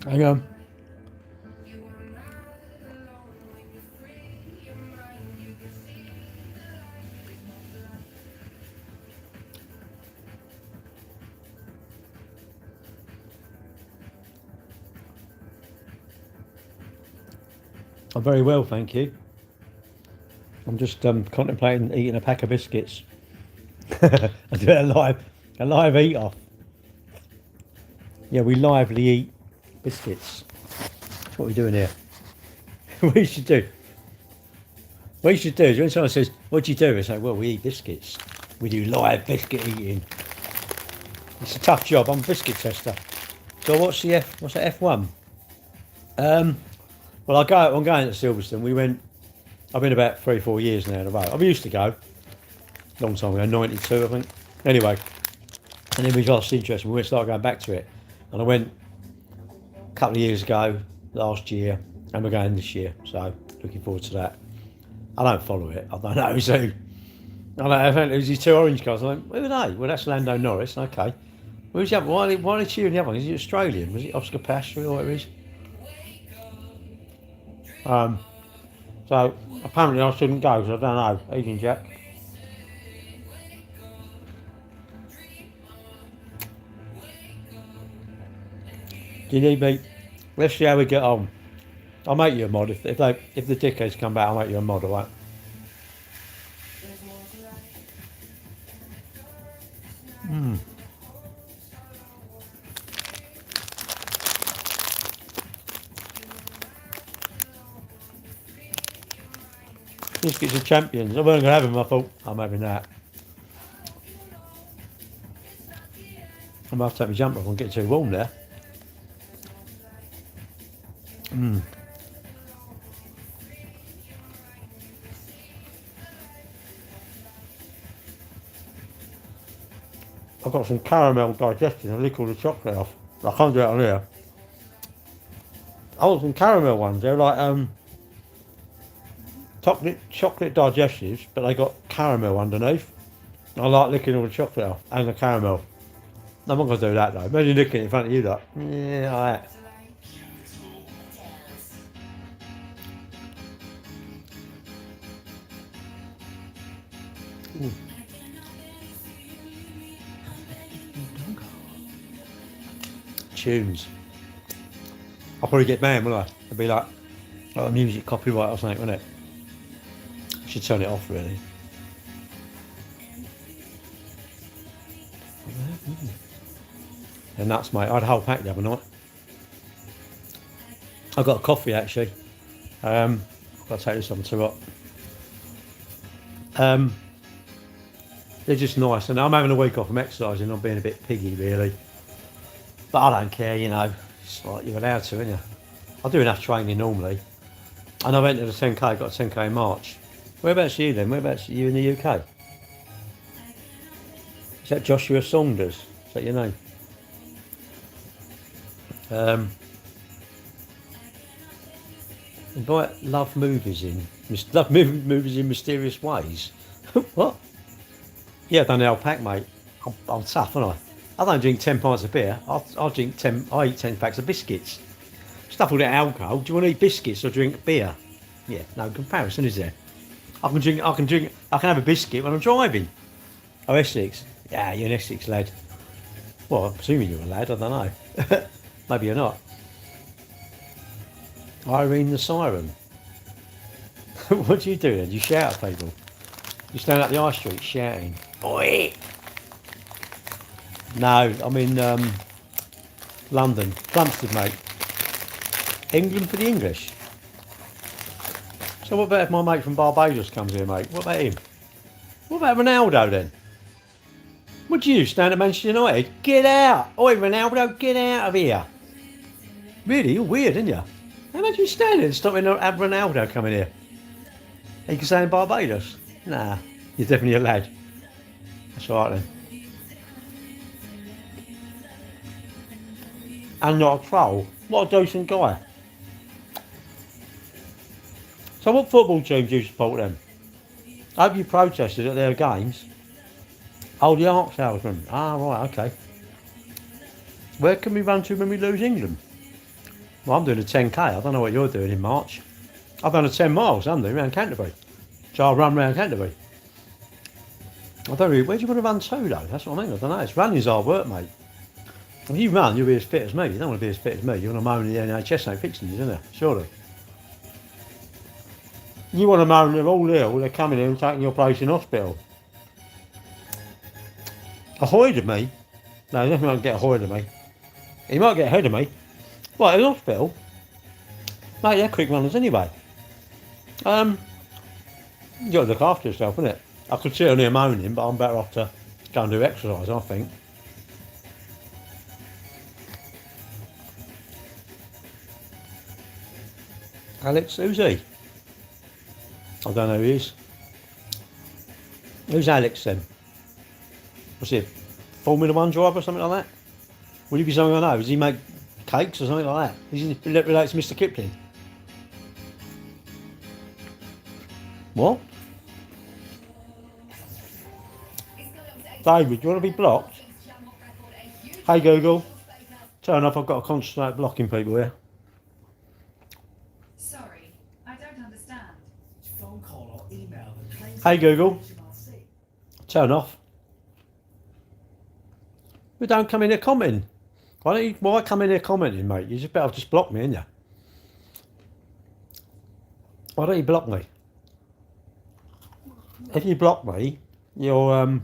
Hang on. I'm very well, thank you. I'm just contemplating eating a pack of biscuits. I do a live eat off. Yeah, we lively eat biscuits. That's what we're doing here. What you should do. What you should do is when someone says, "What do you do?" I say, "Well, we eat biscuits. We do live biscuit eating." It's a tough job. I'm a biscuit tester. So what's the F? What's that F1? Um, well, I'm going to Silverstone. We went. I've been about 3 or 4 years now in a row. I used to go long time ago, '92, I think. Anyway, and then we lost interest and we started going back to it. And I went a couple of years ago, last year, and we're going this year. So looking forward to that. I don't follow it. I don't know who's who. I don't know. I think it was these two orange cars. I went, who are they? Well, that's Lando Norris. Okay. Who's the other? Why are they cheering the other one? Is he Australian? Was it Oscar Piastri or whatever it is? Um, so apparently I shouldn't go because I don't know. Evening, Jack. Do you need me? Let's see how we get on. I'll make you a mod if the dickheads come back. I'll make you a mod, alright? Biscuits of champions. I wasn't gonna have them. I thought I'm having that. I might have to take my jumper off and get too warm there. I've got some caramel digestion. I lick all the chocolate off. I can't do it on here. Oh, some caramel ones. They're like chocolate digestives, but they got caramel underneath. I like licking all the chocolate off and the caramel. I'm not gonna do that though. Imagine licking it in front of you, like yeah, like that. Tunes. I'll probably get banned, will I? It'll be like a music copyright or something, wouldn't it? I should turn it off really. They're nuts, mate. I had a whole pack the other night. I got a coffee actually. I've got to take this on too hot. Um, they're just nice, and I'm having a week off from exercising. I'm being a bit piggy, really, but I don't care. You know, it's like you're allowed to, aren't you? I do enough training normally, and I've entered a 10k. Got a 10k in March. Whereabouts are you then? Whereabouts are you in the UK? Is that Joshua Saunders? Is that your name? Um, invite love movies in. Movies in mysterious ways. What? Yeah, I've done the old pack, mate. I'm tough, aren't I? I don't drink 10 pints of beer. I'll drink 10. I eat 10 packs of biscuits. Stuff all that alcohol. Do you want to eat biscuits or drink beer? Yeah, no comparison, is there? I can drink. I can drink. I can have a biscuit when I'm driving. Oh, Essex. Yeah, you're an Essex lad. Well, I'm assuming you're a lad. I don't know. Maybe you're not. Irene the Siren. What do you do then? You shout at people. You stand up the high street shouting. Oi! No, I'm in London. Plumstead, mate. England for the English. So what about if my mate from Barbados comes here, mate? What about him? What about Ronaldo then? What do you stand at Manchester United? Get out! Oi, Ronaldo, get out of here! Really, you're weird, aren't you? How much you standing stopping have Ronaldo coming here? He can stay in Barbados? Nah, you're definitely a lad. That's all right then. And not a troll. What a decent guy. So what football team do you support then? I hope you protested at their games. Oh, the Ark Salesman. Ah, right, okay. Where can we run to when we lose England? Well, I'm doing a 10k. I don't know what you're doing in March. I've done a 10 miles, I'm doing, around Canterbury. So I'll run around Canterbury. I don't really, where do you want to run to though? That's what I mean, I don't know. It's running's hard work, mate. If you run, you'll be as fit as me. You don't want to be as fit as me. You want to moan the NHS ain't fixing you, isn't it? Surely. You want to moan they're all ill, they're coming in and taking your place in hospital. Ahoy of me? No, he definitely won't get ahoy of me. He might get ahead of me. What, in hospital? Mate, they're quick runners anyway. You got to look after yourself, innit? I could sit on here moaning, but I'm better off to go and do exercise, I think. Alex, who's he? I don't know who he is. Who's Alex then? What's he, Formula One driver or something like that? Would he be something I know? Does he make cakes or something like that? Is he related to Mr. Kipling? What? David, do you want to be blocked? Hey Google, turn off, I've got to concentrate blocking people here. Sorry, I don't understand. Phone call or email. Hey Google, turn off. But don't come in here commenting. Why come in here commenting, mate? You just better just block me, ain't you? Why don't you block me? If you block me, you won't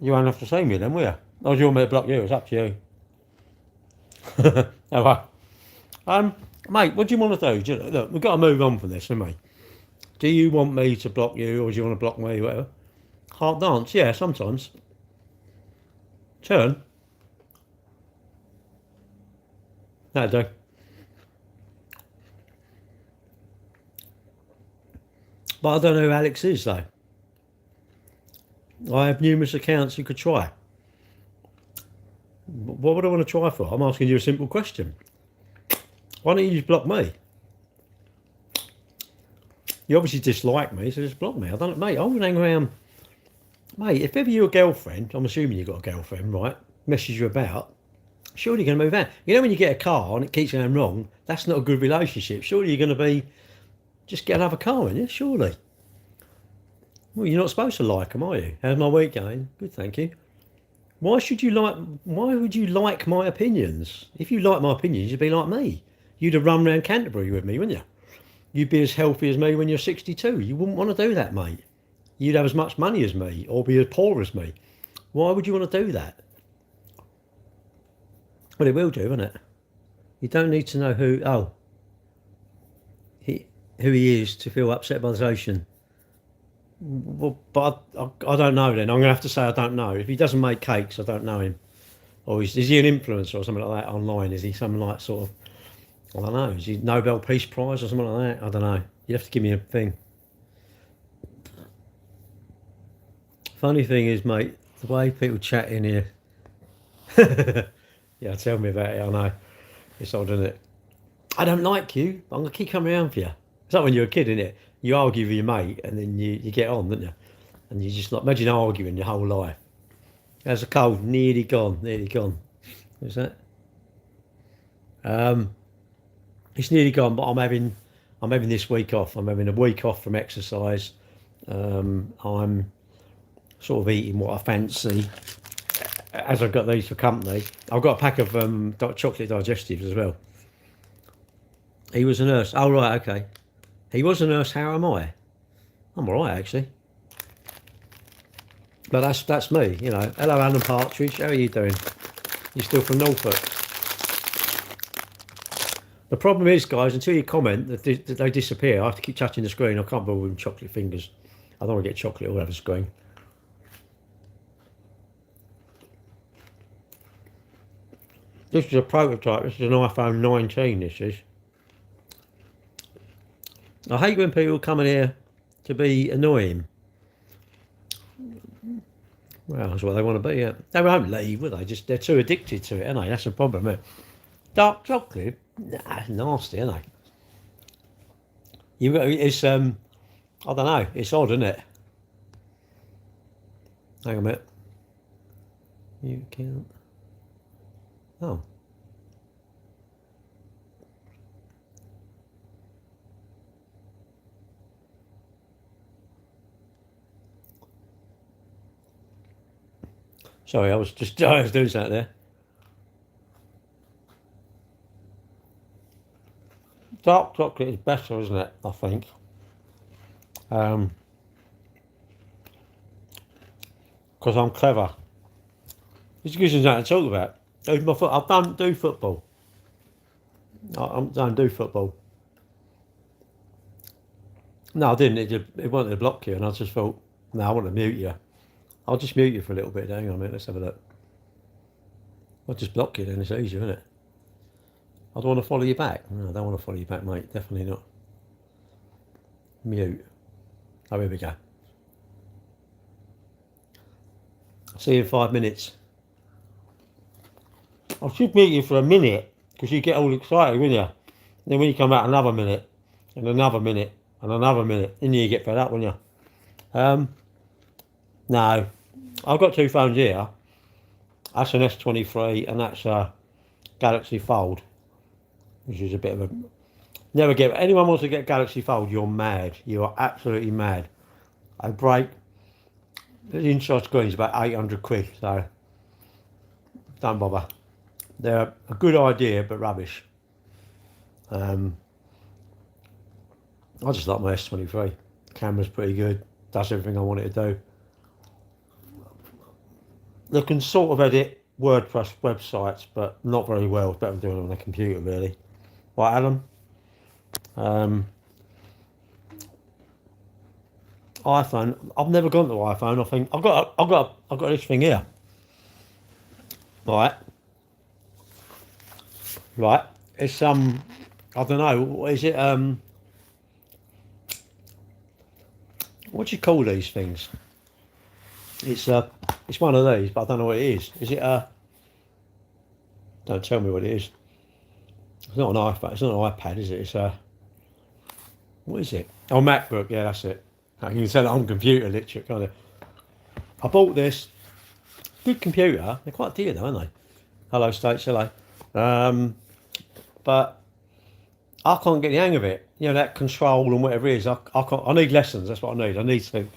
have to see me then, will you? Or do you want me to block you? It's up to you. Anyway, mate, what do you want to do? Look, we've got to move on from this, haven't we? Do you want me to block you, or do you want to block me, whatever? Hard dance, yeah, sometimes. Turn. That'll do. But I don't know who Alex is, though. I have numerous accounts you could try. What would I want to try for? I'm asking you a simple question. Why don't you just block me? You obviously dislike me, so just block me. I don't, mate. I wouldn't hang around, mate. If ever your girlfriend, I'm assuming you've got a girlfriend, right? Messes you about. Surely you're going to move out. You know when you get a car and it keeps going wrong, that's not a good relationship. Surely you're going to be, just get another car, aren't you? Surely. Well, you're not supposed to like them, are you? How's my week going? Good, thank you. Why would you like my opinions? If you like my opinions, you'd be like me. You'd have run around Canterbury with me, wouldn't you? You'd be as healthy as me when you're 62. You wouldn't want to do that, mate. You'd have as much money as me or be as poor as me. Why would you want to do that? Well, it will do, won't it? You don't need to know who he is to feel upset by this ocean. Well, but I don't know then. I'm going to have to say I don't know. If he doesn't make cakes, I don't know him. Or is he an influencer or something like that online? Is he some like sort of, I don't know, is he Nobel Peace Prize or something like that? I don't know. You have to give me a thing. Funny thing is, mate, the way people chat in here. Yeah, tell me about it, I know. It's odd, isn't it? I don't like you, but I'm going to keep coming around for you. It's like when you're a kid, isn't it? You argue with your mate and then you get on, don't you? And you just like, imagine arguing your whole life. How's the cold? Nearly gone, nearly gone. What's that? It's nearly gone, but I'm having this week off. I'm having a week off from exercise. I'm sort of eating what I fancy. As I've got these for company, I've got a pack of chocolate digestives as well. He was a nurse. Oh right, okay. He was a nurse. How am I? I'm all right actually. But that's me, you know. Hello, Alan Partridge. How are you doing? You still from Norfolk? The problem is, guys, until you comment, that they disappear. I have to keep touching the screen. I can't bother with chocolate fingers. I don't want to get chocolate all over the screen. This is a prototype. This is an iPhone 19, this is. I hate when people come in here to be annoying. Well, that's what they want to be, yeah. They won't leave, will they? They're too addicted to it, aren't they? That's the problem, isn't it? Dark chocolate? Nah, nasty, isn't it? It's, I don't know. It's odd, isn't it? Hang on a minute. You can't. Oh. Sorry, I was doing something there. Dark chocolate is better, isn't it? I think. Because I'm clever. It's gives me something to talk about. I don't do football. I don't do football. No, I didn't. It wanted to block you, and I just thought, no, I want to mute you. I'll just mute you for a little bit. Hang on a minute. Let's have a look. I'll just block you then. It's easier, isn't it? I don't want to follow you back. No, I don't want to follow you back, mate. Definitely not. Mute. Oh, here we go. See you in 5 minutes. I should mute you for a minute because you get all excited, wouldn't you? Then when you come out, another minute, and another minute, and another minute, then you get fed up, wouldn't you? No, I've got two phones here. That's an S23, and that's a Galaxy Fold, which is a bit of a. Never get anyone wants to get Galaxy Fold. You're mad. You are absolutely mad. They break. The inside screen's about 800 quid, so don't bother. They're a good idea, but rubbish. I just like my S23. Camera's pretty good. Does everything I want it to do. They can sort of edit WordPress websites, but not very well. It's better than doing it on a computer, really. Right, Alan? iPhone. I've never gone to iPhone. I think I've got this thing here. Right. It's I don't know. What is it? What do you call these things? It's one of these, but I don't know what it is. Is it Don't tell me what it is. It's not an iPhone. It's not an iPad, is it? It's what is it? Oh, MacBook. Yeah, that's it. You can tell I'm computer literate, can't you? I bought this. Good computer. They're quite dear though, aren't they? Hello, States. Hello. But I can't get the hang of it. You know, that control and whatever it is. I can't. I need lessons. That's what I need. I need to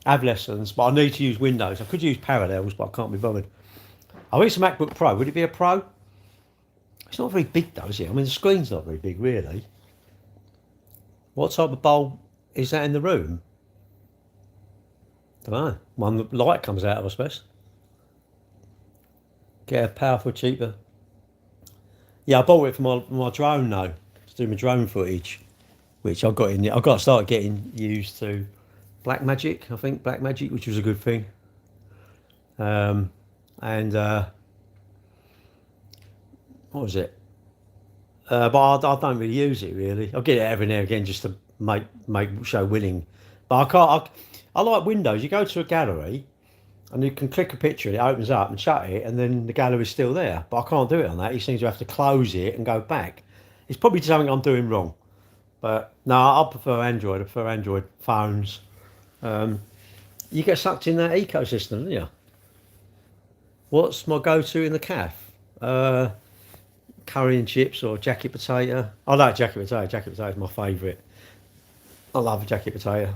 have lessons, but I need to use Windows. I could use Parallels, but I can't be bothered. I think it's a MacBook Pro. Would it be a Pro? It's not very big though, is it? I mean, the screen's not very big, really. What type of bulb is that in the room? I don't know. One the light comes out of, I suppose. Get a powerful, cheaper. Yeah, I bought it for my drone though, to do my drone footage, which I've got in. I've got to start getting used to Blackmagic. I think Blackmagic, which was a good thing. And what was it? But I don't really use it really. I'll get it every now and again just to make show winning. But I can't. I like Windows. You go to a gallery, and you can click a picture, and it opens up and shut it, and then the gallery's still there. But I can't do it on that. You seem to have to close it and go back. It's probably something I'm doing wrong. But no, I prefer Android. I prefer Android phones. You get sucked in that ecosystem, don't you? What's my go-to in the cafe? Curry and chips or jacket potato. I like jacket potato. Jacket potato is my favourite. I love jacket potato.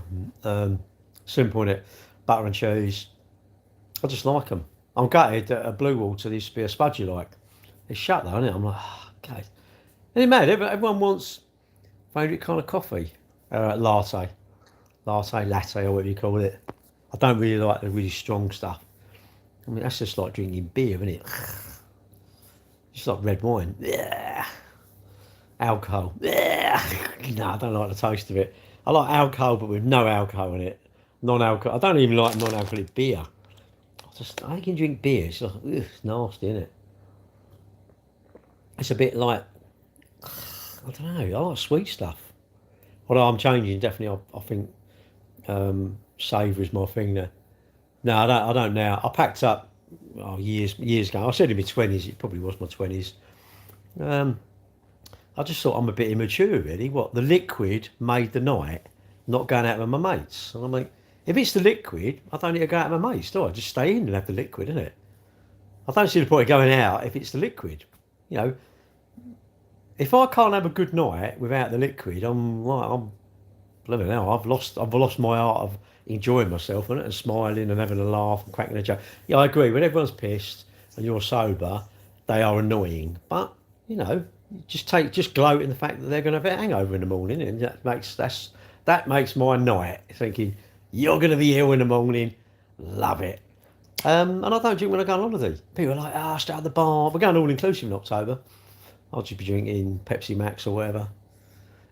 Simple, innit? Butter and cheese. I just like them. I'm gutted that at Blue Water there used to be a Spudgy like. It's shut though, isn't it? I'm like, oh, okay. Isn't it mad? Everyone wants favourite kind of coffee. Latte, latte, or whatever you call it. I don't really like the really strong stuff. I mean, that's just like drinking beer, isn't it? Just like red wine. Yeah. Alcohol. Yeah. No, I don't like the taste of it. I like alcohol, but with no alcohol in it. Non-alcohol. I don't even like non-alcoholic beer. I can drink beer. It's like, ugh, it's nasty, isn't it? It's a bit like, I don't know. I like sweet stuff. Although I'm changing, definitely. I think savoury is my thing now. No, I don't now. I packed up years ago. I said in my 20s. It probably was my 20s. I just thought I'm a bit immature, really. What, the liquid made the night, not going out with my mates. And I'm like, if it's the liquid, I don't need to go out with my mates, do I? Just stay in and have the liquid, innit? I don't see the point of going out if it's the liquid. You know, if I can't have a good night without the liquid, I'm Bloody hell, I've lost my art of enjoying myself and smiling and having a laugh and cracking a joke. Yeah, I agree. When everyone's pissed and you're sober, they are annoying. But you know, just gloat in the fact that they're going to have a hangover in the morning, and that makes my night. Thinking you're going to be ill in the morning, love it. And I don't drink when I go on holiday. People are like, stay at the bar. We're going all inclusive in October. I'll just be drinking Pepsi Max or whatever.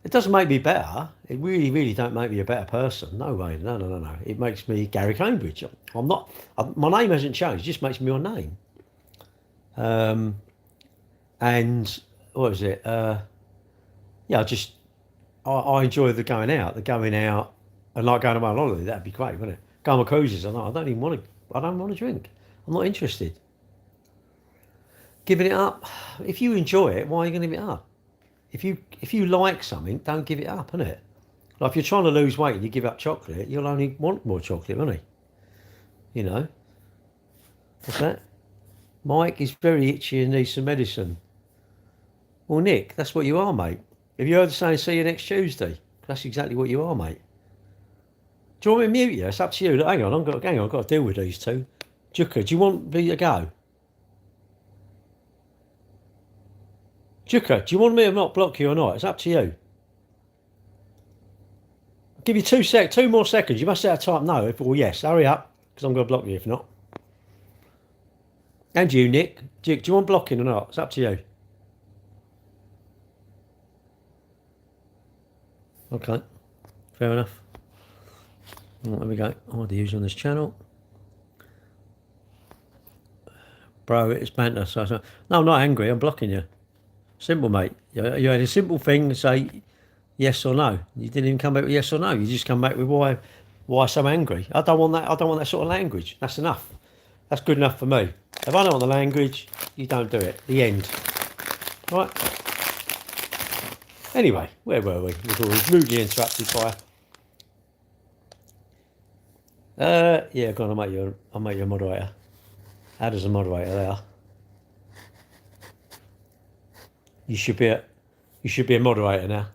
It doesn't make me better. It really, really don't make me a better person. No way. No. It makes me Gary Cambridge. I'm not. My name hasn't changed. It just makes me my name. And what was it? Yeah, I enjoy the going out. And like going away on holiday. That'd be great, wouldn't it? Go on cruises. I don't even want to. I don't want to drink. I'm not interested. Giving it up. If you enjoy it, why are you going to give it up? If you like something, don't give it up, innit? Like if you're trying to lose weight and you give up chocolate, you'll only want more chocolate, won't you? You know? What's that? Mike is very itchy and needs some medicine. Well, Nick, that's what you are, mate. Have you heard the saying, see you next Tuesday? That's exactly what you are, mate. Do you want me to mute you? It's up to you. Look, hang on, I've got to deal with these two. Juka, do you want me to go? Juka, do you want me to not block you or not? It's up to you. I'll give you 2 more seconds. You must have type no or yes. Hurry up, because I'm going to block you if not. And you, Nick. Do you want blocking or not? It's up to you. Okay, fair enough. There we go. I'll use on this channel. Bro, it's banter. So no, I'm not angry. I'm blocking you. Simple, mate. You had a simple thing to say yes or no. You didn't even come back with yes or no. You just come back with why so angry. I don't want that. I don't want that sort of language. That's enough. That's good enough for me. If I don't want the language, you don't do it. The end. Right. Anyway, where were we? We were rudely interrupted by. Yeah, go on. I'll make you a moderator. How does a moderator there? You should be a moderator now.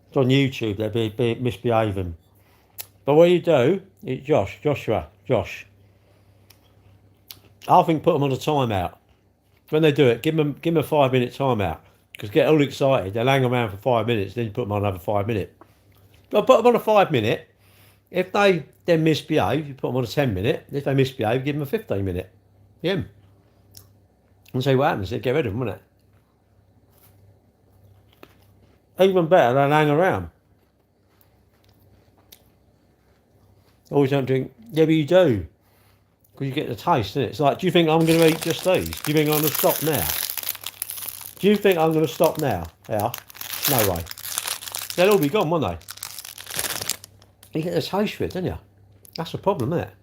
It's on YouTube. They'll be misbehaving. But what you do, Josh. I think put them on a timeout. When they do it, give them a 5-minute timeout. Because get all excited, they'll hang around for 5 minutes, then you put them on another 5 minute. But put them on a 5 minute. If they then misbehave, you put them on a 10 minute. If they misbehave, give them a 15 minute. Yeah. And see what happens. They'd get rid of them, wouldn't it? Even better than hang around. Always don't drink. Yeah, but you do. Because you get the taste, innit? It's like, do you think I'm going to eat just these? Do you think I'm going to stop now? Do you think I'm going to stop now? Yeah. No way. They'll all be gone, won't they? You get the taste for it, don't you? That's the problem, isn't it?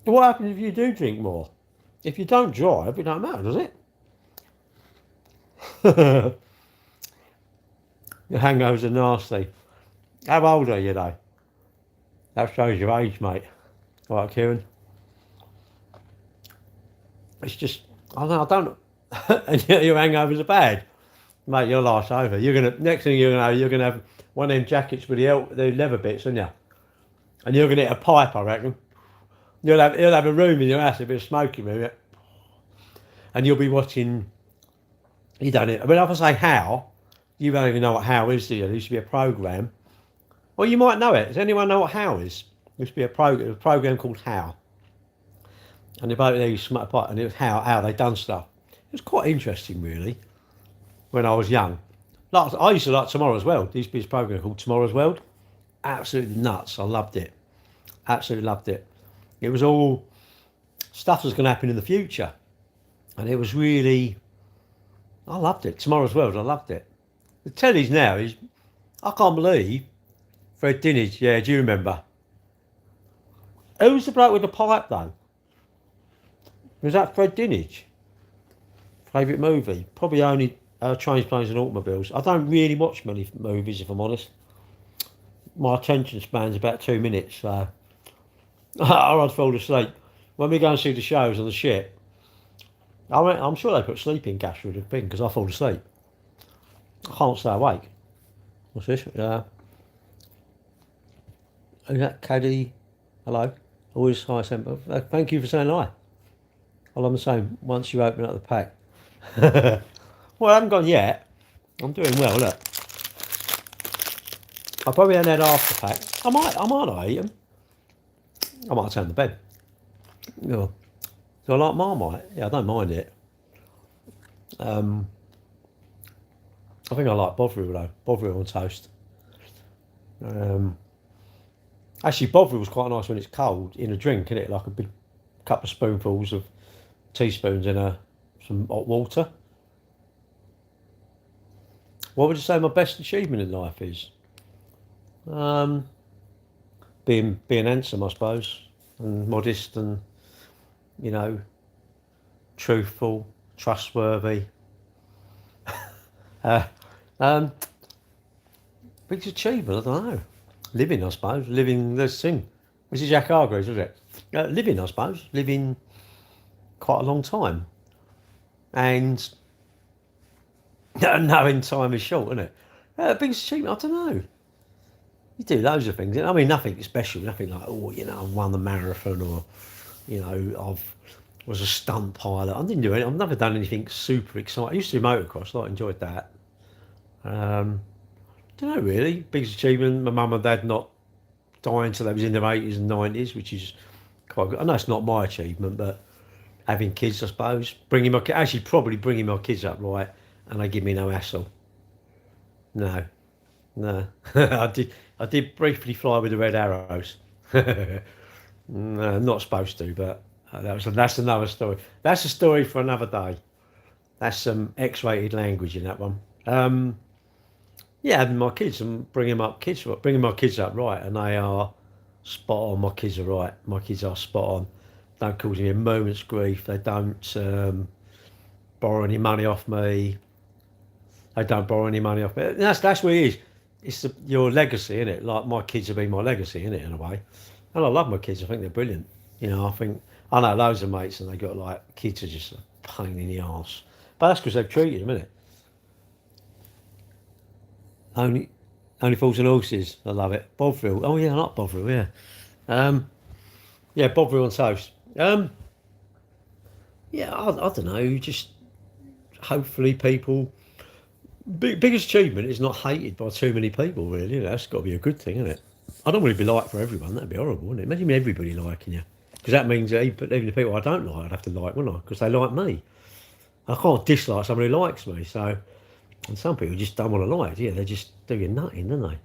What happens if you do drink more? If you don't drive, it don't matter, does it? The hangovers are nasty. How old are you, though? That shows your age, mate. All right, Kieran? It's just, I don't and your hangovers are bad. Mate, your life's over. Next thing you're gonna have one of them jackets with the leather bits, aren't you? And you're gonna hit a pipe, I reckon. You'll have a room in your house, a bit of smoking room, yeah? And you'll be watching. You don't. I mean, if I say how, you don't even know what how is, do you? There used to be a program. Well, you might know it. Does anyone know what how is? There used to be a program called How. And about there you smoke a pipe, and it was how they done stuff. It was quite interesting, really. When I was young, I used to like Tomorrow's World. There used to be this program called Tomorrow's World. Absolutely nuts. I loved it. Absolutely loved it. It was all stuff that's going to happen in the future. And it was really, I loved it. Tomorrow's World, I loved it. The tellies now is, I can't believe, Fred Dinage, yeah, do you remember? Who was the bloke with the pipe though? Was that Fred Dinage? Favourite movie? Probably only Trains, Planes and Automobiles. I don't really watch many movies, if I'm honest. My attention span's about 2 minutes, so I'd fall asleep. When we go and see the shows on the ship, I'm sure they put sleeping gas through the thing because I fall asleep. I can't stay awake. What's this? Is that Caddy? Hello. Always hi, Semper. Thank you for saying hi. Well, I'm the same. Once you open up the pack. Well, I haven't gone yet. I'm doing well. Look, I probably haven't had half the pack. I might not eat them. I might turn the bed. Yeah. So I like Marmite. Yeah, I don't mind it. I think I like Bovril though. Bovril on toast. Actually, Bovril's quite nice when it's cold in a drink, isn't it? Like a big couple of spoonfuls of teaspoons in some hot water. What would you say my best achievement in life is? Being handsome, I suppose, and modest, and you know, truthful, trustworthy. Biggest achievement, I don't know. Living, I suppose. Living this thing. This is Jack Hargreaves, was it? Living, I suppose. Living quite a long time. And knowing time is short, isn't it? Biggest achievement, I don't know. You do loads of things. I mean, nothing special. Nothing like, oh, you know, I won the marathon or, you know, was a stunt pilot. I didn't do anything. I've never done anything super exciting. I used to do motocross. I enjoyed that. Don't know really. Biggest achievement. My mum and dad not dying until they was in their 80s and 90s, which is quite good. I know it's not my achievement, but having kids, I suppose, probably bringing my kids up right, and they give me no hassle. No. I did briefly fly with the Red Arrows. No, not supposed to, but that's another story. That's a story for another day. That's some X-rated language in that one. Yeah, having my kids and bringing my kids up right, and they are spot on. My kids are right. My kids are spot on. Don't cause me a moment's grief. They don't borrow any money off me. They don't borrow any money off me. And that's what it is. It's your legacy, isn't it? Like my kids have been my legacy, isn't it, in a way? And I love my kids. I think they're brilliant. You know, I know loads of mates, and they got like kids are just a pain in the arse. But that's because they've treated them, isn't it? Only Fools and Horses. I love it. Bovril. Oh yeah, I like Bovril. Yeah. Yeah, Bovril on toast. Yeah, I don't know. Just hopefully people. Biggest achievement is not hated by too many people. Really, that's got to be a good thing, isn't it? I don't want to be liked for everyone. That'd be horrible, wouldn't it? Imagine everybody liking you, because that means that even the people I don't like, I'd have to like, wouldn't I? Because they like me. I can't dislike somebody who likes me. So, and some people just don't want to like. Yeah, they just do you nothing, don't they?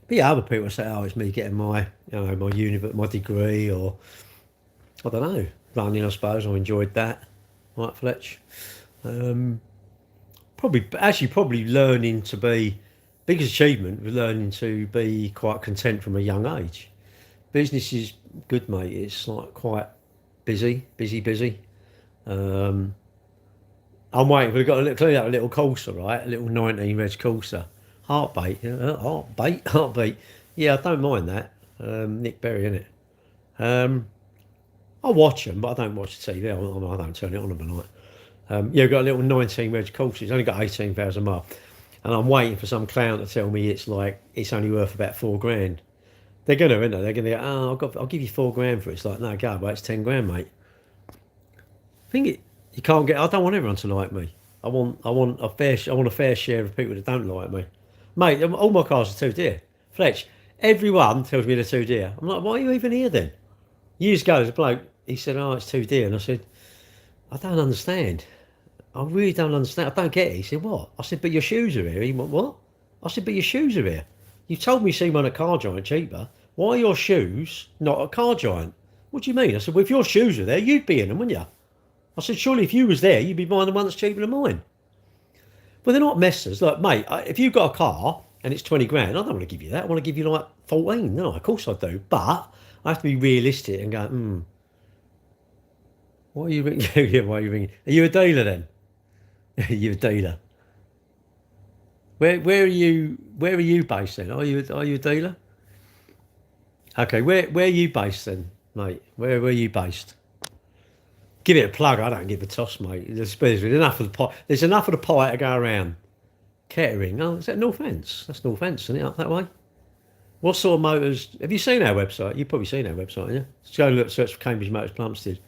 But yeah, other people say, "Oh, it's me getting my, my degree," or I don't know, running. I suppose I enjoyed that, right, Fletch? Probably learning to be. Biggest achievement was learning to be quite content from a young age. Business is good, mate. It's like quite busy. Um, I'm waiting. We've got clearly a little Corsa, right? A little 19 Reg Corsa. Heartbeat. Yeah, I don't mind that. Nick Berry, innit? I watch them, but I don't watch the TV. I don't turn it on overnight. Yeah, we've got a little 19 Reg Corsa. It's only got 18,000 miles. And I'm waiting for some clown to tell me it's only worth about $4,000. They're gonna, aren't they? They're gonna go, I'll give you $4,000 for it. It's like, no, go, but it's 10 grand, mate. You can't get. I don't want everyone to like me. I want a fair share of people that don't like me, mate. All my cars are too dear. Fletch, everyone tells me they're too dear. I'm like, why are you even here then? Years ago, there's a bloke. He said, "Oh, it's too dear," and I said, "I don't understand. I really don't understand. I don't get it." He said, "What?" I said, "But your shoes are here." He went, "What?" I said, "But your shoes are here. You told me you see one at Car Giant cheaper. Why are your shoes not at Car Giant?" "What do you mean?" I said, "Well, if your shoes were there, you'd be in them, wouldn't you?" I said, "Surely if you was there, you'd be buying the one that's cheaper than mine." Well, they're not messers. Look, mate, if you've got a car and it's 20 grand, I don't want to give you that. I want to give you like 14. No, of course I do. But I have to be realistic and go, What are you ringing? Yeah, why are you ringing? Are you a dealer then? You're a dealer. Where are you based then? Are you a dealer? Okay, where are you based then, mate? Where are you based? Give it a plug. I don't give a toss, mate. There's enough of the pie. There's enough of the pie to go around. Kettering. Oh, is that North Ends? That's North Ends, isn't it? Up that way. What sort of motors? Have you seen our website? You've probably seen our website, haven't you? Just go and look, search for Cambridge Motors Plumstead.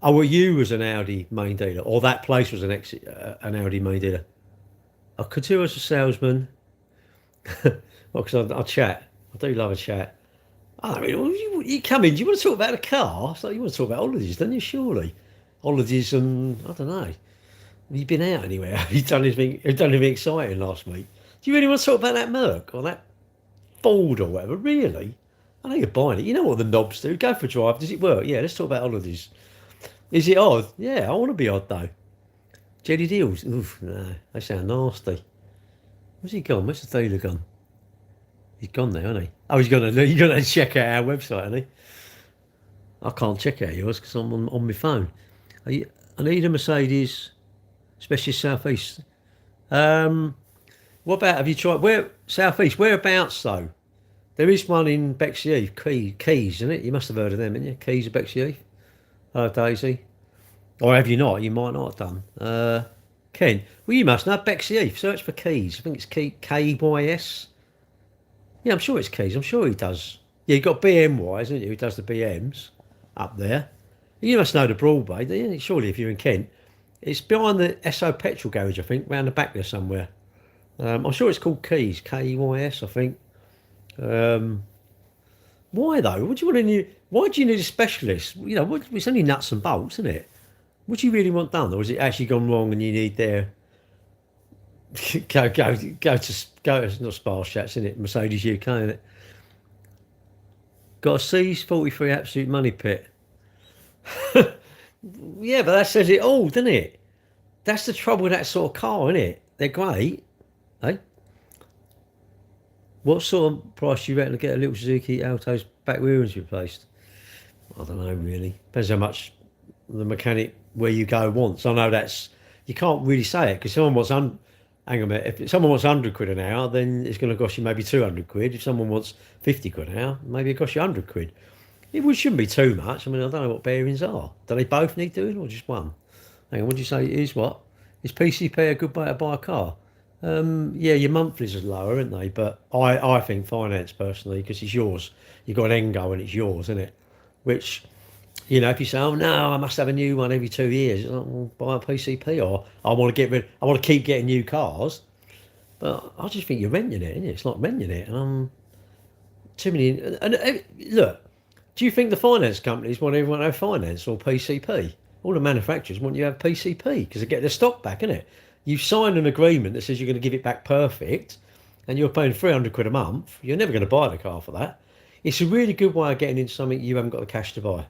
Oh, well, you was an Audi main dealer, or that place was an Audi main dealer. I could do as a salesman. Well, because I chat. I do love a chat. I mean, well, you come in. Do you want to talk about a car? It's like you want to talk about holidays, don't you? Surely, holidays and I don't know. Have you been out anywhere? Have you done anything? Have you done anything exciting last week? Do you really want to talk about that Merc or that Ford or whatever? Really? I know you're buying it. You know what the knobs do. Go for a drive. Does it work? Yeah. Let's talk about holidays. Is it odd? Yeah. I want to be odd though. Jelly deals. Oof, no, they sound nasty. Where's he gone? Where's the dealer gone? He's gone now, hasn't he? Oh, he's gonna check out our website, hasn't he? I can't check out yours because I'm on my phone. I need a Mercedes, especially South East. What about, have you tried, where, South East, whereabouts though? There is one in Bexley Heath, Keys, isn't it? You must have heard of them, haven't you? Keys of Bexley Heath. Hello, Daisy. Or have you not? You might not have done. Ken, well, you must know Bexley Heath. Search for Keys. I think it's Keys. Yeah, I'm sure it's Keys. I'm sure he does. Yeah, you've got BMY, isn't it? Who does the BMs up there? You must know the Broadway, don't you? Surely, if you're in Kent. It's behind the SO Petrol Garage, I think, round the back there somewhere. I'm sure it's called Keys, Keys, I think. Why though? What do you want to need? Why do you need a specialist? You know, it's only nuts and bolts, isn't it? What do you really want done, or has it actually gone wrong and you need their go to not Sparse Chats, isn't it? Mercedes UK, isn't it? Got a C43 absolute money pit. Yeah, but that says it all, doesn't it? That's the trouble with that sort of car, isn't it? They're great, eh? What sort of price do you reckon to get a little Suzuki Alto's back wheels replaced? I don't know, really. Depends how much the mechanic where you go wants. I know that's, you can't really say it because someone wants hang on a minute. If someone wants 100 quid an hour, then it's going to cost you maybe 200 quid. If someone wants 50 quid an hour, maybe it costs you 100 quid. Shouldn't be too much. I mean, I don't know what bearings are. Do they both need doing or just one? Hang on, what do you say it is? What? Is PCP a good way to buy a car? Yeah, your monthlies are lower, aren't they? But I think finance personally, because it's yours. You've got an Engo and it's yours, isn't it? Which, you know, if you say, oh no, I must have a new one every 2 years, like, well, buy a PCP, or I want to keep getting new cars. But I just think you're renting it, isn't it? It's like renting it, and too many. And look, do you think the finance companies want everyone to have finance or PCP? All the manufacturers want you to have PCP because they get their stock back, innit? You've signed an agreement that says you're going to give it back perfect, and you're paying 300 quid a month. You're never going to buy the car for that. It's a really good way of getting into something you haven't got the cash to buy.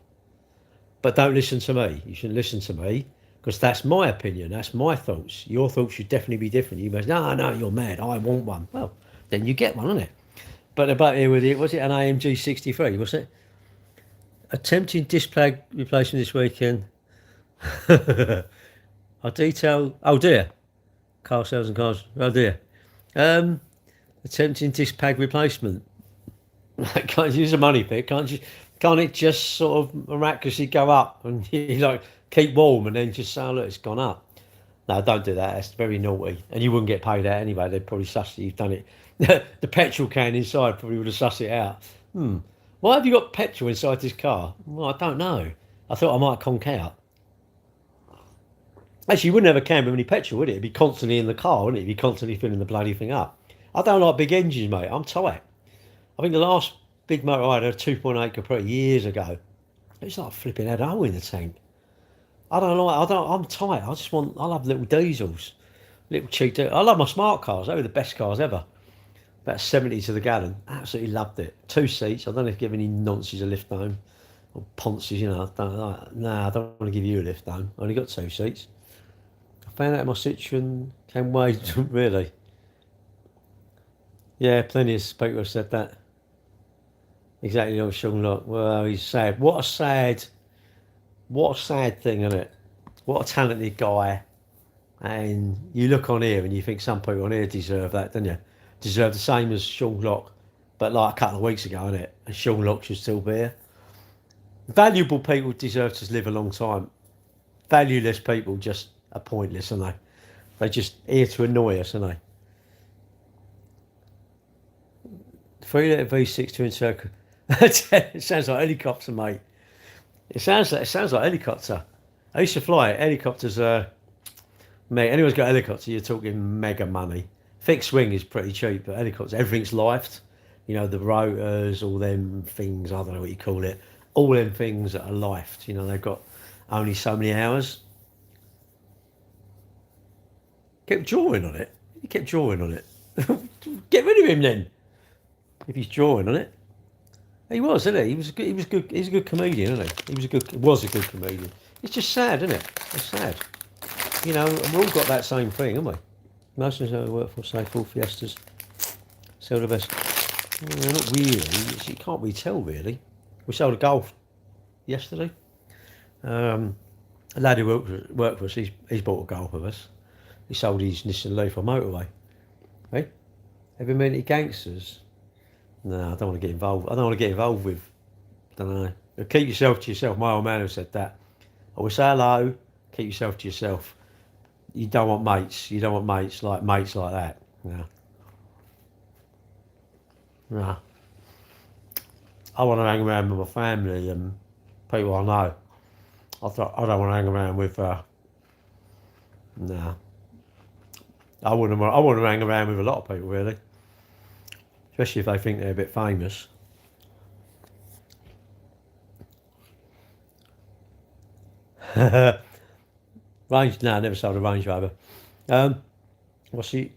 But don't listen to me. You shouldn't listen to me because that's my opinion. That's my thoughts. Your thoughts should definitely be different. You must, no, you're mad. I want one. Well, then you get one, innit? But about here with it, was it an AMG 63? Was it? Attempting disc plug replacement this weekend. I detail. Oh dear. Car sales and cars. Oh dear. Attempting disc pad replacement. Can't use a money pit. Can't it just sort of miraculously go up and you like keep warm and then just say, oh, look, it's gone up? No, don't do that. That's very naughty. And you wouldn't get paid out anyway. They'd probably suss that you've done it. The petrol can inside probably would have sussed it out. Why have you got petrol inside this car? Well, I don't know. I thought I might conk out. Actually, you wouldn't have a can with any petrol, would it? It'd be constantly in the car, wouldn't it? It'd be constantly filling the bloody thing up. I don't like big engines, mate. I'm tight. I think the last big motor I had a 2.8 Capri years ago. It's like flipping had a hole in the tank. I'm tight. I love little diesels. Little cheap I love my smart cars. They were the best cars ever. About 70 to the gallon. Absolutely loved it. 2 seats. I don't know if you give any nonsense a lift home. Or ponces, you know. I don't want to give you a lift home. I only got 2 seats. I found out my Citroen came way, really. Yeah, plenty of people have said that. Exactly like Sean Locke. Well, he's sad. What a sad thing, isn't it? What a talented guy. And you look on here and you think some people on here deserve that, don't you? Deserve the same as Sean Locke, but like a couple of weeks ago, innit? And Sean Locke should still be here. Valuable people deserve to live a long time. Valueless people just are pointless, aren't they? They're just here to annoy us, aren't they? 3 litre V6 twin circle. It sounds like a helicopter, mate. It sounds like a helicopter. I used to fly it. Helicopters are, mate. Anyone's got a helicopter, you're talking mega money. Fixed wing is pretty cheap, but helicopters, everything's lifed. You know, the rotors, all them things. I don't know what you call it. All them things that are lifed. You know, they've got only so many hours. Kept drawing on it. He kept drawing on it. Get rid of him then. If he's drawing on it. He was, isn't he? He was good. He's a good comedian, isn't he? Was a good comedian. It's just sad, isn't it? It's sad. You know, we've all got that same thing, haven't we? Most of us work for, say, Ford Fiestas. Sell the best. Well, not really. You can't really tell, really. We sold a Golf yesterday. A lad who worked for us, he's bought a Golf of us. He sold his Nissan Leaf on motorway. Hey? Have you met any gangsters? No, I don't want to get involved. I don't want to get involved with, I don't know. Keep yourself to yourself. My old man who said that. I will say hello, keep yourself to yourself. You don't want mates. You don't want mates like that. No. No. I want to hang around with my family and people I know. I don't want to hang around with, no. I wouldn't want to hang around with a lot of people, really. Especially if they think they're a bit famous. Range, no, I never sold a Range Rover. What's the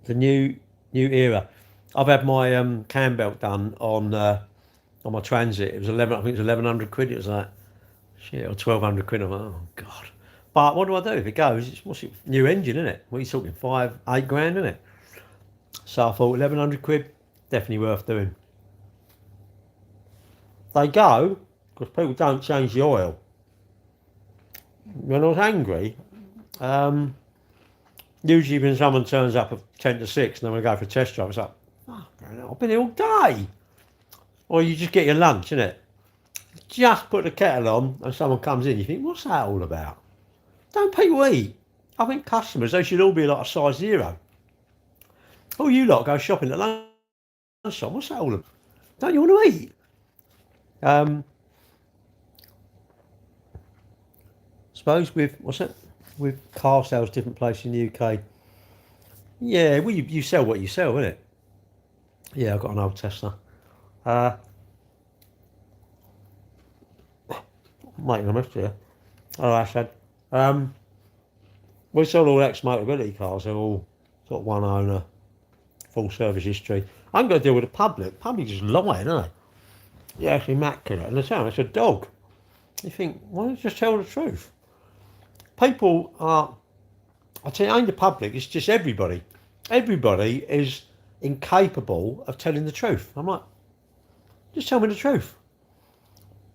new era? I've had my cam belt done on my Transit. It was 1100 quid. It was like shit, or 1200 quid. I'm like, oh god. But what do I do if it goes? What's it? New engine, isn't it? What are you talking? 8 grand, isn't it? So I thought 1100 quid, definitely worth doing. They go because people don't change the oil. When I was angry, usually when someone turns up at 10 to 6 and they want to go for a test drive, it's like, I've been here all day. Or you just get your lunch, innit? Just put the kettle on and someone comes in, you think, what's that all about? Don't people eat? I think customers, they should all be like a size 0. Oh, you lot go shopping at lunchtime, what's that all about? Don't you want to eat? Suppose with car sales, different places in the UK. Yeah, well, you sell what you sell, innit? Yeah, I've got an old Tesla. Making a mess here. Oh, I said. We sold all ex-Motability cars. They're all sort of one owner, full service history. I'm going to deal with the public. Public just lying, aren't they? Yeah, it's immaculate. And it's a dog. You think, why don't you just tell the truth? People are, I tell you, ain't the public, it's just everybody. Everybody is incapable of telling the truth. I'm like, just tell me the truth.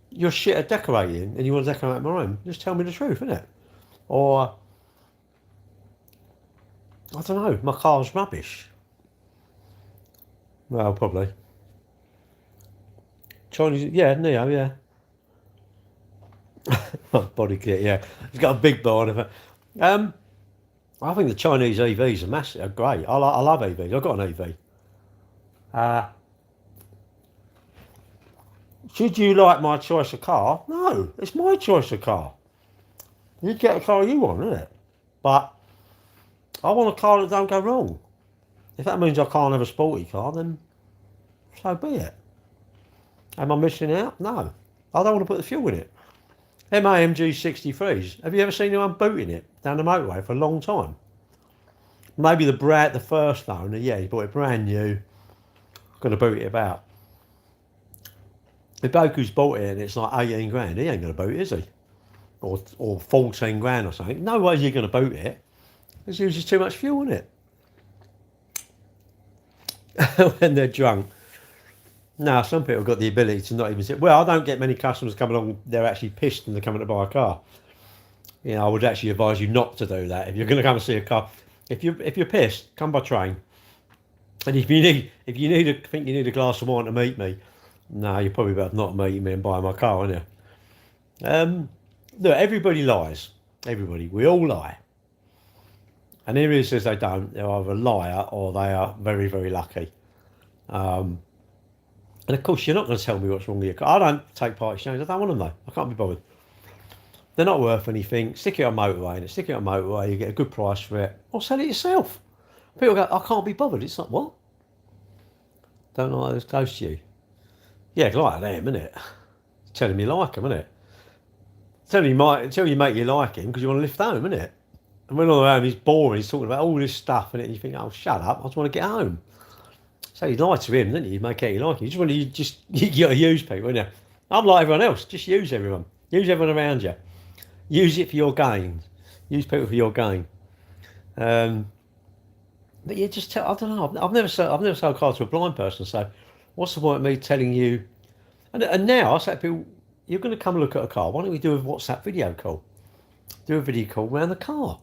You're shit at decorating and you want to decorate my room, just tell me the truth, innit? Or, I don't know, my car's rubbish. Well, probably. Chinese, yeah, Neo, yeah. Body kit, yeah. It's got a big bar on it. I think the Chinese EVs are massive, are great. I love EVs. I've got an EV. Should you like my choice of car? No, it's my choice of car. You get a car you want, isn't it? But I want a car that don't go wrong. If that means I can't have a sporty car, then so be it. Am I missing out? No. I don't want to put the fuel in it. MAMG 63s. Have you ever seen anyone booting it down the motorway for a long time? Maybe the first owner, yeah, he bought it brand new, going to boot it about. The bloke who's bought it and it's like 18 grand, he ain't going to boot it, is he? Or 14 grand or something. No way you're going to boot it. It uses too much fuel in it. When they're drunk. Now, some people have got the ability to not even say, well, I don't get many customers come along, they're actually pissed and they're coming to buy a car. You know, I would actually advise you not to do that. If you're going to come and see a car, if you're pissed, come by train. And if you think you need a glass of wine to meet me, no, you're probably better not meeting me and buying my car, aren't you? Look, everybody lies. Everybody. We all lie. And anyone who says they don't, they're either a liar or they are very, very lucky. And of course, you're not going to tell me what's wrong with your car. I don't take part exchange. I don't want them though. I can't be bothered. They're not worth anything. Stick it on motorway, and stick it on motorway. You get a good price for it, or sell it yourself. People go, I can't be bothered. It's like, what? Don't know how this goes to you. Yeah, like them, innit? Telling me like them, innit? Tell you make you like him because you want to lift home, innit? And when all around he's boring, he's talking about all this stuff, innit? And you think, oh, shut up, I just want to get home. So you lie to him, didn't you? You make out you like him. You got to use people, innit? I'm like everyone else. Just use everyone. Use everyone around you. Use it for your gain. Use people for your gain. But you just tell. I don't know. I've never sold a car to a blind person. So, what's the point of me telling you? And now I say to people, you're going to come look at a car. Why don't we do a WhatsApp video call? Do a video call around the car.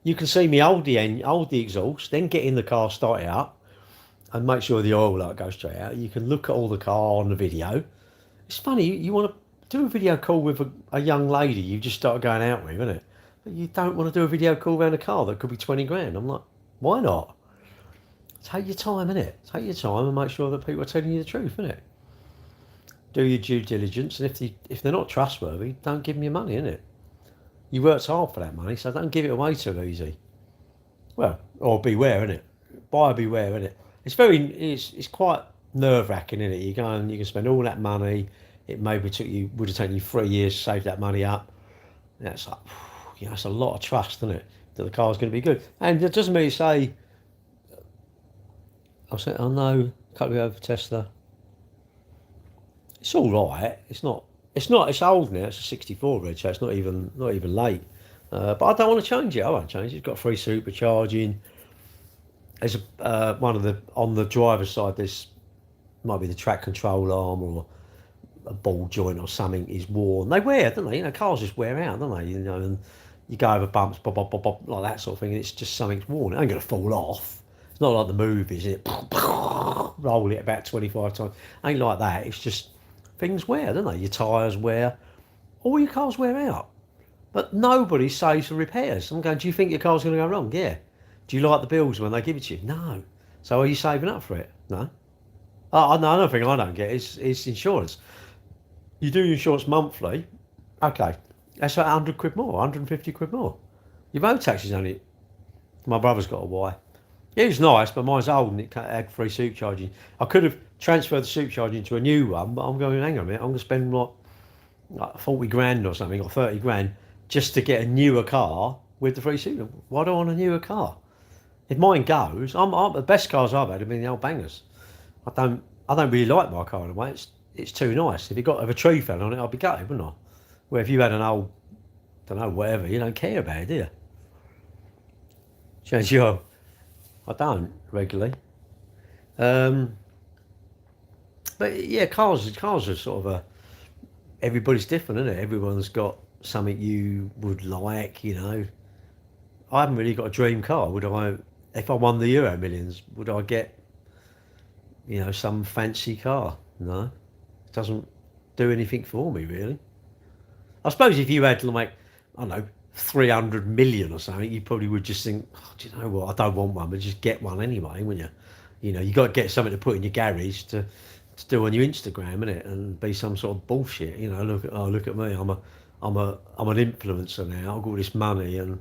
You can see me hold the exhaust, then get in the car, start it up, and make sure the oil light goes straight out. You can look at all the car on the video. It's funny. You want to do a video call with a young lady you just started going out with, isn't it? But you don't want to do a video call around a car that could be 20 grand. I'm like, why not? Take your time, innit? Take your time and make sure that people are telling you the truth, innit? Do your due diligence, and if they're not trustworthy, don't give them your money, innit? You worked hard for that money, so don't give it away too easy. Well, or beware, innit? Buyer beware, innit? It's quite nerve-wracking, innit? You go and you can spend all that money. It maybe would have taken you 3 years to save that money up. That's like, that's a lot of trust, isn't it? That the car's going to be good. And it doesn't mean you say, I know, cut me over Tesla. It's all right. It's old now. It's a 64 reg, so it's not even late. But I don't want to change it. I won't change it. It's got free supercharging. There's on the driver's side. There's might be the track control arm or a ball joint or something is worn. They wear, don't they? Cars just wear out, don't they? And you go over bumps, pop, pop, pop, pop, like that sort of thing, and it's just something's worn. It ain't going to fall off. It's not like the movies, is it? Roll it about 25 times. Ain't like that. It's just things wear, don't they? Your tyres wear. All your cars wear out. But nobody saves for repairs. I'm going, do you think your car's going to go wrong? Yeah. Do you like the bills when they give it to you? No. So are you saving up for it? No. Oh, no, another thing I don't get is insurance. You do insurance monthly, okay, that's like 100 quid more, 150 quid more. Your road tax is only, my brother's got a Y. It was nice, but mine's old and it had free supercharging. I could have transferred the supercharging to a new one, but I'm going, hang on a minute, I'm going to spend like 40 grand or something, or 30 grand, just to get a newer car with the free super. Why do I want a newer car? If mine goes, the best cars I've had have been the old bangers. I don't really like my car in a way. It's too nice. If a tree fell on it, I'd be gutted, wouldn't I? Where if you had an old, don't know, whatever, you don't care about it, do you? Change your, I don't regularly. But yeah, cars are sort of everybody's different, isn't it? Everyone's got something you would like, I haven't really got a dream car. If I won the Euro Millions, would I get, some fancy car? No. It doesn't do anything for me, really. I suppose if you had, like, I don't know, 300 million or something, you probably would just think, do you know what, I don't want one, but just get one anyway, wouldn't you? You got to get something to put in your garage to do on your Instagram, innit? And be some sort of bullshit, look at me, I'm an influencer now, I've got all this money, and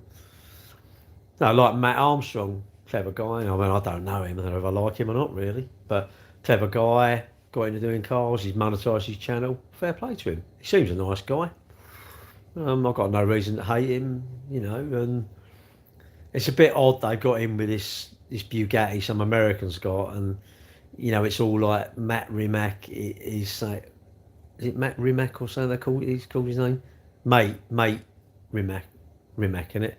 like Matt Armstrong, clever guy. I don't know him, I don't know if I like him or not, really, but clever guy, got into doing cars, he's monetised his channel, fair play to him. He seems a nice guy. I've got no reason to hate him, and it's a bit odd they got him with this Bugatti some Americans got, and it's all like Matt Rimac is it Matt Rimac or something he's called his name? Mate Rimac in it.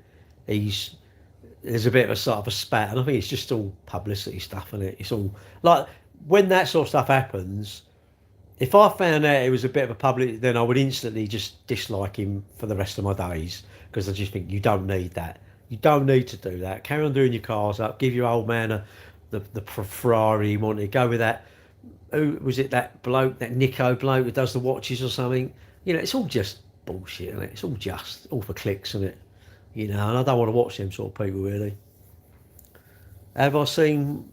There's a bit of a sort of a spat, and I think it's just all publicity stuff, isn't it? It's all like, when that sort of stuff happens, if I found out it was a bit of a public, then I would instantly just dislike him for the rest of my days, because I just think you don't need that. You don't need to do that. Carry on doing your cars up. Give your old man the Ferrari you wanted. Go with that. Who was it? That bloke, that Nico bloke who does the watches or something. It's all just bullshit, isn't it? It's all just all for clicks, isn't it? You know, and I don't want to watch them sort of people really. Have I seen?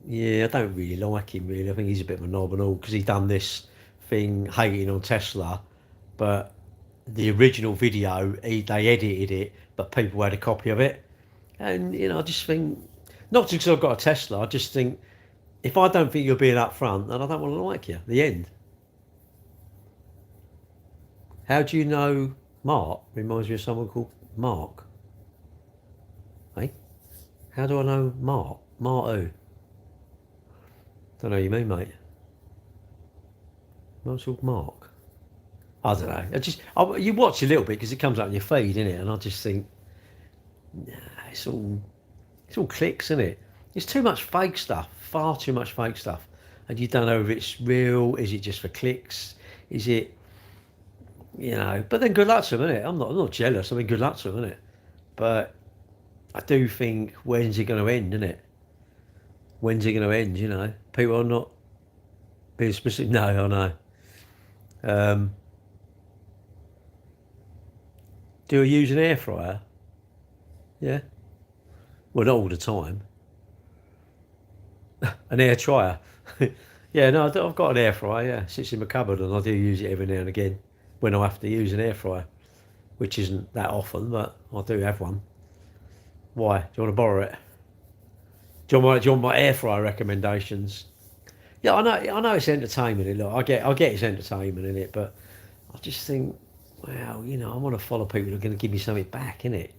Yeah, I don't really like him really. I think he's a bit of a knob and all because he done this thing hating on Tesla, but the original video they edited it, but people had a copy of it, and you know I just think not just because I've got a Tesla. I just think if I don't think you're being upfront, then I don't want to like you. The end. How do you know Mark? Reminds me of someone called Mark. Hey, how do I know Mark? Mark who? Don't know what you mean, mate. What's called Mark? I don't know. You watch a little bit because it comes out on your feed, innit? And I just think, nah, it's all clicks, isn't it? There's too much fake stuff, far too much fake stuff, and you don't know if it's real. Is it just for clicks? Is it, you know? But then good luck to them, innit? I'm not jealous. I mean, good luck to them, innit? But I do think, when's it going to end, innit? When's it going to end? You know, people are not being specific. No, I know. Do you use an air fryer? Yeah. Well, not all the time. An air fryer. Yeah, no, I've got an air fryer. Yeah, it sits in my cupboard, and I do use it every now and again when I have to use an air fryer, which isn't that often, but I do have one. Why? Do you want to borrow it? Do you want my air fryer recommendations? Yeah, I know it's entertainment. Look, I get it's entertainment in it, but I just think, well, you know, I want to follow people who are going to give me something back, innit?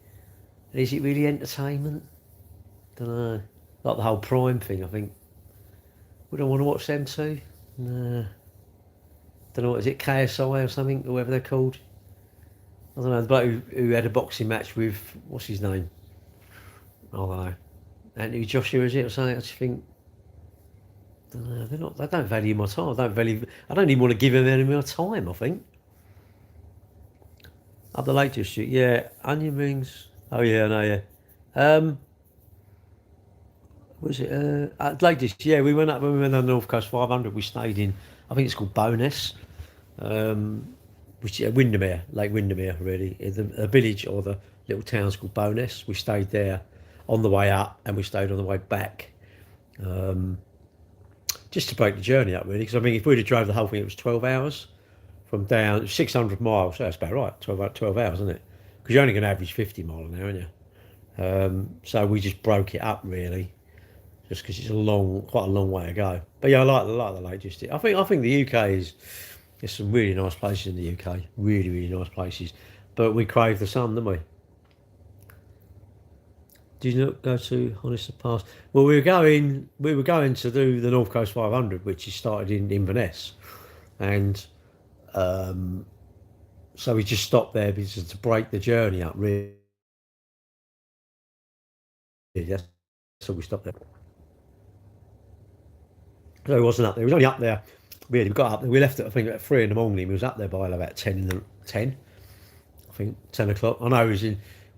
And is it really entertainment? Don't know. Like the whole Prime thing, I think. We don't want to watch them too. No. Don't know what is it, KSI or something, or whatever they're called. I don't know. The bloke who had a boxing match with what's his name? I don't know. Anthony Joshua, is it, or something? I just think, I don't know, they're not. They don't value my time. I don't even want to give them any more time. I think. Up the Lake District, yeah. Onion rings. Oh yeah, I know. Yeah. Was it Lake District? Yeah, we went up when we went on the North Coast 500. We stayed in. I think it's called Bowness, which is Windermere, Lake Windermere, really. A village or the little town's called Bowness. We stayed there on the way up, and we stayed on the way back. Just to break the journey up, really, because I mean, if we'd have drove the whole thing, it was 12 hours from down 600 miles. So that's about right, 12 hours, isn't it? Because you're only going to average 50 mile an hour, aren't you? So we just broke it up, really, just because it's quite a long way to go. But yeah, I like the Lake District. I think the UK there's some really nice places in the UK, really, really nice places. But we crave the sun, don't we? Did you not go to Honest Pass? Well, we were going to do the North Coast 500, which is started in Inverness, and so we just stopped there because to break the journey up. Really, so we stopped there. So it wasn't up there. It was only up there. Really, we got up there. We left at I think at 3 in the morning. We was up there by about 10. I think 10 o'clock. I know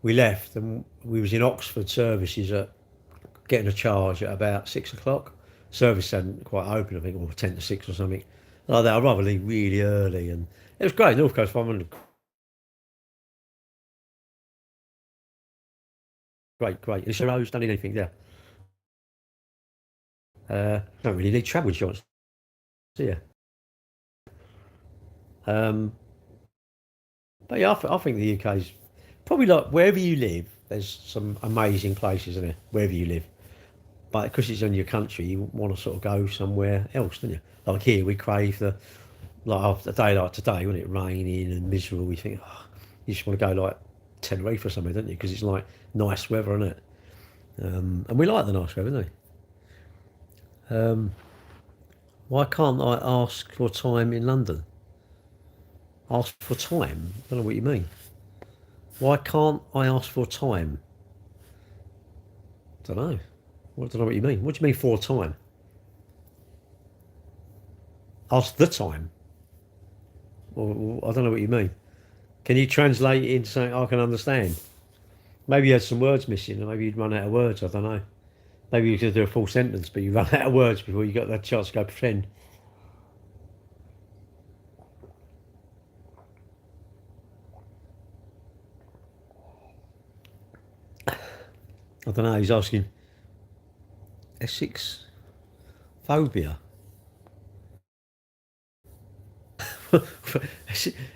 we left and we was in Oxford services at getting a charge at about 6 o'clock. Service hadn't quite open, I think, or 10 to 6 or something like that. I'd rather leave really early, and it was great. North Coast 500, great. It's a rose, don't need anything there. Don't really need travel insurance, do you? But yeah, I think the UK's probably like wherever you live. There's some amazing places in it wherever you live. But because it's in your country, you want to sort of go somewhere else, don't you? Like here, we crave after a day like today, when it raining and miserable, we think, oh, you just want to go like Tenerife or something, don't you? Because it's like nice weather, isn't it? And we like the nice weather, don't we? Why can't I ask for time in London? Ask for time? I don't know what you mean. Why can't I ask for time? I don't know. I don't know what you mean. What do you mean for time? Ask the time. Or I don't know what you mean. Can you translate it into something I can understand? Maybe you had some words missing, or maybe you'd run out of words. I don't know. Maybe you could do a full sentence, but you run out of words before you got that chance to go pretend. I don't know, he's asking, Essex phobia.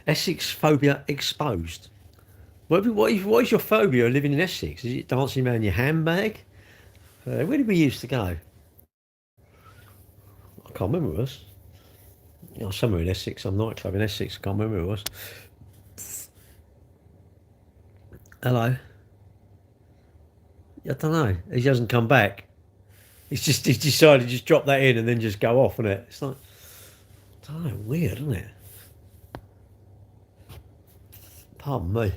Essex phobia exposed. What is your phobia of living in Essex? Is it dancing around your handbag? Where did we used to go? I can't remember it was. You know, somewhere in Essex, some nightclub in Essex, I can't remember where it was. Hello. I don't know. He hasn't come back. He's decided to just drop that in and then just go off, isn't it? It's like, I don't know, weird, isn't it? Pardon me.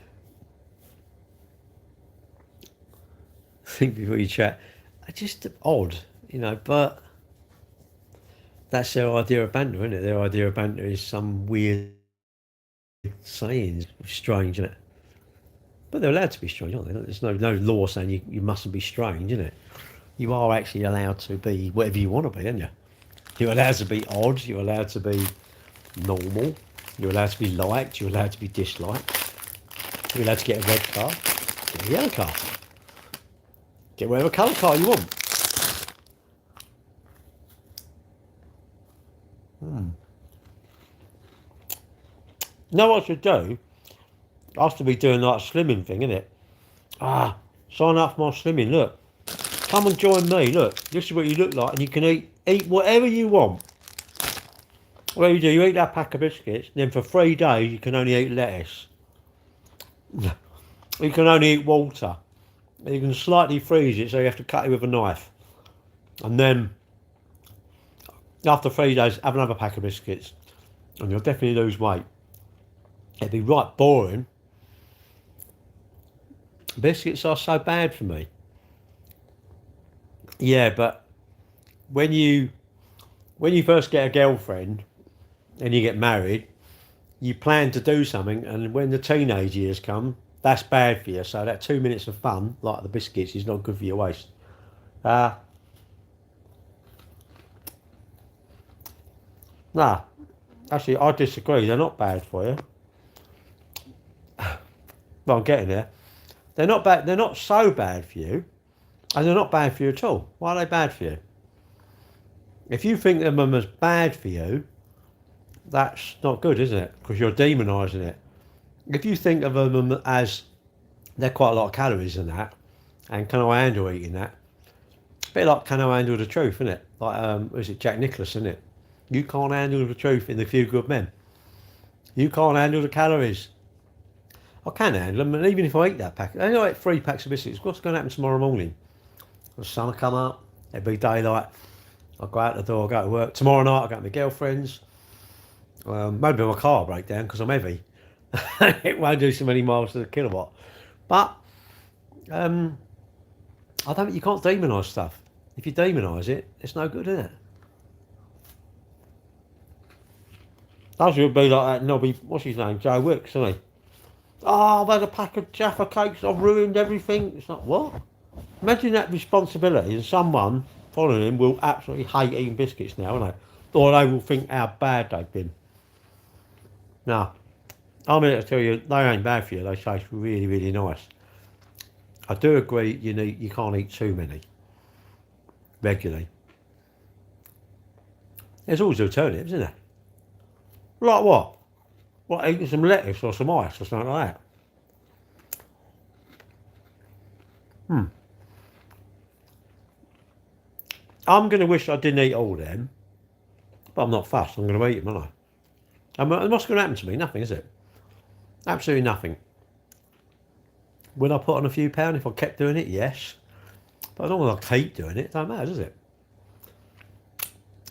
Think before you chat. Just odd, you know, but that's their idea of banter, isn't it? Their idea of banter is some weird sayings. Strange, isn't it? But they're allowed to be strange, aren't they? There's no law saying you mustn't be strange, isn't it? You are actually allowed to be whatever you want to be, aren't you? You're allowed to be odd, you're allowed to be normal, you're allowed to be liked, you're allowed to be disliked, you're allowed to get a red car, get a yellow car, get whatever colour car you want. Know what to do? I have to be doing like a slimming thing, innit? Sign up for my slimming, look. Come and join me, look. This is what you look like and you can eat whatever you want. What do? You eat that pack of biscuits, and then for 3 days you can only eat lettuce. You can only eat water. You can slightly freeze it so you have to cut it with a knife. And then after 3 days have another pack of biscuits and you'll definitely lose weight. It'd be right boring. Biscuits are so bad for me. Yeah, but when you first get a girlfriend and you get married, you plan to do something, and when the teenage years come, that's bad for you. So that 2 minutes of fun, like the biscuits, is not good for your waist. Nah, actually, I disagree. They're not bad for you. Well, I'm getting there. They're not bad. They're not so bad for you, and they're not bad for you at all. Why are they bad for you? If you think of them as bad for you, that's not good, isn't it? Because you're demonising it. If you think of them as they're quite a lot of calories in that, and can I handle eating that? A bit like can I handle the truth, isn't it? Like was it Jack Nicklaus, isn't it? You can't handle the truth in The Few Good Men. You can't handle the calories. I can handle them, and even if I eat that pack, I only eat 3 packs of biscuits. What's going to happen tomorrow morning? The sun will come up, it'll be daylight. I'll go out the door, I'll go to work. Tomorrow night I'll go to my girlfriend's. Maybe my car will break down because I'm heavy. It won't do so many miles to the kilowatt. But I don't think you can't demonise stuff. If you demonise it, it's no good, is it? Those would be like that knobby, what's his name, Joe Wicks, isn't he? Oh, I've had a pack of Jaffa cakes, I've ruined everything. It's like, what? Imagine that responsibility, and someone following him will absolutely hate eating biscuits now, won't they? Or they will think how bad they've been. Now, I'm here to tell you, they ain't bad for you, they taste really, really nice. I do agree you can't eat too many regularly. There's always alternatives, isn't there? Like what? What, eating some lettuce or some ice or something like that? I'm going to wish I didn't eat all of them, but I'm not fussed. I'm going to eat them, aren't I? And what's going to happen to me? Nothing, is it? Absolutely nothing. Will I put on a few pounds if I kept doing it? Yes. But I don't want to keep doing it. It don't matter, does it?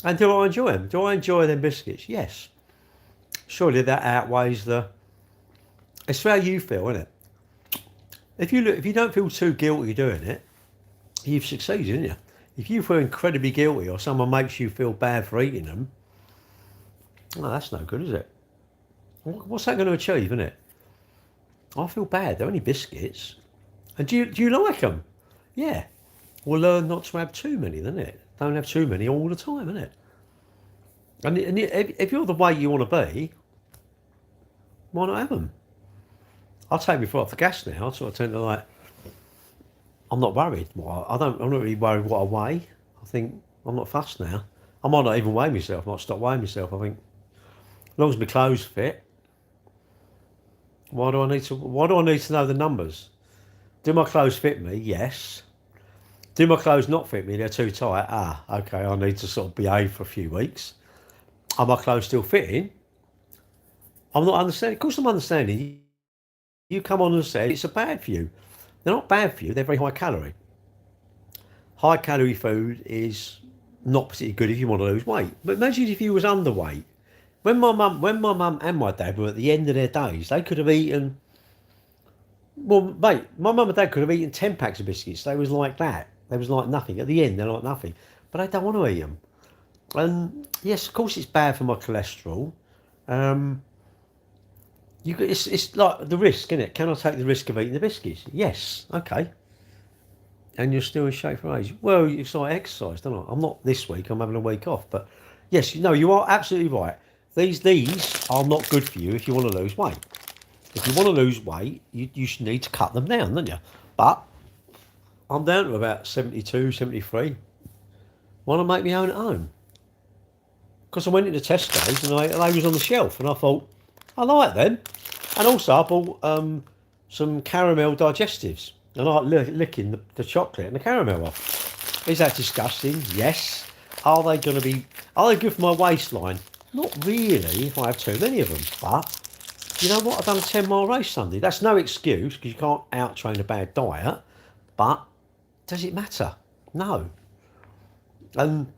And do I enjoy them? Do I enjoy them biscuits? Yes. Surely that outweighs the... It's how you feel, isn't it? If you don't feel too guilty doing it, you've succeeded, haven't you? If you feel incredibly guilty or someone makes you feel bad for eating them, well, that's no good, is it? What's that going to achieve, isn't it? I feel bad. They're only biscuits. And do you like them? Yeah. Well, learn not to have too many, isn't it? Don't have too many all the time, isn't it? And if you're the way you want to be, why not have them? I'll take my foot off the gas now. I sort of tend to like I'm not worried. Well, I'm not really worried what I weigh. I think I'm not fussed now. I might not even weigh myself. I might stop weighing myself. I think as long as my clothes fit, why do I need to? Why do I need to know the numbers? Do my clothes fit me? Yes. Do my clothes not fit me? They're too tight. Ah, okay. I need to sort of behave for a few weeks. Are my clothes still fitting? I'm not understanding. Of course, I'm understanding. You come on and say it's a bad for you. They're not bad for you. They're very high calorie. High calorie food is not particularly good if you want to lose weight. But imagine if you was underweight. When my mum and my dad were at the end of their days, they could have eaten. Well, mate, my mum and dad could have eaten 10 packs of biscuits. They was like that. They was like nothing. At the end, they're like nothing. But they don't want to eat them. And yes, of course, it's bad for my cholesterol. It's like the risk, isn't it? Can I take the risk of eating the biscuits? Yes. Okay. And you're still in shape for age. Well, it's like exercise, don't I? I'm not this week. I'm having a week off. But yes, you are absolutely right. These are not good for you if you want to lose weight. If you want to lose weight, you should need to cut them down, don't you? But I'm down to about 72, 73. Want to make my own at home? Because I went into Tesco's and they was on the shelf, and I thought, I like them. And also I bought some caramel digestives, and I like licking the chocolate and the caramel off. Is that disgusting? Yes. Are they good for my waistline? Not really, if I have too many of them. But you know what? I've done a 10-mile race Sunday. That's no excuse, because you can't out-train a bad diet. But does it matter? No. And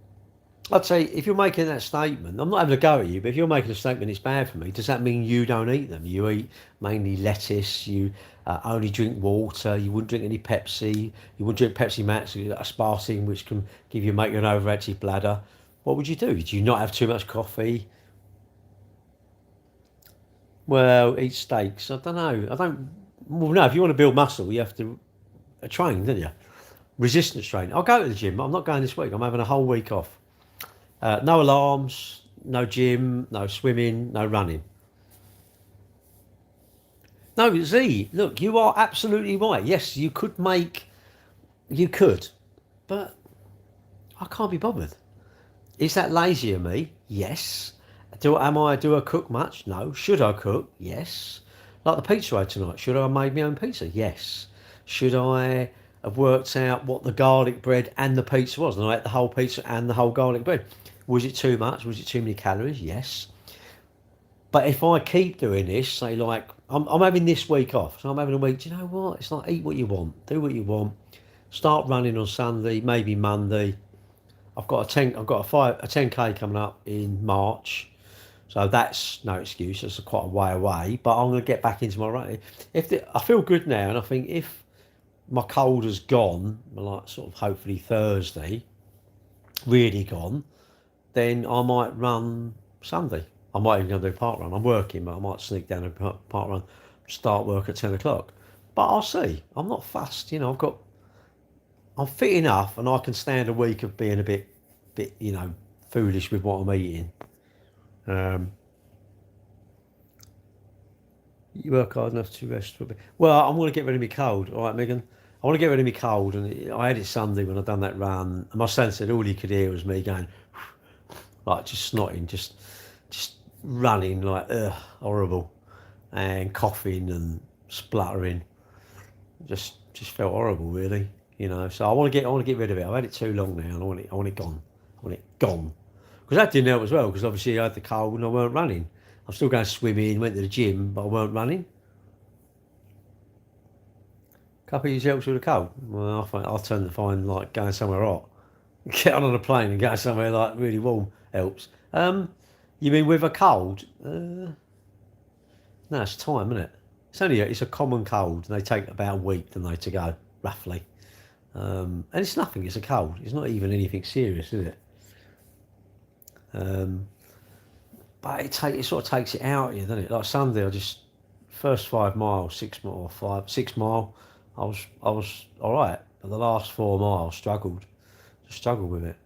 I'd say if you're making that statement, I'm not having a go at you, but if you're making a statement it's bad for me, does that mean you don't eat them? You eat mainly lettuce, you only drink water, you wouldn't drink any Pepsi, you wouldn't drink Pepsi Max, aspartame, which can make you an overactive bladder. What would you do? Do you not have too much coffee? Well, eat steaks. I don't know. Well, no, if you want to build muscle, you have to train, don't you? Resistance training. I'll go to the gym. I'm not going this week. I'm having a whole week off. No alarms, no gym, no swimming, no running. No, Z, look, you are absolutely right. Yes, you could, but I can't be bothered. Is that lazy of me? Yes. Do I cook much? No. Should I cook? Yes. Like the pizza I had tonight. Should I have made my own pizza? Yes. Should I have worked out what the garlic bread and the pizza was? And I ate the whole pizza and the whole garlic bread. Was it too much? Was it too many calories? Yes. But if I keep doing this, say like I'm having this week off, so I'm having a week. Do you know what? It's like eat what you want, do what you want. Start running on Sunday, maybe Monday. I've got a 10k coming up in March, so that's no excuse. That's quite a way away, but I'm going to get back into my running. I feel good now, and I think if my cold has gone, like sort of hopefully Thursday, really gone, then I might run Sunday. I might even go do a park run. I'm working, but I might sneak down a park run, start work at 10 o'clock. But I'll see. I'm not fussed. I'm fit enough, and I can stand a week of being a bit, foolish with what I'm eating. You work hard enough to rest for a bit. Well, I'm going to get rid of my cold. All right, Megan. I want to get rid of my cold, and I had it Sunday when I done that run. And my son said all he could hear was me going, like just snotting, just running like horrible, and coughing and spluttering. Just felt horrible, really. So I want to get rid of it. I've had it too long now, and I want it gone. I want it gone. Because that didn't help as well, because obviously I had the cold and I weren't running. I'm still going swimming, went to the gym, but I weren't running. A couple of years helps with the cold. Well, I tend to find like going somewhere hot. Get on a plane and go somewhere like really warm helps. You mean with a cold? No, it's time, isn't it? It's a common cold, and they take about a week, don't they, to go, roughly. And it's nothing, it's a cold. It's not even anything serious, is it? But it sort of takes it out of you, doesn't it? Like Sunday, first 5 miles, 6 mile, I was all right. But the last 4 miles, struggled with it.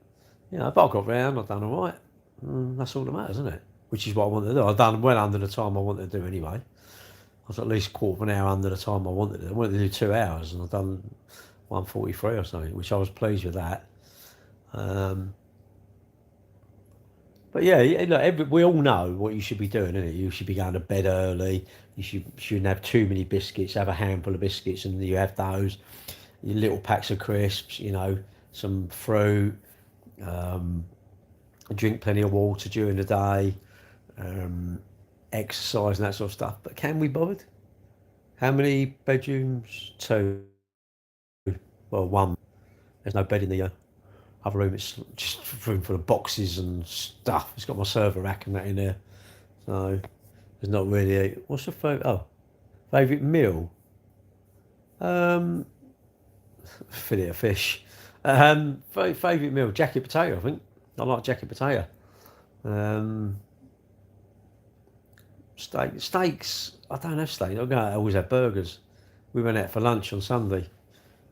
But I got round, I've done all right. That's all that matters, isn't it? Which is what I wanted to do. I've done well under the time I wanted to do anyway. I was at least a quarter of an hour under the time I wanted to do. I wanted to do 2 hours, and I've done 143 or something, which I was pleased with that. But yeah, look, we all know what you should be doing, innit? You should be going to bed early. You shouldn't have too many biscuits. Have a handful of biscuits, and you have those. Your little packs of crisps, some fruit. Drink plenty of water during the day. Exercise and that sort of stuff. But can we bothered? How many bedrooms? 2. Well, 1. There's no bed in the other room. It's just a room full of boxes and stuff. It's got my server rack and that in there. So there's not really what's your favourite meal? Fillet of fish. Favourite meal, jacket potato, I think. I like jacket potato. Steaks. I don't have steaks. I always have burgers. We went out for lunch on Sunday.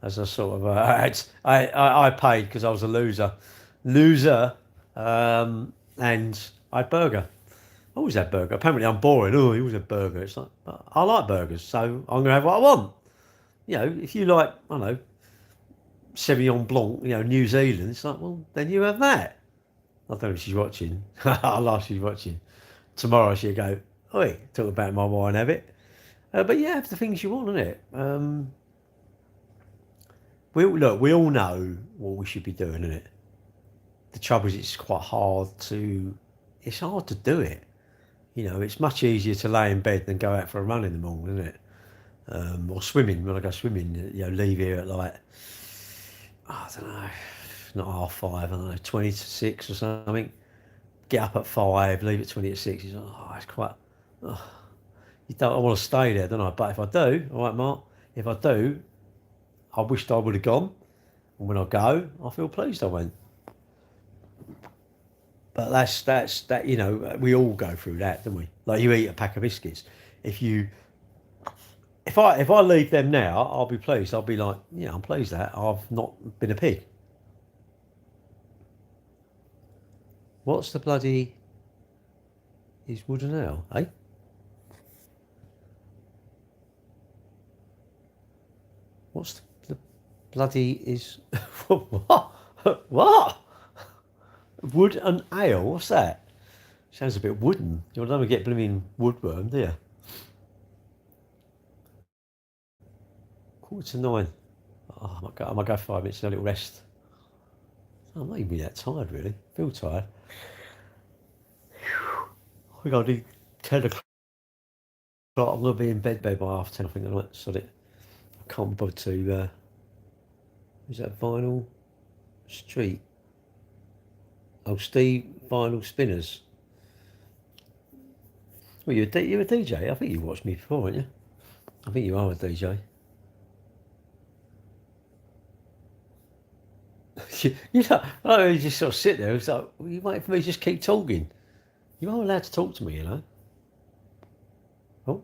As a sort of, I paid because I was a loser, and I had burger. I always had burger. Apparently I'm boring. Oh, you always have burger. It's like, I like burgers, so I'm gonna have what I want. If you like, I don't know, Sauvignon Blanc, New Zealand, it's like, well, then you have that. I don't know if she's watching. I'll ask she's watching. Tomorrow she'll go, oi, talk about my wine habit. But yeah, have the things you want, innit? We all know what we should be doing, innit? The trouble is it's hard to do it. It's much easier to lay in bed than go out for a run in the morning, isn't it? Or swimming. When I go swimming, leave here at like, I don't know, not 5:30, I don't know, 20 to 6 or something. Get up at 5, leave at 20 to 6. It's quite, I want to stay there, don't I? But if I do, all right, Mark, if I do, I wished I would have gone. And when I go, I feel pleased I went. But that's that. We all go through that, don't we? Like you eat a pack of biscuits. If I leave them now, I'll be pleased. I'll be like, yeah, I'm pleased that I've not been a pig. What's the bloody is wood and ale, eh? What's the bloody is what? What? Wood and ale? What's that? Sounds a bit wooden. You don't get blooming woodworm, do you? 8:45. Oh, I might go 5 minutes, a little rest. I'm not even that tired, really. I feel tired. I think I'll do 10 o'clock. I'm going to be in bed by 10:30, I think. I might sod it. I can't be bothered to. Is that Vinyl Street? Oh, Steve Vinyl Spinners. Well, you're a DJ. I think you watched me before, aren't you? I think you are a DJ. You just sort of sit there. It's like, well, you wait for me to just keep talking. You are allowed to talk to me, Oh.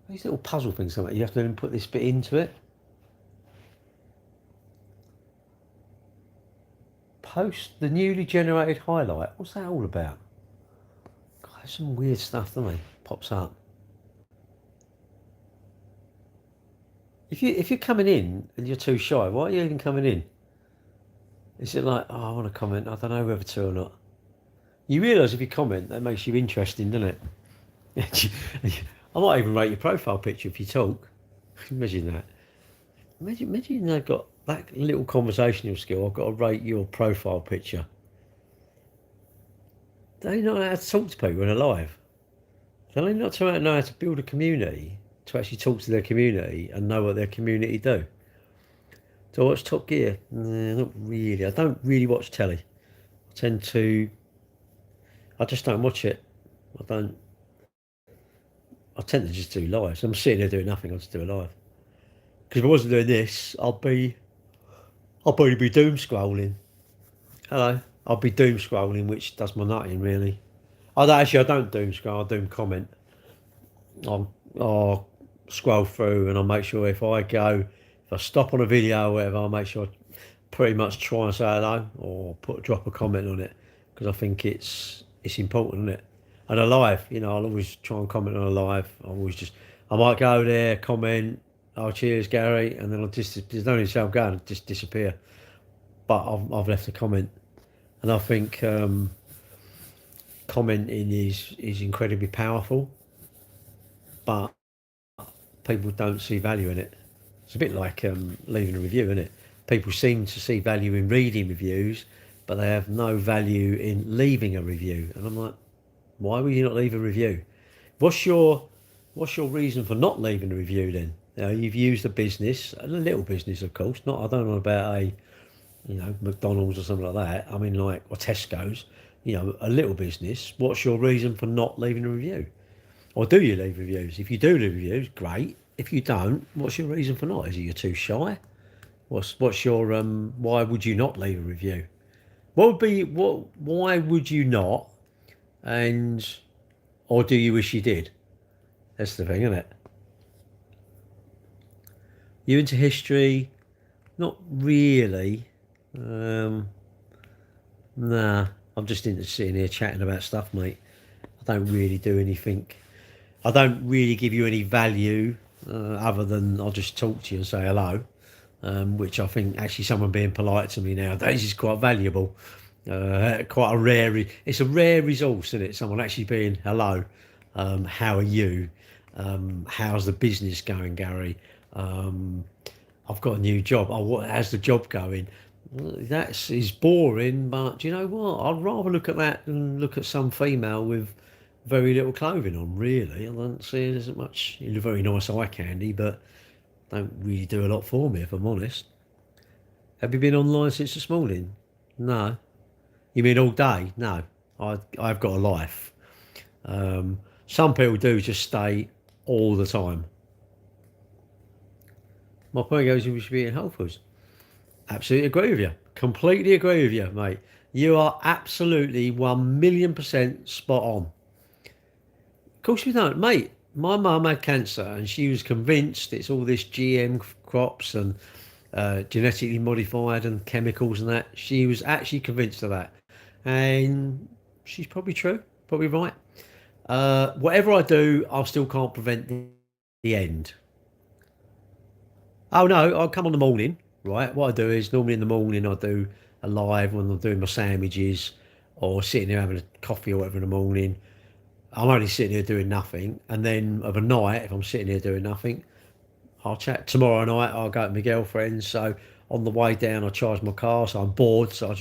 These little puzzle things, something you have to then put this bit into it. Post the newly generated highlight. What's that all about? God, there's some weird stuff, doesn't it? Pops up. If you're coming in and you're too shy, why are you even coming in? Is it like, oh, I want to comment, I don't know whether to or not. You realise if you comment, that makes you interesting, doesn't it? I might even rate your profile picture if you talk. Imagine that. Imagine they've got that little conversational skill. I've got to rate your profile picture. They not know how to talk to people when they're live. They not know how to build a community, to actually talk to their community and know what their community do. Do I watch Top Gear? No, not really. I don't really watch telly. I just don't watch it. I tend to just do lives. I'm sitting there doing nothing, I'll just do a live. Because if I wasn't doing this, I'll probably be doom scrolling. Hello. I'll be doom scrolling, which does my nutting, really. I don't doom scroll, I doom comment. I'll scroll through and I'll make sure if I stop on a video or whatever, I'll make sure I pretty much try and say hello or drop a comment on it, because I think it's important, isn't it? And a live, I'll always try and comment on a live. I might go there, comment, oh cheers Gary, and then I'll just there's no need to say I'm going, I'll just disappear. But I've left a comment, and I think commenting is incredibly powerful, but people don't see value in it. It's a bit like leaving a review, isn't it? People seem to see value in reading reviews, but they have no value in leaving a review. And I'm like, why would you not leave a review? What's your reason for not leaving a review then? You know, you've used a business, a little business, of course. Not I don't know about a McDonald's or something like that. I mean, like or Tesco's. A little business. What's your reason for not leaving a review? Or do you leave reviews? If you do leave reviews, great. If you don't, what's your reason for not? Is it you're too shy? What's your why would you not leave a review? Why would you not? And or do you wish you did? That's the thing, isn't it? You into history? Not really. Nah, I'm just into sitting here chatting about stuff, mate. I don't really do anything. I don't really give you any value other than I'll just talk to you and say hello, which I think actually someone being polite to me nowadays is quite valuable. Quite a rare. It's a rare resource, isn't it? Someone actually being hello. How are you? How's the business going, Gary? I've got a new job. Oh, how's the job going? Well, is boring, but do you know what? I'd rather look at that than look at some female with very little clothing on. Really, I don't see it as much. You look very nice eye candy, but don't really do a lot for me, if I'm honest. Have you been online since this morning? No. You mean all day? No. I've got a life. Some people do just stay all the time. My point goes, we should be eating health foods. Absolutely agree with you. Completely agree with you, mate. You are absolutely 1,000,000% spot on. Of course we don't, mate. My mum had cancer and she was convinced it's all this GM crops and genetically modified and chemicals and that. She was actually convinced of that. And she's probably true, probably right. Whatever I do, I still can't prevent the end. Oh no, I'll come on the morning, right? What I do is normally in the morning I do a live when I'm doing my sandwiches or sitting there having a coffee or whatever in the morning. I'm only sitting here doing nothing. And then of a night, if I'm sitting here doing nothing, I'll chat. Tomorrow night I'll go to my girlfriend's. So on the way down I charge my car, so I'm bored, so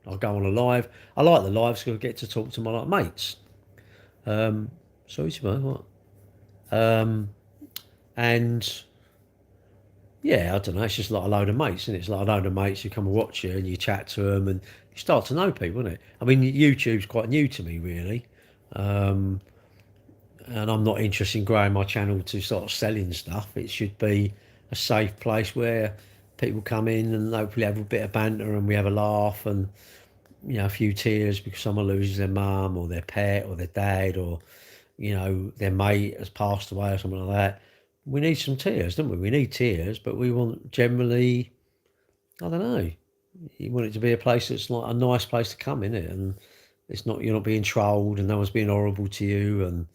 I'll go on a live. I like the lives because I get to talk to my mates. Sorry to what? And yeah, I don't know. It's just like a load of mates, and it's like a load of mates who come and watch you, and you chat to them, and you start to know people, isn't it? I mean, YouTube's quite new to me, really, and I'm not interested in growing my channel to sort of selling stuff. It should be a safe place where people come in and hopefully have a bit of banter, and we have a laugh, and a few tears because someone loses their mum or their pet or their dad or their mate has passed away or something like that. We need some tears, don't we? We need tears, but we want generally, I don't know, you want it to be a place that's like a nice place to come in it, and it's not, you're not being trolled and no one's being horrible to you, and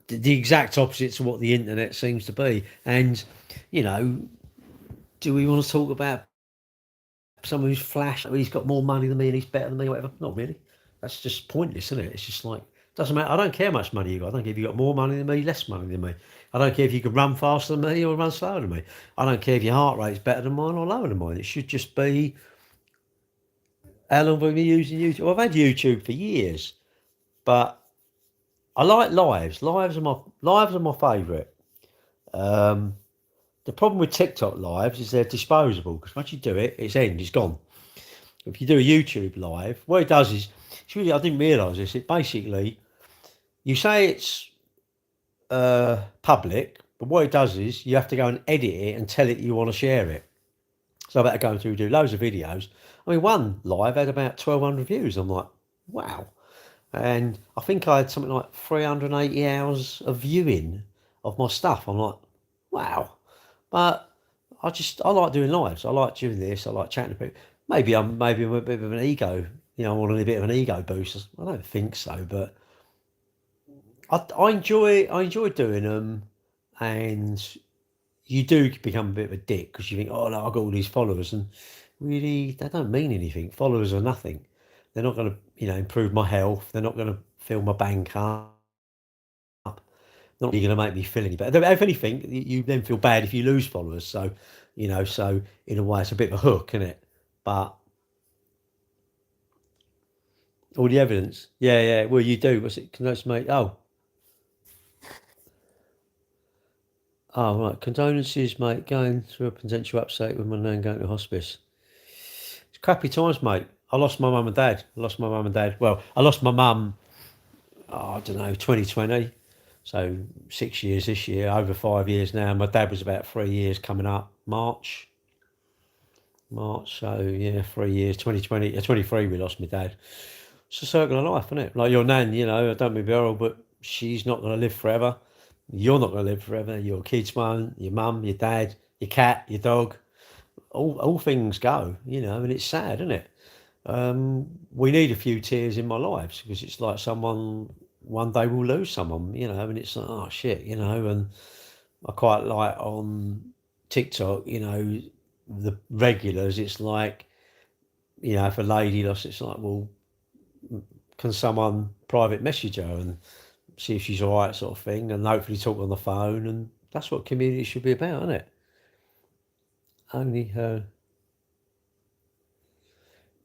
the exact opposite to what the internet seems to be. And do we want to talk about someone who's flash, he's got more money than me and he's better than me, whatever? Not really. That's just pointless, isn't it? It's just like, doesn't matter. I don't care how much money you got. I don't care if you got more money than me, less money than me. I don't care if you can run faster than me or run slower than me. I don't care if your heart rate's better than mine or lower than mine. It should just be, how long have we been using YouTube? Well, I've had YouTube for years, but I like lives. Lives are my favourite. The problem with TikTok lives is they're disposable, because once you do it, it's gone. If you do a YouTube live, what it does is, it's really, I didn't realise this, it basically, you say it's public, but what it does is you have to go and edit it and tell it you want to share it. So I've had to go through and do loads of videos. I mean, one live had about 1,200 views. I'm like, wow. And I think I had something like 380 hours of viewing of my stuff. I'm like, wow. But I like doing lives. I like doing this. I like chatting to people. Maybe I'm a bit of an ego. I want a bit of an ego boost. I don't think so, but I enjoy doing them, and you do become a bit of a dick because you think, oh no, I've got all these followers, and really they don't mean anything. Followers are nothing. They're not going to improve my health. They're not going to fill my bank up. Not really going to make me feel any better. If anything, you then feel bad if you lose followers. So, so in a way, it's a bit of a hook, isn't it? But all the evidence, yeah. Well, you do. What's it? Condolences, mate. Oh, right. Condolences, mate. Going through a potential upset with my nan going to hospice. It's crappy times, mate. I lost my mum and dad. Well, I lost my mum, I don't know, 2020. So 6 years this year, over 5 years now. My dad was about 3 years coming up. March. So yeah, 3 years. 2020, 23, we lost my dad. It's a circle of life, isn't it? Like your nan, I don't mean to be horrible, but she's not going to live forever. You're not going to live forever. Your kids won't. Your mum, your dad, your cat, your dog. All things go, and it's sad, isn't it? We need a few tears in my lives because it's like someone one day will lose someone, and it's like, oh shit, and I quite like on TikTok, the regulars, it's like, if a lady lost, it's like, well, can someone private message her and see if she's all right, sort of thing, and hopefully talk on the phone, and that's what community should be about, isn't it? Only her.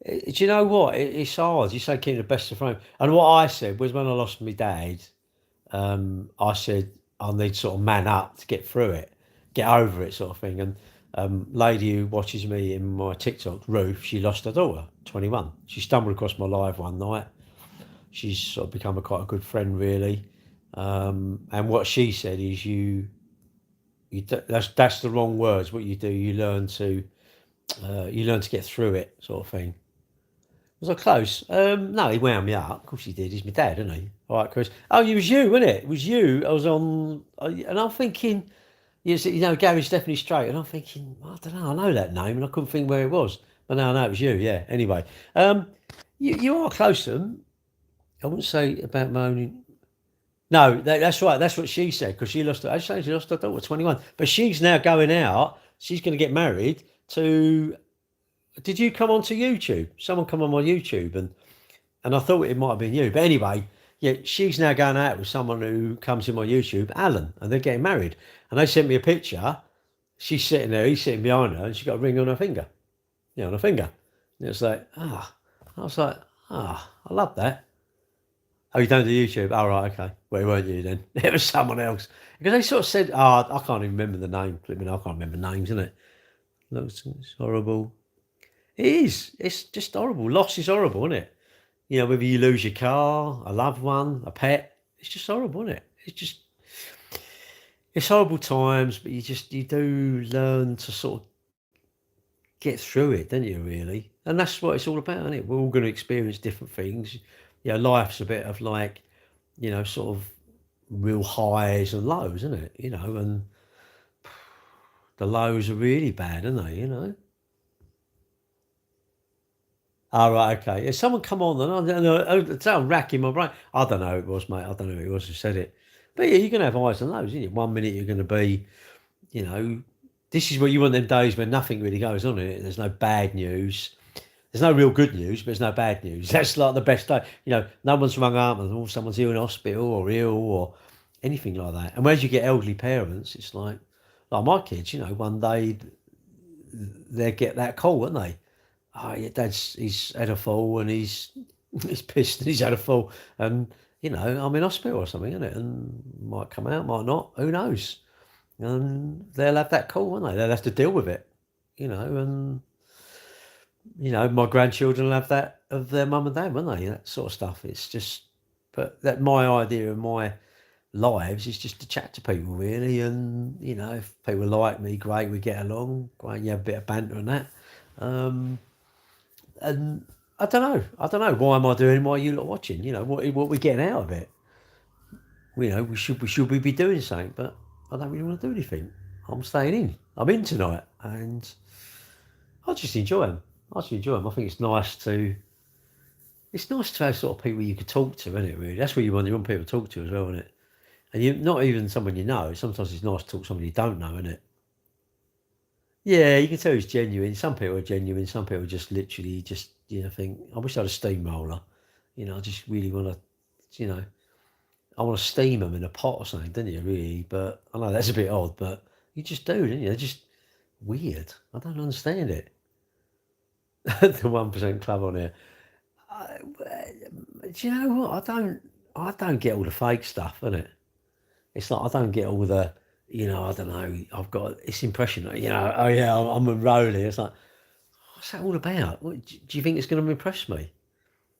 Do you know what? It's hard. You say keep the best of friends. And what I said was when I lost my dad, I said I need to sort of man up to get through it, get over it, sort of thing. And lady who watches me in my TikTok, Ruth, she lost her daughter, 21. She stumbled across my live one night. She's sort of become quite a good friend, really. And what she said is, that's the wrong words. What you do, you learn to get through it, sort of thing. Was I close? No, he wound me up. Of course he did. He's my dad, isn't he? All right, Chris. Oh, it was you, wasn't it? It was you. I was on, and I'm thinking, Gary's definitely straight. And I'm thinking, I don't know, I know that name, and I couldn't think where it was. But no, it was you. Yeah. Anyway, you are close to them. I wouldn't say about moaning. No, that's right. That's what she said because she lost. I say she lost her daughter, 21, but she's now going out. She's going to get married to. Did you come onto YouTube? Someone come on my YouTube, and I thought it might have been you. But anyway, yeah, she's now going out with someone who comes in my YouTube, Alan, and they're getting married. And they sent me a picture. She's sitting there, he's sitting behind her, and she's got a ring on her finger. Yeah, on her finger. And it's like, I was like, I love that. Oh, you don't do YouTube? Oh, right, okay. Well, it weren't you then. It was someone else. Because they sort of said, I can't even remember the name. I can't remember names, isn't it? Looks it's horrible. It is. It's just horrible. Loss is horrible, isn't it? Whether you lose your car, a loved one, a pet, it's just horrible, isn't it? It's horrible times, but you do learn to sort of get through it, don't you, really? And that's what it's all about, isn't it? We're all going to experience different things. Life's a bit of like, sort of real highs and lows, isn't it? And the lows are really bad, aren't they, Oh, right, okay. If someone come on, then I don't know. It's racking my brain. I don't know who it was, mate. I don't know who it was who said it. But yeah, you're going to have highs and lows, isn't you? 1 minute you're going to be, this is what you want them days when nothing really goes on in it. There's no bad news. There's no real good news, but there's no bad news. That's like the best day. No one's rung up and someone's ill in hospital or ill or anything like that. And as you get elderly parents, it's like my kids, one day they get that call, won't they? Oh, yeah, he's had a fall and he's pissed and he's had a fall. And, I'm in hospital or something, isn't it? And might come out, might not. Who knows? And they'll have that call, won't they? They'll have to deal with it, and my grandchildren will have that of their mum and dad, won't they? That sort of stuff. It's just, but that my idea of my lives is just to chat to people, really. And, if people like me, great, we get along, great, you have a bit of banter and that. And I don't know. Why am I doing? Why are you not watching? What we're getting out of it. We should be doing something, but I don't really want to do anything. I'm staying in. I'm in tonight, and I just enjoy them. I think it's nice to have sort of people you could talk to, isn't it? Really, that's what you want. You want people to talk to as well, isn't it? And you're not even someone you know. Sometimes it's nice to talk to somebody you don't know, isn't it? Yeah, you can tell he's genuine. Some people are genuine. Some people just literally just, think, I wish I had a steamroller. I just really want to, I want to steam them in a pot or something, don't you, really? But I know that's a bit odd, but you just do, don't you? They're just weird. I don't understand it. The 1% club on here. Do you know what? I don't get all the fake stuff, innit? It's like I don't get all the, I don't know. I've got this impression, that, oh yeah, I'm unruly. It's like, what's that all about? Do you think it's going to impress me?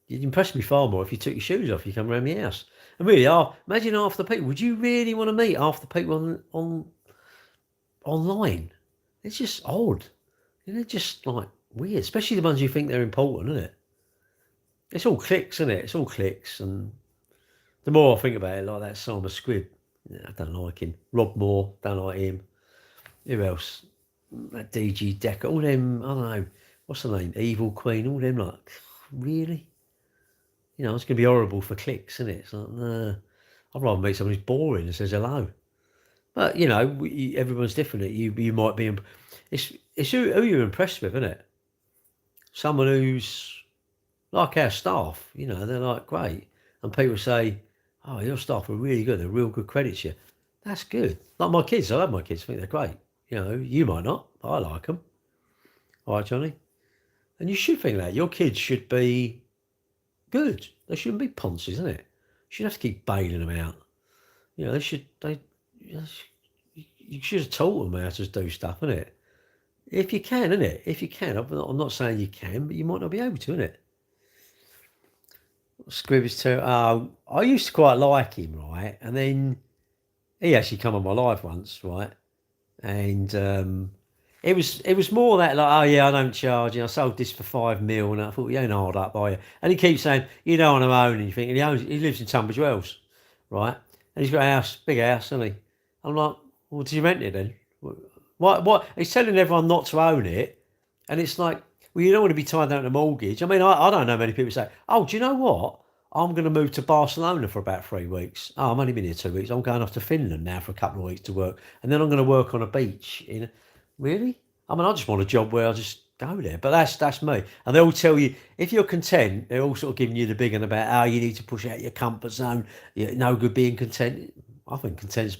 You'd impress me far more if you took your shoes off. You come around my house, and really, imagine half the people. Would you really want to meet half the people on online? It's just odd. Just like weird, especially the ones you think they're important, isn't it? It's all clicks, isn't it? It's all clicks, and the more I think about it, like that Simon Squibb, I don't like him. Rob Moore, don't like him. Who else? That DG Decker, all them, I don't know, what's the name? Evil Queen, all them, like, really? It's going to be horrible for clicks, isn't it? It's like, nah, I'd rather meet someone who's boring and says hello. But, everyone's different. You might be, it's who you're impressed with, isn't it? Someone who's like our staff, they're like, great. And people say, oh, your staff are really good. They're real good credits you. That's good. Like my kids, I love my kids. I think they're great. You might not, but I like them. All right, Johnny? And you should think that. Your kids should be good. They shouldn't be ponces, isn't it? You should have to keep bailing them out. You should have taught them how to do stuff, isn't it? If you can, isn't it? If you can. I'm not saying you can, but you might not be able to, isn't it? Scribbers too. I used to quite like him, right? And then he actually come on my live once, right? And it was more that like, oh yeah, I don't charge. I sold this for $5 million, and I thought, you ain't hard up, are you? And he keeps saying, on my own, and you think, and he lives in Tunbridge Wells, right? And he's got a house, big house, hasn't he? I'm like, well, do you rent it then? What? He's telling everyone not to own it, and it's like, well, you don't want to be tied down to a mortgage. I mean, I don't know many people say, oh, do you know what? I'm going to move to Barcelona for about 3 weeks. Oh, I've only been here 2 weeks. I'm going off to Finland now for a couple of weeks to work. And then I'm going to work on a beach. Really? I mean, I just want a job where I just go there. But that's me. And they'll tell you, if you're content, they're all sort of giving you the big one about how you need to push out your comfort zone. You're no good being content. I think content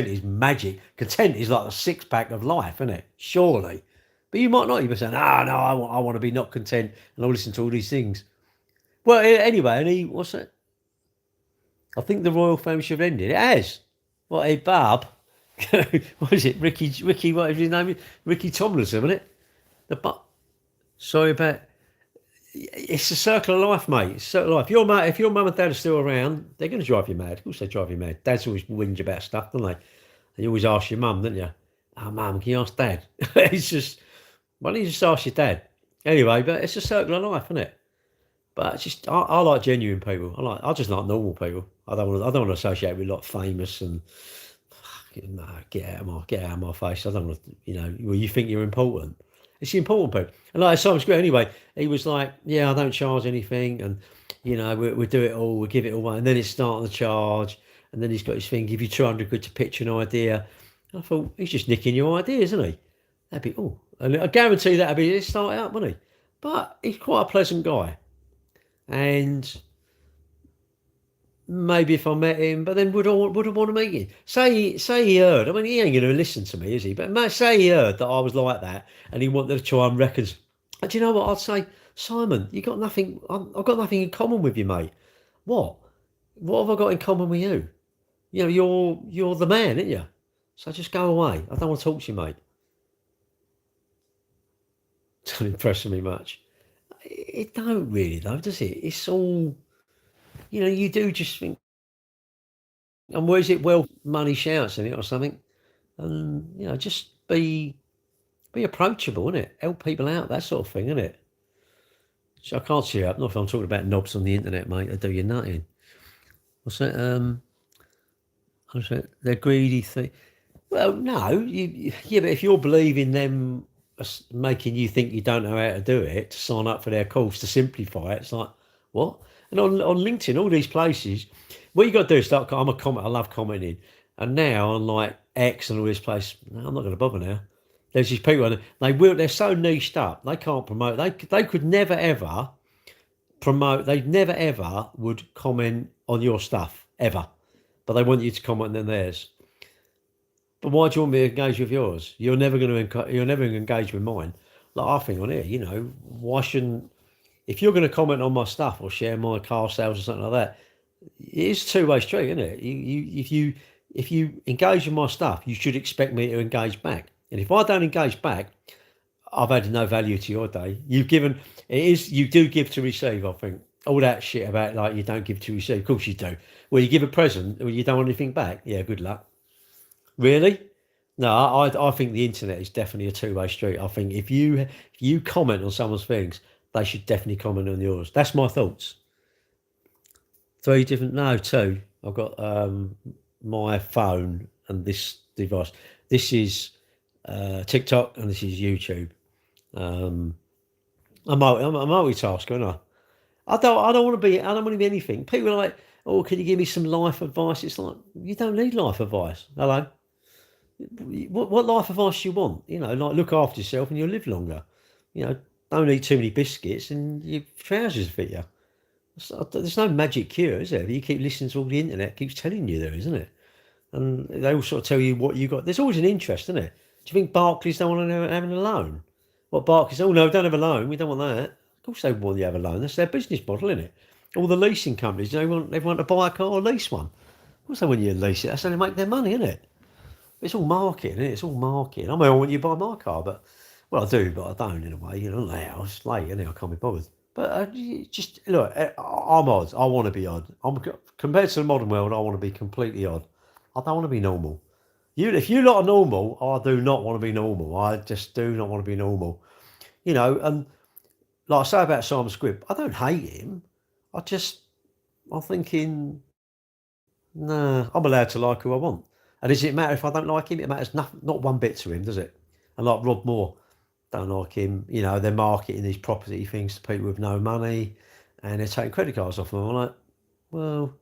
is magic. Content is like a six-pack of life, isn't it? Surely. But you might not. You might say, no, I want to be not content, and I'll listen to all these things. Well, anyway, and what's that? I think the royal family should have ended. It has. What, a Barb? What is it? Ricky, what is his name? Ricky Tomlinson, isn't it? Sorry about... It's a circle of life, mate. It's a circle of life. If your mum and dad are still around, they're going to drive you mad. Of course they drive you mad. Dads always whinge about stuff, don't they? And you always ask your mum, don't you? Oh, mum, can you ask dad? It's just... Why don't you just ask your dad? Anyway, but it's a circle of life, isn't it? But it's just I like genuine people. I just like normal people. I don't want to associate with like famous and get out of my face. I don't want to, well, you think you're important. It's the important people. And like Simon Square, anyway, he was like, yeah, I don't charge anything, and we'll do it all, we'll give it away, and then it's starting to charge, and then he's got his thing, give you 200 quid to pitch an idea. I thought, he's just nicking your ideas, isn't he? That'd be and I guarantee that'd be his start out, wouldn't he? But he's quite a pleasant guy. And maybe if I met him, but then would I want to meet him? Say he heard. I mean, he ain't going to listen to me, is he? But say he heard that I was like that, and he wanted to try and reckon. Do you know what I'd say, Simon? You got nothing. I've got nothing in common with you, mate. What? What have I got in common with you? You're the man, aren't you? So just go away. I don't want to talk to you, mate. Don't impress me much. It don't really though, does it? It's all, you do just think, and where is it? Well, money shouts in it or something, and just be approachable, innit? Help people out, that sort of thing, innit? So I can't cheer up. Not if I'm talking about knobs on the internet, mate. They do you nothing. What's that? They're greedy thing. Well, no, but if you're believing them making you think you don't know how to do it, to sign up for their course to simplify it, it's like, What? And on LinkedIn, all these places, what you got to do is start. I'm a comment. I love commenting, and now on like X and all this place, no, I'm not going to bother now. There's these people, and they're so niched up. They can't promote. They could never ever promote. They never ever would comment on your stuff ever, but they want you to comment on theirs. But why do you want me to engage with yours? You're never going to engage with mine. Like I think on here, you know, why shouldn't, if you're going to comment on my stuff or share my car sales or something like that, it's a two-way street, isn't it? If you engage with my stuff, you should expect me to engage back. And if I don't engage back, I've added no value to your day. You do give to receive, I think. All that shit about like you don't give to receive. Of course you do. Well, you give a present, well, you don't want anything back. Yeah, good luck. Really? No, I think the internet is definitely a two-way street. I think if you comment on someone's things, they should definitely comment on yours. That's my thoughts. Two. I've got my phone and this device. This is TikTok and this is YouTube. I'm a multitasker, aren't I? I don't want to be anything. People are like, oh, can you give me some life advice? It's like, you don't need life advice. Hello? What life advice do you want? You know, like look after yourself and you'll live longer. You know, don't eat too many biscuits and your trousers fit you. There's no magic cure, is there? You keep listening to all the internet keeps telling you there, isn't it? And they all sort of tell you what you got. There's always an interest, isn't it? Do you think Barclays don't want to have a loan? What Barclays? Oh no, don't have a loan. We don't want that. Of course they want you to have a loan. That's their business model, isn't it? All the leasing companies, they want everyone to buy a car or lease one. Of course they want you to lease it. That's how they make their money, isn't it? It's all marketing, isn't it? It's all marketing. I mean, I want you to buy my car, but well, I do, but I don't in a way. You know, now it's late, isn't it? I can't be bothered. But just look, I'm odd. I want to be odd. Compared to the modern world, I want to be completely odd. I don't want to be normal. If you lot are normal, I do not want to be normal. I just do not want to be normal. You know, and like I say about Simon Squibb, I don't hate him. I'm thinking, nah, I'm allowed to like who I want. And does it matter if I don't like him? It matters not one bit to him, does it? And like Rob Moore, don't like him. You know, they're marketing these property things to people with no money and they're taking credit cards off them. I'm like, well,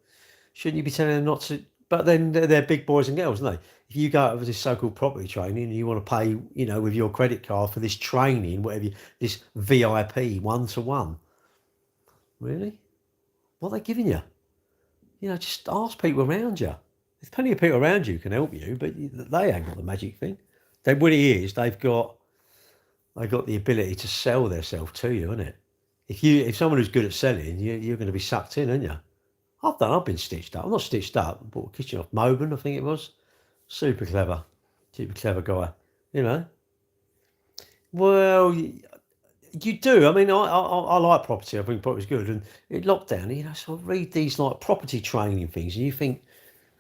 shouldn't you be telling them not to? But then they're big boys and girls, aren't they? If you go over this so-called property training and you want to pay, you know, with your credit card for this training, whatever, this VIP one-to-one, really? What are they giving you? You know, just ask people around you. There's plenty of people around you who can help you, but they ain't got the magic thing. What it is, they've got the ability to sell themselves to you, isn't it? If someone who's good at selling, you're going to be sucked in, aren't you? I've been stitched up. I'm not stitched up. I bought a kitchen off Moban, I think it was. Super clever guy. You know. Well, you do. I mean, I like property. I think property's good. And in lockdown, you know, so I read these like property training things, and you think,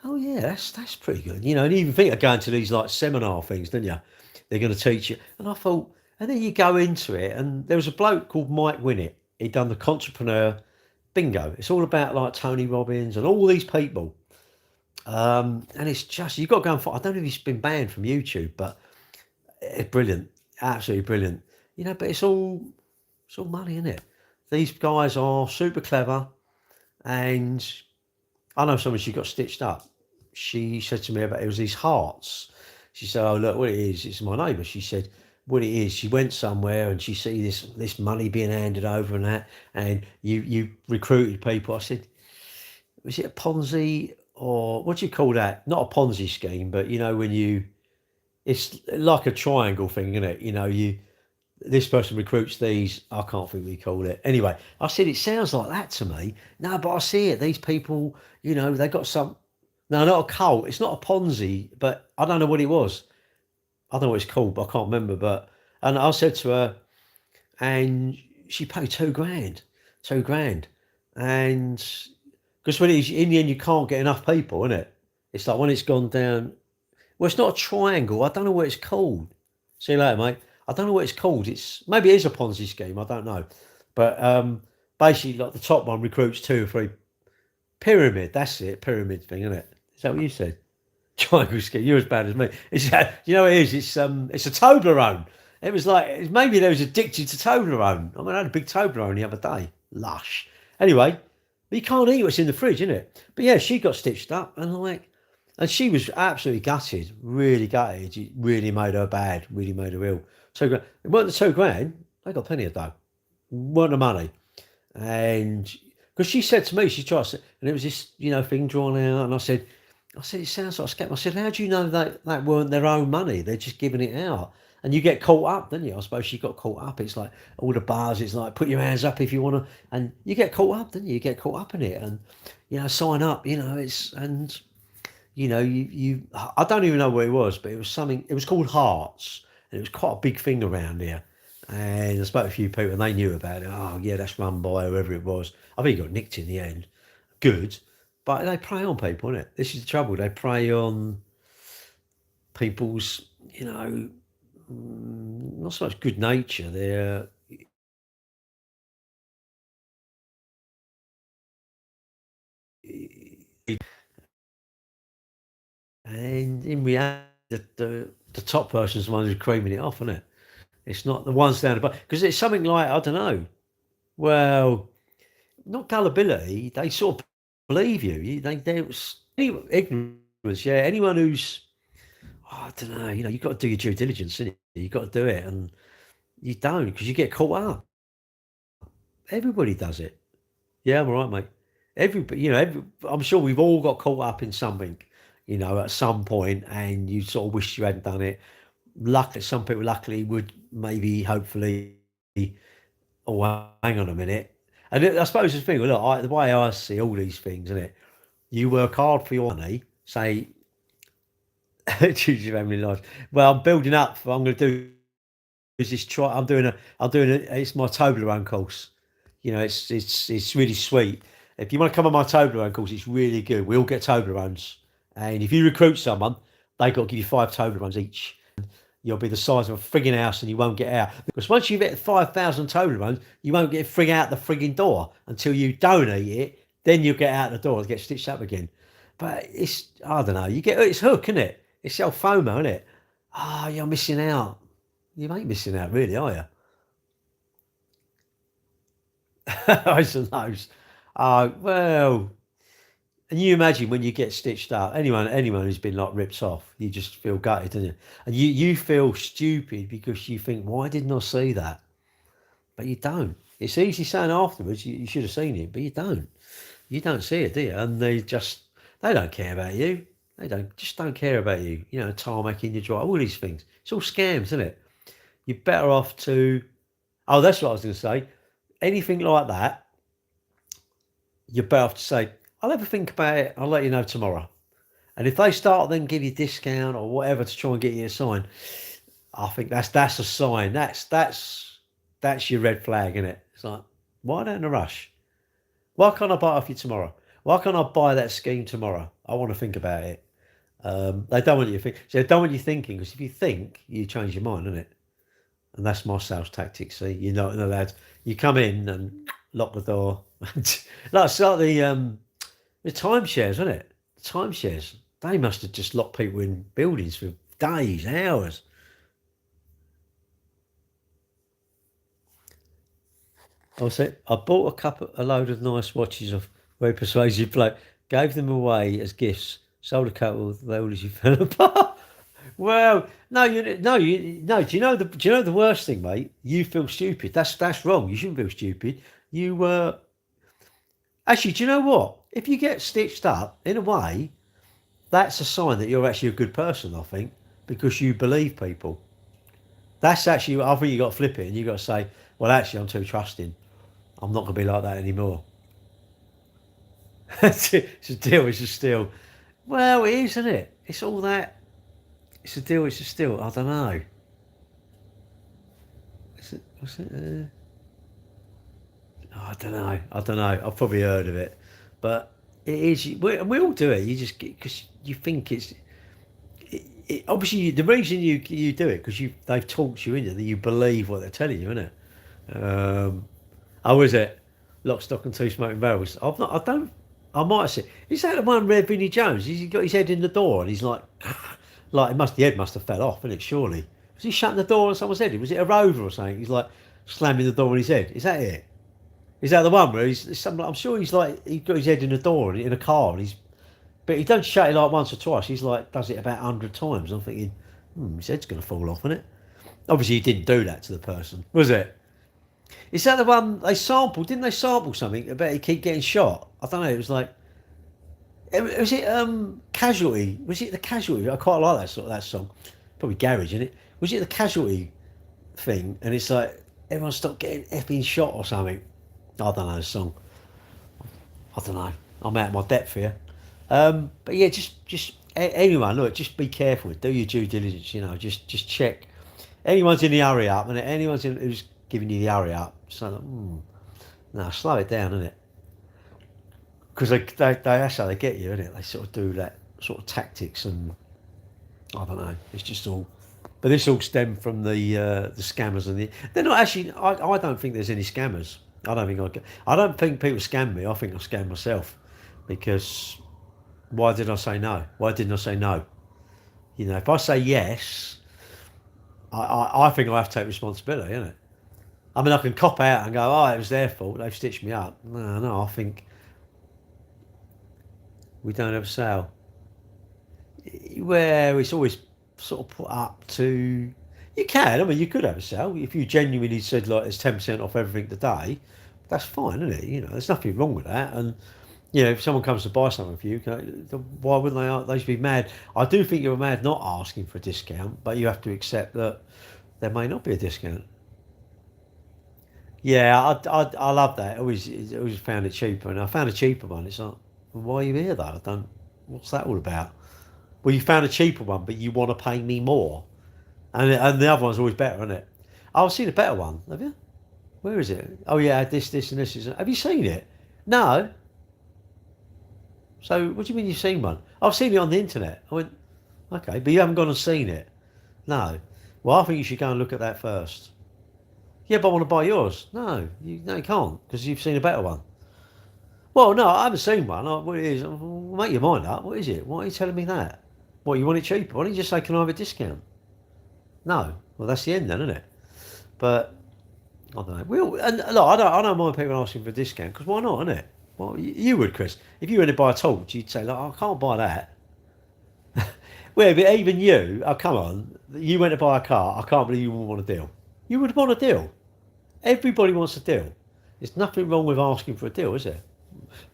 oh yeah, that's pretty good. You know, and you even think of going to these like seminar things, don't you? They're going to teach you. And I thought, and then you go into it, and there was a bloke called Mike Winnett. He'd done the Entrepreneur Bingo. It's all about like Tony Robbins and all these people. And it's just, you've got to go and find, I don't know if he's been banned from YouTube, but it's brilliant. Absolutely brilliant. You know, but it's all money, isn't it? These guys are super clever. And I know someone, she got stitched up. She said to me about it was these hearts. She said, oh, look, what it is, it's my neighbour. She said, what it is, she went somewhere and she see this money being handed over and that, and you recruited people. I said, was it a Ponzi or what do you call that? Not a Ponzi scheme, but you know, it's like a triangle thing, isn't it? You know, this person recruits these, I can't think what you call it. Anyway, I said, it sounds like that to me. No, but I see it. These people, you know, they got some, no, not a cult. It's not a Ponzi, but I don't know what it was. I don't know what it's called, but I can't remember. And I said to her, and she paid £2,000. And because when it's in the end, you can't get enough people, innit? It's like when it's gone down, well, it's not a triangle. I don't know what it's called. See you later, mate. I don't know what it's called. Maybe it is a Ponzi scheme. I don't know. But basically, like the top one recruits 2 or 3 pyramid. That's it, pyramid thing, isn't it? Is that what you said? Triangle scheme. You're as bad as me. You know what it is? It's a Toblerone. It was like maybe they was addicted to Toblerone. I mean, I had a big Toblerone the other day. Lush. Anyway, but you can't eat what's in the fridge, innit? But yeah, she got stitched up and she was absolutely gutted, really gutted. It really made her bad, really made her ill. So it weren't the £2,000. They got plenty of dough. Weren't the money. And because she said to me, she tried, and it was this, thing drawn out. And I said, it sounds like a scam. I said, how do you know that weren't their own money? They're just giving it out. And you get caught up, don't you? I suppose she got caught up. It's like all the bars, it's like, put your hands up if you want to. And you get caught up, don't you? You get caught up in it. And, sign up, I don't even know what it was, but it was something, it was called Hearts. And it was quite a big thing around here. And I spoke to a few people and they knew about it. Oh, yeah, that's run by whoever it was. I think he got nicked in the end. Good. But they prey on people, innit? This is the trouble. They prey on people's, not so much good nature. They're. And in reality, the top person's the one who's creaming it off, isn't it? It's not the ones down the bottom. Because it's something like, I don't know. Well, not gullibility. They sort of believe you. They're ignorance. Yeah, anyone who's, I don't know. You've got to do your due diligence, innit? You've got to do it, and you don't because you get caught up. Everybody does it. Yeah, I'm all right, mate. Everybody, I'm sure we've all got caught up in something, at some point, and you sort of wish you hadn't done it. Luckily, some people would maybe, hopefully, oh, hang on a minute. And I suppose the thing, look, the way I see all these things, isn't it? You work hard for your money, say, choose your family life. Well, I'm building up. I'm going to do is this try. I'm doing it's my Toblerone course. It's really sweet. If you want to come on my Toblerone course, it's really good. We all get Toblerones, and if you recruit someone, they got to give you 5 Toblerones each. You'll be the size of a frigging house and you won't get out. Because once you've hit 5,000 Toblerones, you won't get frig out the frigging door until you don't eat it. Then you'll get out the door and get stitched up again. But I don't know, it's hook, isn't it? It's self FOMO, isn't it? Oh, you're missing out. You ain't missing out, really, are you? I suppose. Well, and you imagine when you get stitched up, anyone who's been like ripped off, you just feel gutted, don't you? And you feel stupid because you think, why didn't I see that? But you don't. It's easy saying afterwards, you should have seen it, but you don't. You don't see it, do you? And they don't care about you. They don't care about you. Tarmacking your drive, all these things. It's all scams, isn't it? You're better off to. Oh, that's what I was going to say. Anything like that, you're better off to say, I'll have a think about it. I'll let you know tomorrow. And if they start then give you a discount or whatever to try and get you a sign, I think that's a sign. That's your red flag, isn't it? It's like, why don't in a rush? Why can't I buy it off you tomorrow? Why can't I buy that scheme tomorrow? I want to think about it. They don't want you to think. So they don't want you thinking, because if you think, you change your mind, isn't it? And that's my sales tactic. See, you're not allowed. You come in and lock the door. It's like the timeshares, isn't it? The timeshares. They must have just locked people in buildings for days, hours. I bought a load of nice watches off very persuasive bloke, gave them away as gifts, sold a couple, they all as you fell apart. Well, no. Do you know the worst thing, mate? You feel stupid. That's wrong. You shouldn't feel stupid. You actually, do you know what? If you get stitched up, in a way, that's a sign that you're actually a good person. I think, because you believe people. That's actually, I think you got to flip it and you got to say, well, actually, I'm too trusting. I'm not going to be like that anymore. It's a deal. It's a steal. Well, it is, isn't it? It's all that. It's a deal. It's a steal. I don't know. What's it? I don't know. I've probably heard of it, but it is. We all do it. You just because you think it's. Obviously, the reason you do it because they've talked you into that you believe what they're telling you, isn't it? How is it? Lock, stock, and 2 smoking barrels. I might have said. Is that the one where Vinnie Jones? He's got his head in the door and he's like, the head must have fell off, isn't it? Surely. Was he shutting the door on someone's head? Was it a rover or something? He's like slamming the door on his head. Is that it? Is that the one where he's some? I'm sure he's like he's got his head in the door in a car, and but he don't shut it like once or twice. He's like does it about 100 times. I'm thinking, his head's going to fall off, isn't it? Obviously, he didn't do that to the person, was it? Is that the one they sampled? Didn't they sample something about he keep getting shot? I don't know. It was like, was it Casualty? Was it the Casualty? I quite like that song. Probably Garage, isn't it? Was it the Casualty thing? And it's like everyone stopped getting effing shot or something. I don't know the song. I don't know. I'm out of my depth here. But yeah, just anyone, look, just be careful. Do your due diligence. You know, just check. Anyone's in the hurry up, and anyone's who's giving you the hurry up. So, no, slow it down, isn't it? Because that's how they get you, isn't it? They sort of do that sort of tactics, and I don't know. It's just all. But this all stemmed from the scammers and they're not actually. I don't think there's any scammers. I don't think people scam me. I think I scam myself, because why did I say no? Why didn't I say no? You know, if I say yes, I think I have to take responsibility, isn't it? I mean, I can cop out and go, oh, it was their fault. They've stitched me up. No, I think we don't have a sale. Where it's always sort of put up to... You can. I mean, you could have a sale. If you genuinely said, like, it's 10% off everything today, that's fine, isn't it? You know, there's nothing wrong with that. And, you know, if someone comes to buy something for you, why wouldn't they should be mad? I do think you're mad not asking for a discount, but you have to accept that there may not be a discount. Yeah, I love that. I always found it cheaper, and I found a cheaper one. It's like, well, why are you here though? I don't. What's that all about? Well, you found a cheaper one, but you want to pay me more, and the other one's always better, isn't it? I've seen a better one. Have you? Where is it? Oh yeah, this, and this is. Have you seen it? No. So what do you mean you've seen one? I've seen it on the internet. I went, okay, but you haven't gone and seen it. No. Well, I think you should go and look at that first. Yeah, but I want to buy yours. No, you can't, because you've seen a better one. Well, no, I haven't seen one. What it is, make your mind up. What is it? Why are you telling me that? What, you want it cheaper? Why don't you just say, can I have a discount? No. Well, that's the end then, isn't it? But, I don't know. And look, I don't mind people asking for a discount, because why not, isn't it? Well, you would, Chris. If you went to buy a torch, you'd say, look, I can't buy that. Well, but even you, oh, come on, you went to buy a car, I can't believe you wouldn't want a deal. You would want a deal. Everybody wants a deal. There's nothing wrong with asking for a deal, is there?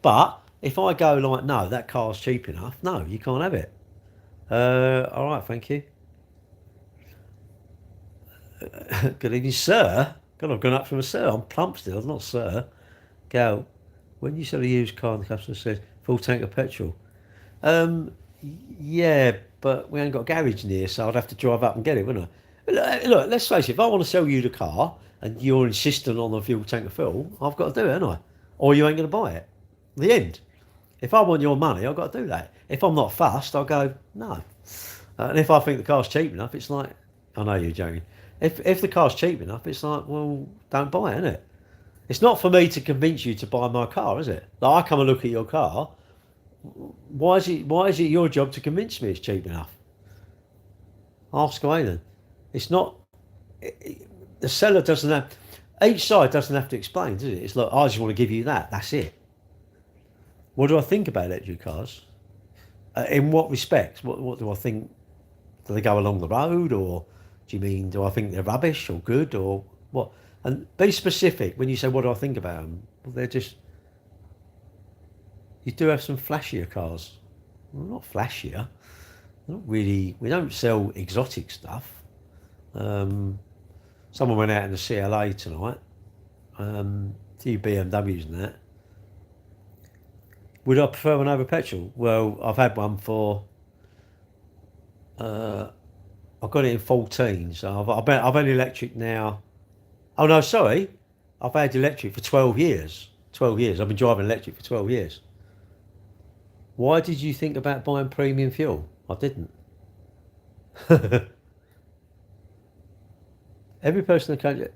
But if I go like, no, that car's cheap enough, no, you can't have it. All right, thank you. Good evening, sir. God, I've gone up from a sir. I'm plump still, I'm not sir. Go. When you sell a used car and the customer says, full tank of petrol. Yeah, but we ain't got a garage near, so I'd have to drive up and get it, wouldn't I? Look, let's face it, if I want to sell you the car and you're insistent on the fuel tank of fuel, I've got to do it, haven't I? Or you ain't going to buy it. The end. If I want your money, I've got to do that. If I'm not fussed, I'll go, no. And if I think the car's cheap enough, it's like, I know you're joking. If the car's cheap enough, it's like, well, don't buy it, isn't it? It's not for me to convince you to buy my car, is it? Like, I come and look at your car. Why is it your job to convince me it's cheap enough? Ask away then. It's not. The seller doesn't have. Each side doesn't have to explain, does it? It's like, I just want to give you that. That's it. What do I think about electric cars? In what respects? What do I think? Do they go along the road, or do you mean, do I think they're rubbish or good, or what? And be specific when you say, what do I think about them? Well, they're just. You do have some flashier cars. Well, not flashier. Not really. We don't sell exotic stuff. Someone went out in the CLA tonight. A few BMWs and that. Would I prefer one over petrol? Well, I've had one for. I've got it in 14, so I've had electric now. Oh no, sorry. I've had electric for 12 years. 12 years. I've been driving electric for 12 years. Why did you think about buying premium fuel? I didn't. Every person in the country.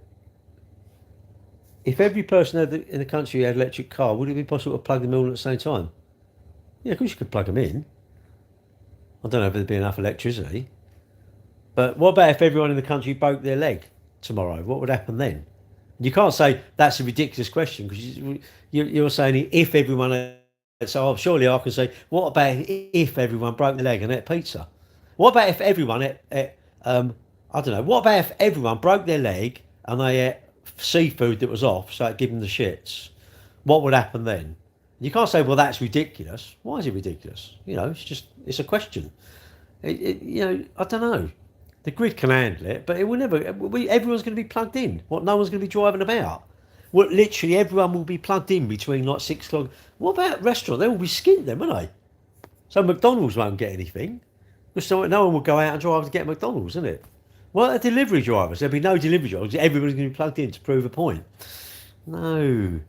If every person in the country had an electric car, would it be possible to plug them all at the same time? Yeah, of course you could plug them in. I don't know if there'd be enough electricity. But what about if everyone in the country broke their leg tomorrow? What would happen then? You can't say that's a ridiculous question because you're saying if everyone ate, so surely I can say, what about if everyone broke their leg and ate pizza? What about if everyone ate I don't know, what about if everyone broke their leg and they ate seafood that was off, so it gave them the shits? What would happen then? You can't say, well, that's ridiculous. Why is it ridiculous? It's a question. I don't know. The grid can handle it, but it will never. Everyone's going to be plugged in. What? No one's going to be driving about. Well, literally everyone will be plugged in between like 6 o'clock. What about restaurants? They will be skint then, won't they? So McDonald's won't get anything. So no one will go out and drive to get McDonald's, isn't it? Well, the delivery drivers. There'll be no delivery drivers. Everybody's going to be plugged in to prove a point. No.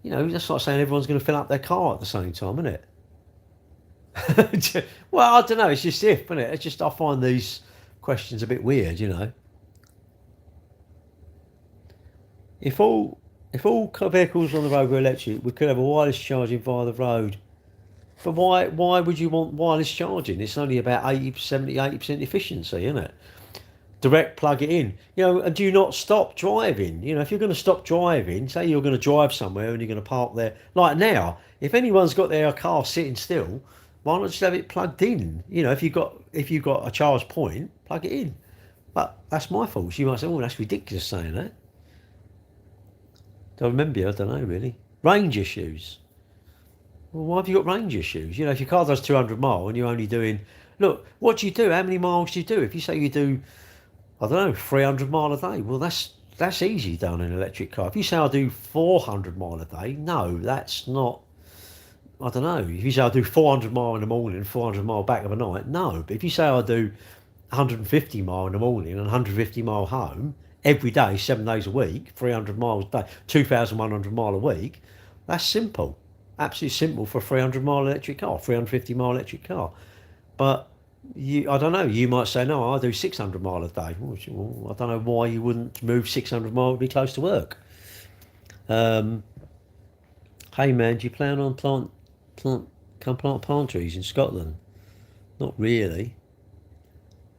That's like saying everyone's going to fill up their car at the same time, isn't it? Well, I don't know. It's just if, isn't it? It's just I find these questions a bit weird, If all vehicles on the road were electric, we could have a wireless charging via the road. But why would you want wireless charging? It's only about 80% efficiency, isn't it? Direct plug it in, and do not stop driving. If you're going to stop driving, say you're going to drive somewhere and you're going to park there, like now, if anyone's got their car sitting still, why not just have it plugged in? If you've got a charge point, plug it in. But that's my fault. So you might say, oh, that's ridiculous saying that. Do I remember you? I don't know really. Range issues. Well, why have you got range issues? If your car does 200 mile and you're only doing, look, what do you do? How many miles do you do? If you say you do, I don't know, 300 mile a day, well, that's easy done in an electric car. If you say I do 400 mile a day, no, that's not. I don't know. If you say I do 400 mile in the morning, 400 mile back of a night, no. But if you say I do 150 mile in the morning and 150 mile home every day, 7 days a week, 300 miles a day, 2,100 mile a week, that's simple. Absolutely simple for a 300 mile electric car, 350 mile electric car. But I don't know. You might say, no, I do 600 mile a day. Well, I don't know why you wouldn't move 600 mile to be close to work. Hey man, do you plan on plant palm trees in Scotland? Not really.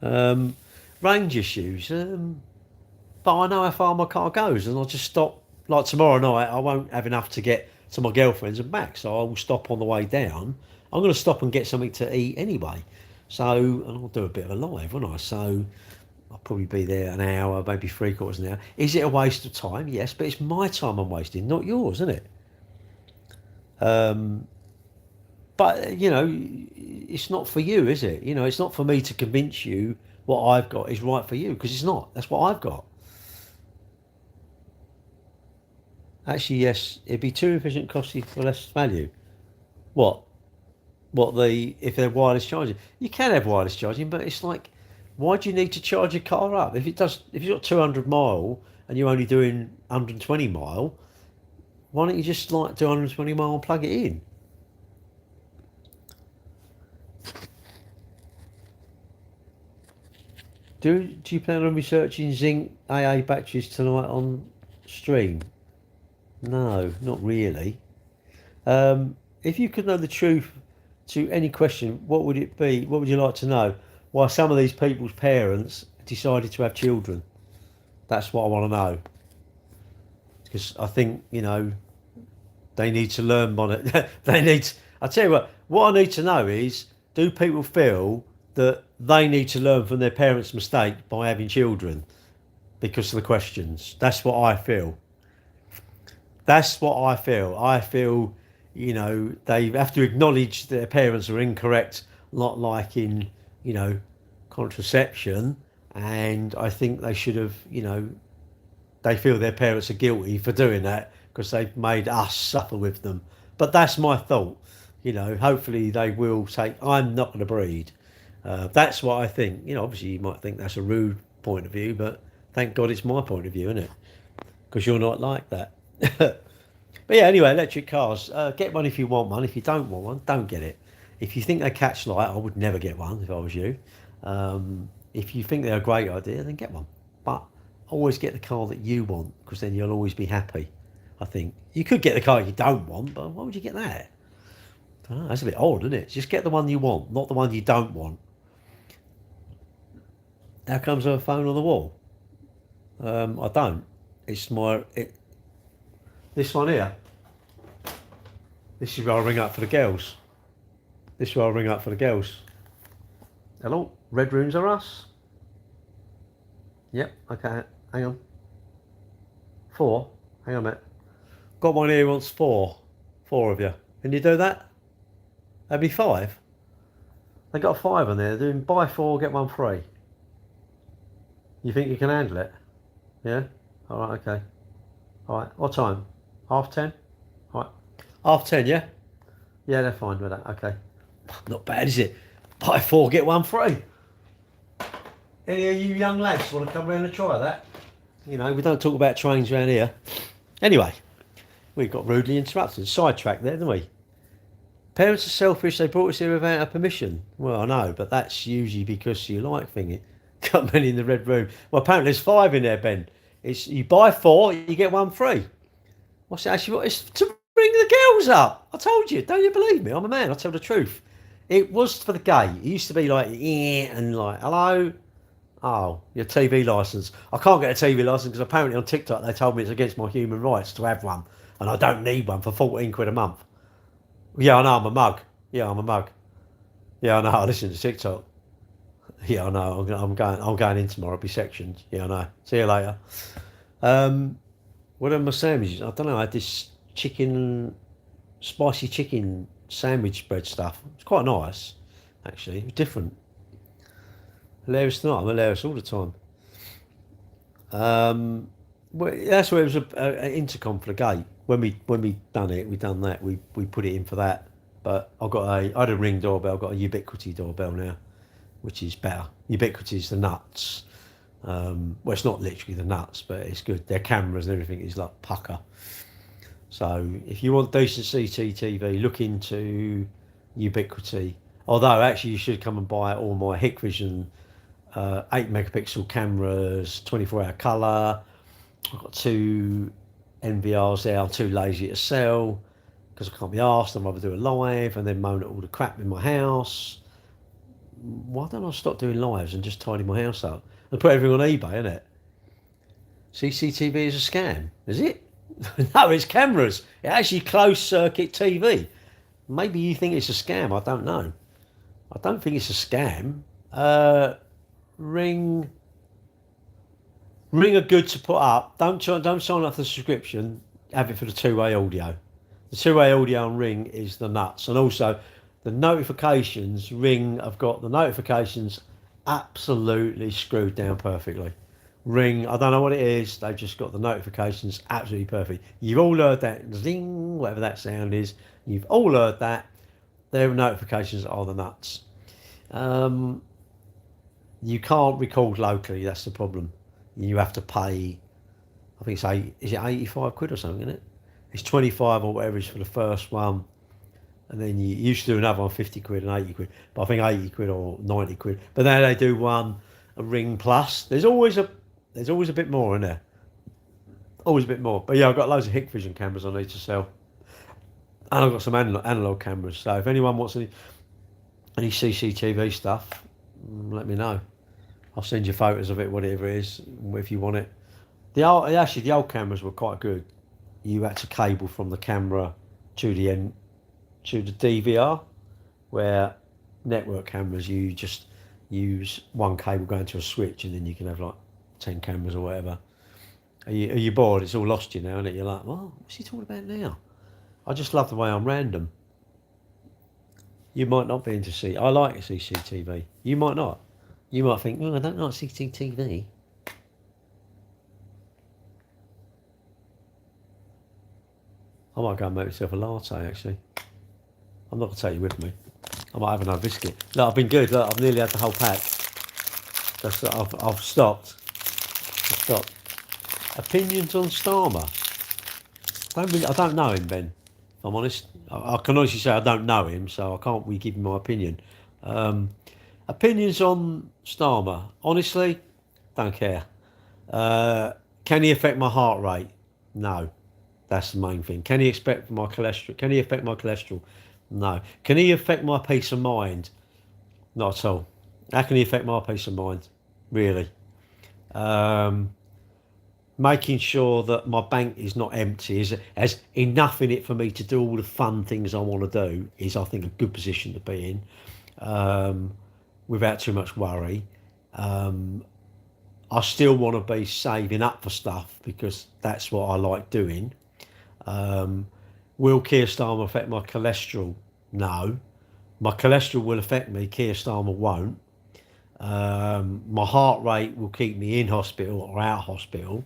Range issues. But I know how far my car goes, and I'll just stop. Like tomorrow night, I won't have enough to get to my girlfriend's and back, so I will stop on the way down. I'm going to stop and get something to eat anyway. So, and I'll do a bit of a live, won't I? So, I'll probably be there an hour, maybe 3/4 an hour. Is it a waste of time? Yes, but it's my time I'm wasting, not yours, isn't it? But it's not for you, is it? It's not for me to convince you what I've got is right for you, because it's not. That's what I've got. Actually, yes, it'd be too efficient, costly for less value. What? If they're wireless charging? You can have wireless charging, but it's like, why do you need to charge your car up? If you've got 200 mile and you're only doing 120 mile, why don't you just like do 120 mile and plug it in? Do you plan on researching zinc AA batteries tonight on stream? No, not really. If you could know the truth to any question, what would it be? What would you like to know? Why some of these people's parents decided to have children? That's what I want to know. Because I think, they need to learn on it. I tell you what I need to know is, do people feel that they need to learn from their parents' mistake by having children because of the questions? That's what I feel. That's what I feel. I feel, they have to acknowledge their parents are incorrect, not like in, contraception. And I think they should have, they feel their parents are guilty for doing that because they've made us suffer with them. But that's my thought. Hopefully they will say, I'm not going to breed. That's what I think. Obviously you might think that's a rude point of view, but thank God it's my point of view, isn't it? Because you're not like that. But yeah, anyway, electric cars. Get one if you want one. If you don't want one, don't get it. If you think they catch light, I would never get one if I was you. If you think they're a great idea, then get one. But always get the car that you want, because then you'll always be happy. I think you could get the car you don't want, but why would you get that? I don't know, that's a bit odd, isn't it? Just get the one you want, not the one you don't want. How comes there a phone on the wall? I don't. It's this one here. This is where I ring up for the girls. This is where I ring up for the girls. Hello, red rooms are us. Yep, okay, hang on. 4, hang on a minute. Got one here who wants 4 of you. Can you do that? That'd be 5. They got a 5 on there. They're doing buy 4, get 1 free. You think you can handle it? Yeah? Alright, okay. Alright, what time? 10:30? Alright. 10:30, yeah? Yeah, they're fine with that, okay. Not bad, is it? Buy 4, get 1 free. Any of you young lads want to come round and try that? You know, we don't talk about trains around here. Anyway, we got rudely interrupted. Sidetracked there, didn't we? Parents are selfish. They brought us here without our permission. Well, I know, but that's usually because you like thinking. Got many in the red room. Well, apparently there's 5 in there, Ben. It's you buy 4, you get 1 free. What's it actually? It's to bring the girls up. I told you. Don't you believe me? I'm a man. I tell the truth. It was for the gay. It used to be like, yeah, and like, hello. Oh, your TV licence. I can't get a TV licence because apparently on TikTok they told me it's against my human rights to have one. And I don't need one for 14 quid a month. Yeah, I know, I'm a mug. Yeah, I'm a mug. Yeah, I know, I listen to TikTok. Yeah, I know, I'm going in tomorrow, it'll be sectioned. Yeah, I know. See you later. What are my sandwiches? I don't know, I had this spicy chicken sandwich spread stuff. It's quite nice, actually. It was different. Hilarious tonight. I'm hilarious all the time. Well, that's where it was an intercom for the gate. When we done it, we done that. We put it in for that. But I had a Ring doorbell. I've got a Ubiquiti doorbell now, which is better. Ubiquiti is the nuts. Well, it's not literally the nuts, but it's good. Their cameras and everything is like pucker. So if you want decent CCTV, look into Ubiquiti. Although actually you should come and buy all my Hikvision 8 megapixel cameras, 24-hour colour. I've got 2 NVRs there. I'm too lazy to sell because I can't be asked. I'd rather do a live and then moan at all the crap in my house. Why don't I stop doing lives and just tidy my house up and put everything on eBay, innit? CCTV is a scam, is it? No, it's cameras. It's actually closed circuit TV. Maybe you think it's a scam. I don't know. I don't think it's a scam. Ring are good to put up. Don't sign up for the subscription. Have it for the 2-way audio. The 2-way audio on Ring is the nuts, and also the notifications. Ring, I've got the notifications absolutely screwed down perfectly. Ring, I don't know what it is. They've just got the notifications absolutely perfect. You've all heard that zing, whatever that sound is. You've all heard that. Their notifications are the nuts. You can't record locally. That's the problem. You have to pay. I think is it 85 quid or something, isn't it? It's 25 or whatever it is for the first one, and then you used to do another one 50 quid and 80 quid. But I think 80 quid or 90 quid. But now they do a Ring Plus. There's always a bit more in there. Always a bit more. But yeah, I've got loads of Hikvision cameras I need to sell, and I've got some analog cameras. So if anyone wants any CCTV stuff, let me know. I'll send you photos of it, whatever it is, if you want it. The old cameras were quite good. You had to cable from the camera to the DVR, where network cameras you just use one cable going to a switch, and then you can have like 10 cameras or whatever. Are you bored? It's all lost you now, isn't it? You're like, well, what's he talking about now? I just love the way I'm random. You might not be into I like CCTV. You might not. You might think, I don't like CCTV. I might go and make myself a latte, actually. I'm not going to take you with me. I might have another biscuit. Look, I've been good. Look, I've nearly had the whole pack. I've stopped. Opinions on Starmer. I don't know him, Ben. If I'm honest. I can honestly say I don't know him, so I can't really give him my opinion. Opinions on Starmer. Honestly, don't care. Can he affect my heart rate? No. That's the main thing. Can he affect my cholesterol? No. Can he affect my peace of mind? Not at all. How can he affect my peace of mind? Really? making sure that my bank is not empty, is has enough in it for me to do all the fun things I want to do, is I think a good position to be in, without too much worry. I still want to be saving up for stuff because that's what I like doing. Will Keir Starmer affect my cholesterol? No. My cholesterol will affect me, Keir Starmer won't. My heart rate will keep me in hospital or out of hospital.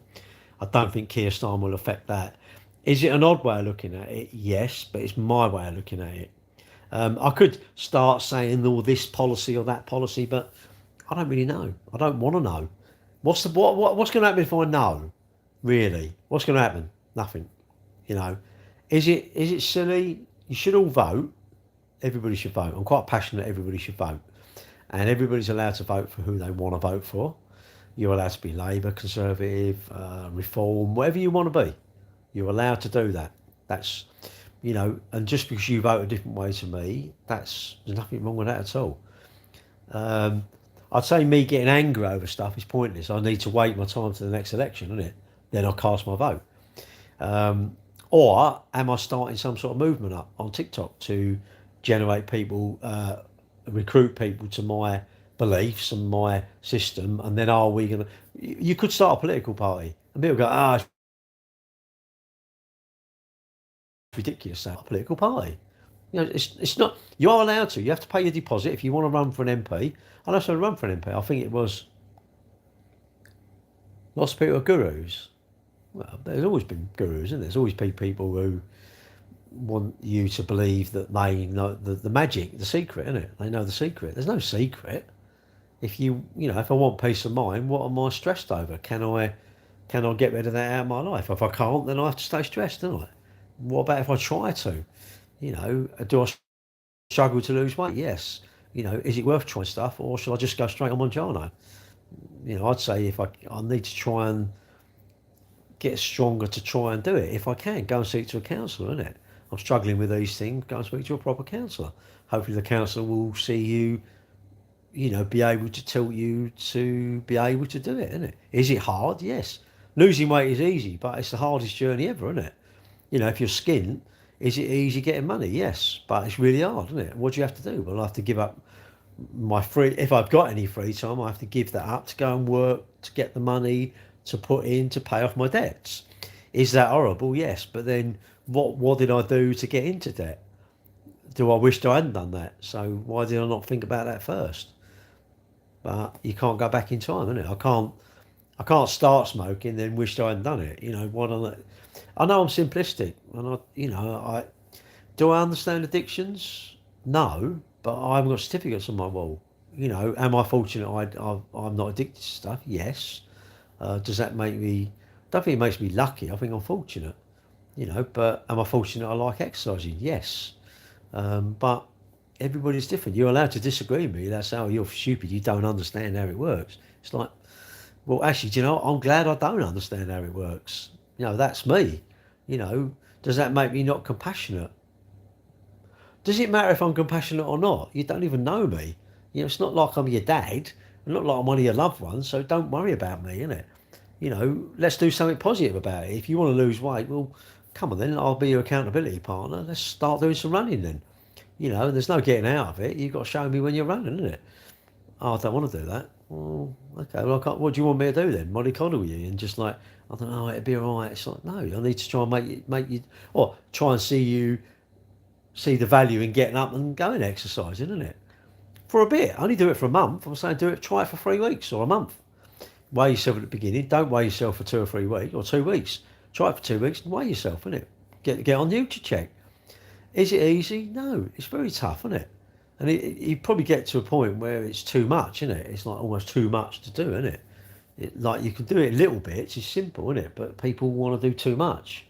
I don't think Keir Starmer will affect that. Is it an odd way of looking at it? Yes, but it's my way of looking at it. I could start saying, oh, this policy or that policy, but I don't really know. I don't want to know. What's going to happen if I know? Really, what's going to happen? Nothing. You know, is it silly? You should all vote. Everybody should vote. I'm quite passionate. Everybody should vote, and everybody's allowed to vote for who they want to vote for. You're allowed to be Labour, Conservative, Reform, whatever you want to be. You're allowed to do that. That's, you know, and just because you vote a different way to me, there's nothing wrong with that at all. I'd say me getting angry over stuff is pointless. I need to wait my time to the next election, isn't it? Then I'll cast my vote. Or am I starting some sort of movement up on TikTok to generate people, recruit people to my beliefs and my system? And then are we going to... You could start a political party and people go, it's ridiculous, that political party. You know, it's not... You are allowed to. You have to pay your deposit if you want to run for an MP. I also run for an MP. I think it was... Lots of people are gurus. Well, there's always been gurus, isn't there? There's always been people who want you to believe that they know the magic, the secret, isn't it? They know the secret. There's no secret. If if I want peace of mind, what am I stressed over? Can I get rid of that out of my life? If I can't, then I have to stay stressed, don't I? What about if I try to? Do I struggle to lose weight? Yes. Is it worth trying stuff, or should I just go straight on Monjaro? I'd say if I need to try and get stronger to try and do it. If I can, go and speak to a counsellor, innit? I'm struggling with these things, go and speak to a proper counsellor. Hopefully the counsellor will see you, be able to tell you to be able to do it, innit? Is it hard? Yes. Losing weight is easy, but it's the hardest journey ever, isn't it? If you're skint, is it easy getting money? Yes, but it's really hard, isn't it? What do you have to do? Well, I have to give up if I've got any free time, I have to give that up to go and work, to get the money, to put in, to pay off my debts. Is that horrible? Yes, but then what did I do to get into debt? Do I wish I hadn't done that? So why did I not think about that first? But you can't go back in time, innit? I can't start smoking then wish I hadn't done it. Why don't I know I'm simplistic, and do I understand addictions? No, but I haven't got certificates on my wall. Am I fortunate I'm not addicted to stuff? Yes. Does that make me... I don't think it makes me lucky. I think I'm fortunate. But am I fortunate I like exercising? Yes. But everybody's different. You're allowed to disagree with me. That's how you're stupid. You don't understand how it works. It's like, well, actually, do you know what? I'm glad I don't understand how it works. That's me. Does that make me not compassionate? Does it matter if I'm compassionate or not? You don't even know me. It's not like I'm your dad. I'm not like I'm one of your loved ones, so don't worry about me, innit? Let's do something positive about it. If you want to lose weight, well, come on then, I'll be your accountability partner. Let's start doing some running then. There's no getting out of it. You've got to show me when you're running, innit? Oh, I don't want to do that. Well, okay, well, what do you want me to do then? Mollycoddle you and just like, I don't know, it'd be all right. It's like, no, I need to try and make you, or try and see the value in getting up and going exercising, isn't it? For a bit. Only do it for a month. I'm saying try it for 3 weeks or a month. Weigh yourself at the beginning. Don't weigh yourself for 2 or 3 weeks or 2 weeks. Try it for 2 weeks and weigh yourself, innit? Get on NutriCheck. Is it easy? No, it's very tough, isn't it? And you probably get to a point where it's too much, isn't it? It's like almost too much to do, isn't it? Like you can do it little bits. It's simple, isn't it? But people want to do too much.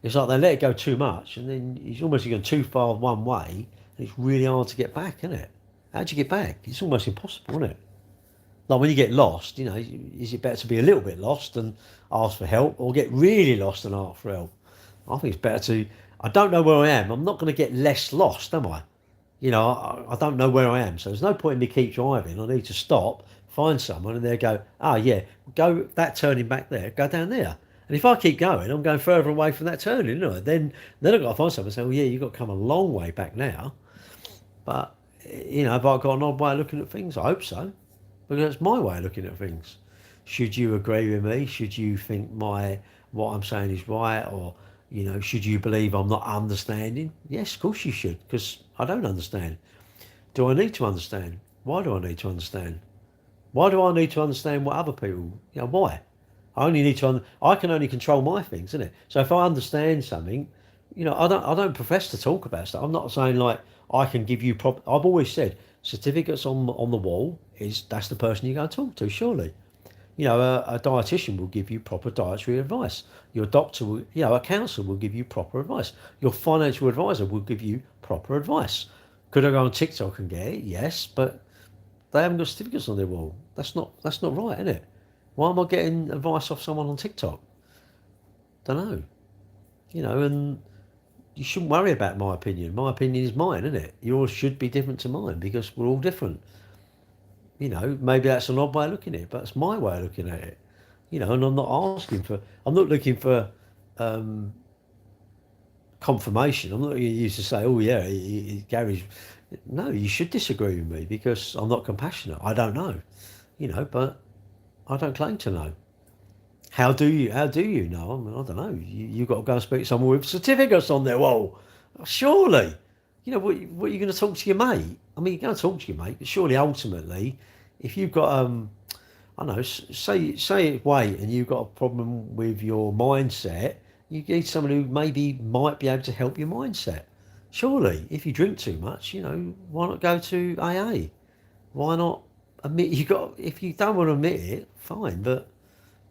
It's like they let it go too much, and then it's almost going too far one way, and it's really hard to get back, isn't it? How do you get back? It's almost impossible, isn't it? Like when you get lost, is it better to be a little bit lost and ask for help, or get really lost and ask for help? I think it's better to... I don't know where I am. I'm not going to get less lost, am I? You know, I don't know where I am, so there's no point in me keep driving. I need to stop, find someone, and they go, "Oh yeah, go that turning back there, go down there." And if I keep going, I'm going further away from that turning, you know. Then I've got to find someone and say, "Well, yeah, you've got to come a long way back now." But you know, have I got an odd way of looking at things? I hope so, because it's my way of looking at things. Should you agree with me? Should you think what I'm saying is right, or you know, should you believe I'm not understanding? Yes, of course you should, because I don't understand. Do I need to understand? Why do I need to understand? Why do I need to understand what other people? You know, why? I only need to. I can only control my things, isn't it? So if I understand something, you know, I don't profess to talk about stuff. I'm not saying like I can give you prop. I've always said certificates on the wall is that's the person you go and talk to. Surely, you know, a dietitian will give you proper dietary advice. Your doctor will, you know, a counsellor will give you proper advice. Your financial advisor will give you proper advice. Could I go on TikTok and get it? Yes, but they haven't got certificates on their wall. That's not right, is it? Why am I getting advice off someone on TikTok? Don't know. You know, and you shouldn't worry about my opinion. My opinion is mine, isn't it? Yours should be different to mine because we're all different. You know, maybe that's an odd way of looking at it, but it's my way of looking at it. You know, and I'm not looking for um, confirmation. I'm not used to say, oh yeah, Gary's. No, you should disagree with me because I'm not compassionate. I don't know, you know, but I don't claim to know. How do you? How do you know? I mean, I don't know. You got to go and speak to someone with certificates on their wall. Surely, you know what are you going to talk to your mate? I mean, you're going to talk to your mate, but surely ultimately, if you've got I don't know, say it's weight and you've got a problem with your mindset, you need someone who maybe might be able to help your mindset. Surely, if you drink too much, you know, why not go to AA? Why not admit you got? If you don't want to admit it, fine, but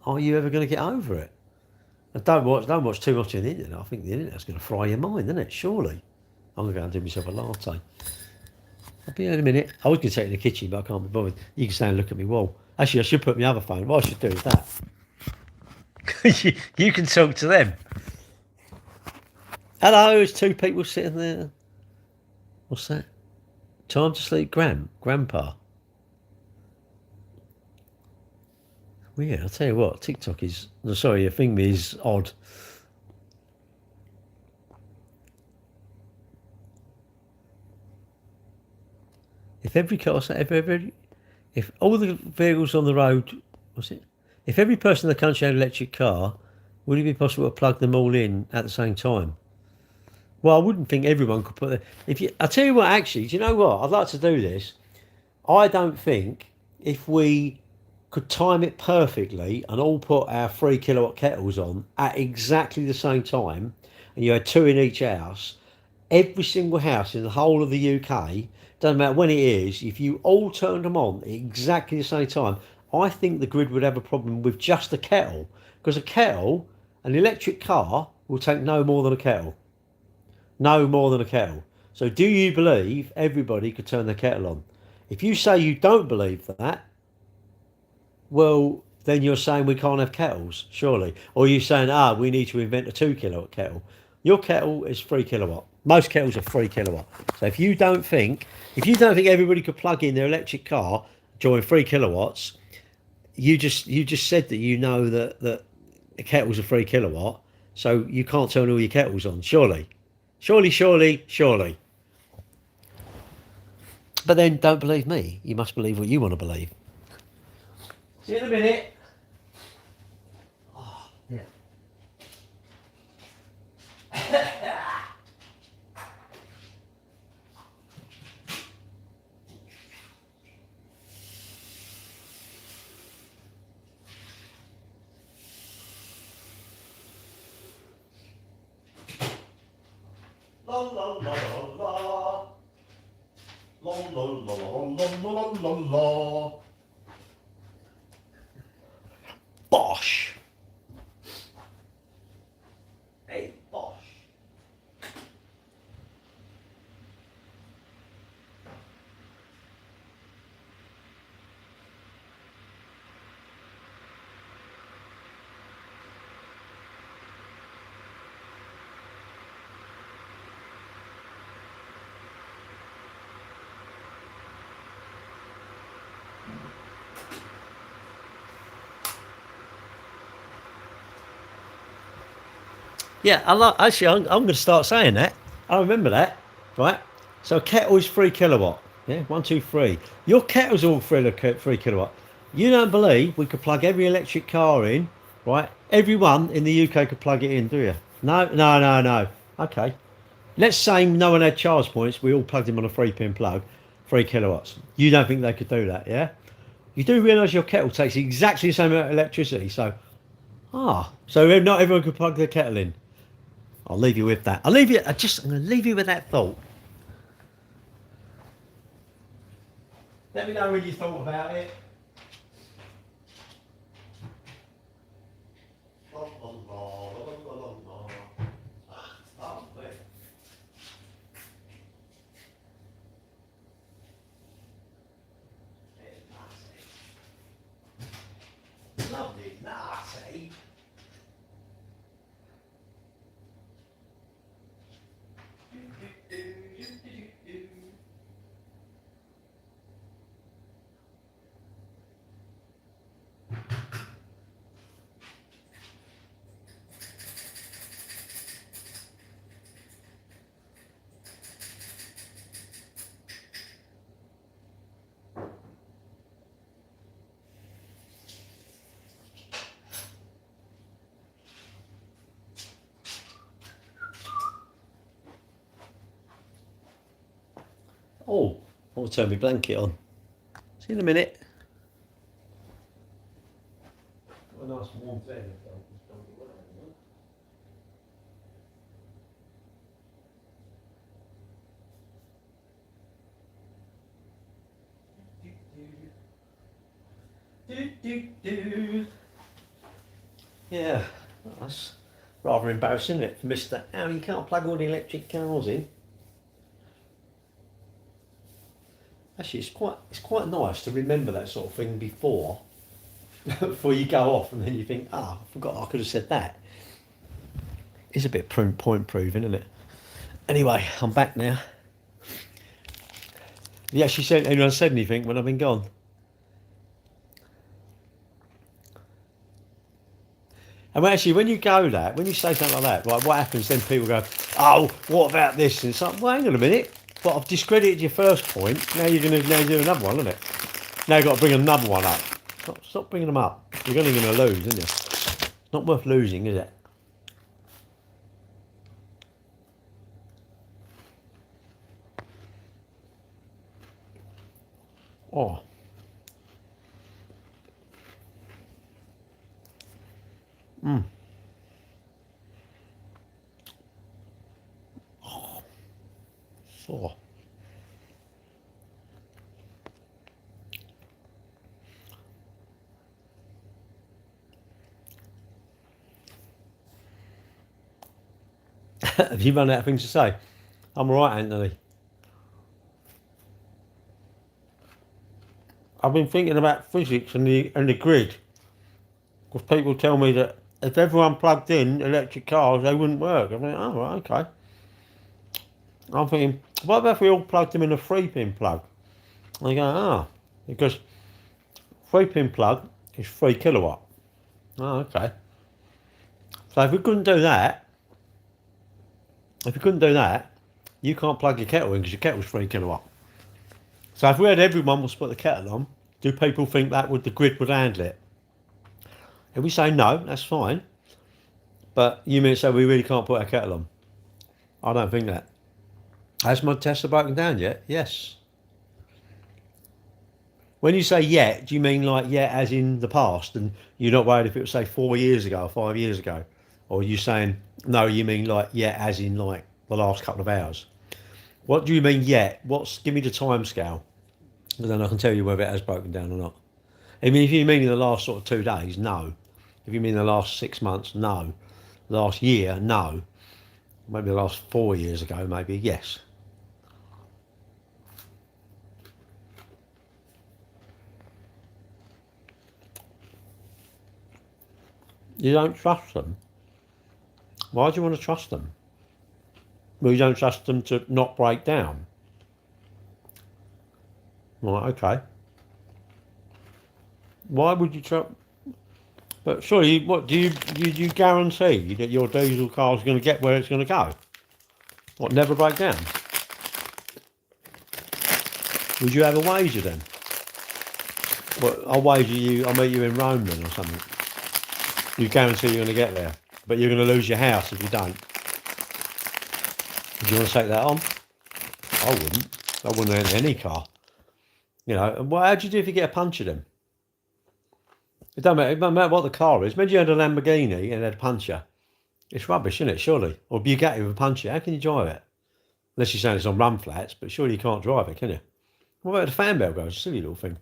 are you ever going to get over it? And don't watch too much on the internet. I think the internet's going to fry your mind, isn't it? Surely. I'm going to go and do myself a latte. I'll be in a minute. I was going to take it in the kitchen, but I can't be bothered. You can stand and look at me wall. Actually, I should put my other phone. What I should do is that. You can talk to them. Hello, there's two people sitting there. What's that? Time to sleep, Grandpa. Well, yeah, I'll tell you what, TikTok is, no, sorry, your thing is odd. If every car, if all the vehicles on the road, what's it? If every person in the country had an electric car, would it be possible to plug them all in at the same time? Well, I wouldn't think everyone could put. If you, I tell you what, actually, do you know what? I'd like to do this. I don't think if we could time it perfectly and all put our 3 kilowatt kettles on at exactly the same time, and you had two in each house, every single house in the whole of the UK, doesn't matter when it is, if you all turned them on at exactly the same time, I think the grid would have a problem with just a kettle. Because a kettle, an electric car, will take no more than a kettle. No more than a kettle. So do you believe everybody could turn their kettle on? If you say you don't believe that, well, then you're saying we can't have kettles, surely. Or you're saying, we need to invent a 2 kilowatt kettle. Your kettle is 3 kilowatt. Most kettles are 3 kilowatt. So if you don't think everybody could plug in their electric car during 3 kilowatts, you just said that you know that the kettles are 3 kilowatt, so you can't turn all your kettles on, surely. Surely. But then don't believe me. You must believe what you want to believe. See you in a minute. Oh, yeah. La la la la la. La la la la la la la. Bosh. Hey, Bosh. Yeah, actually, I'm going to start saying that. I remember that, right? So a kettle is 3 kilowatt. Yeah, 1, 2, 3. Your kettle's all 3 kilowatt. You don't believe we could plug every electric car in, right? Everyone in the UK could plug it in, do you? No, no, no, no. Okay. Let's say no one had charge points. We all plugged them on a 3-pin plug, 3 kilowatts. You don't think they could do that, yeah? You do realise your kettle takes exactly the same amount of electricity. So not everyone could plug their kettle in. I'll leave you with that. I'm going to leave you with that thought. Let me know when you thought about it. Lovely, nasty. Oh, I'll turn my blanket on. See you in a minute. Got a nice warm bed. Yeah, that's rather embarrassing, isn't it, for Mr. Oh, you can't plug all the electric cars in. Actually, it's quite nice to remember that sort of thing before you go off, and then you think, I forgot I could have said that. It's a bit point proving, isn't it? Anyway, I'm back now. Yeah, anyone said anything when I've been gone? And actually, when you say something like that, right, what happens then? People go, oh, what about this? And it's like, well, hang on a minute. But I've discredited your first point. Now you're going to do another one, isn't it? Now you've got to bring another one up. Stop bringing them up. You're only going to lose, isn't you? Not worth losing, is it? Oh. So. Have you run out of things to say? I'm all right, Anthony. I've been thinking about physics and the grid, because people tell me that if everyone plugged in electric cars, they wouldn't work. I'm like, oh, right, okay. I'm thinking, what about if we all plugged them in a 3-pin plug? And they go, because 3-pin plug is 3 kilowatt. Oh, okay. So if we couldn't do that, you can't plug your kettle in because your kettle's 3 kilowatt. So if we had everyone will put the kettle on, do people think the grid would handle it? If we say no, that's fine. But you mean so we really can't put our kettle on? I don't think that. Has my Tesla broken down yet? Yes. When you say yet, do you mean like yet as in the past, and you're not worried if it was say 4 years ago or 5 years ago? Or are you saying, no, you mean like yet as in like the last couple of hours? What do you mean yet? Give me the time scale. And then I can tell you whether it has broken down or not. I mean, if you mean in the last sort of 2 days, no. If you mean the last 6 months, no. Last year, no. Maybe the last 4 years ago, maybe, yes. You don't trust them. Why do you want to trust them? Well, you don't trust them to not break down. Right, okay. Why would you trust? But surely, what do you guarantee that your diesel car is going to get where it's going to go? What, never break down? Would you have a wager then? Well, I'll wager you. I'll meet you in Rome then or something. You guarantee you're going to get there, but you're going to lose your house if you don't. Would you want to take that on? I wouldn't. I wouldn't enter any car. You know, well, how'd you do if you get a puncture then? It don't matter what the car is. Imagine you had a Lamborghini and had a puncture. It's rubbish, isn't it? Surely. Or Bugatti with a puncture. How can you drive it? Unless you're saying it's on run flats, but surely you can't drive it, can you? What about the fan belt goes? A silly little thing.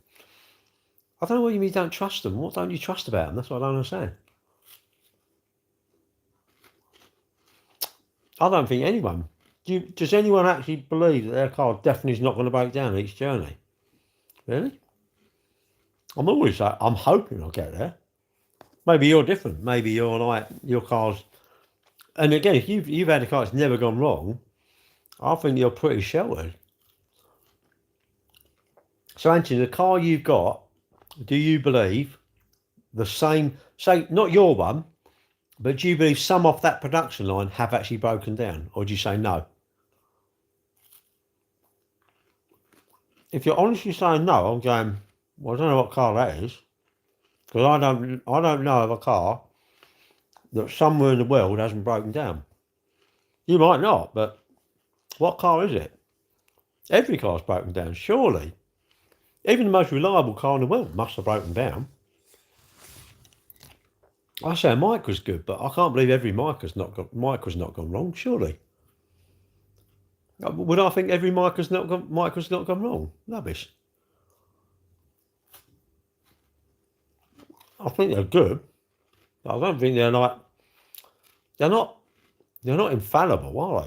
I don't know what you mean you don't trust them. What don't you trust about them? That's what I don't understand. I don't think anyone... Does anyone actually believe that their car definitely is not going to break down each journey? Really? I'm always like, I'm hoping I'll get there. Maybe you're different. Maybe you're like, your car's... And again, if you've had a car that's never gone wrong, I think you're pretty sheltered. So, Anthony, the car you've got, do you believe the same... Say, not your one, but do you believe some off that production line have actually broken down? Or do you say no? If you're honestly saying no, I'm going... Well, I don't know what car that is, because I don't know of a car that somewhere in the world hasn't broken down. You might not, but what car is it? Every car's broken down, surely. Even the most reliable car in the world must have broken down. I say a Micra's good, but I can't believe every Micra's not gone wrong, surely. Would I think every Micra's not gone wrong? Rubbish. I think they're good, but I don't think they're like... They're not infallible, are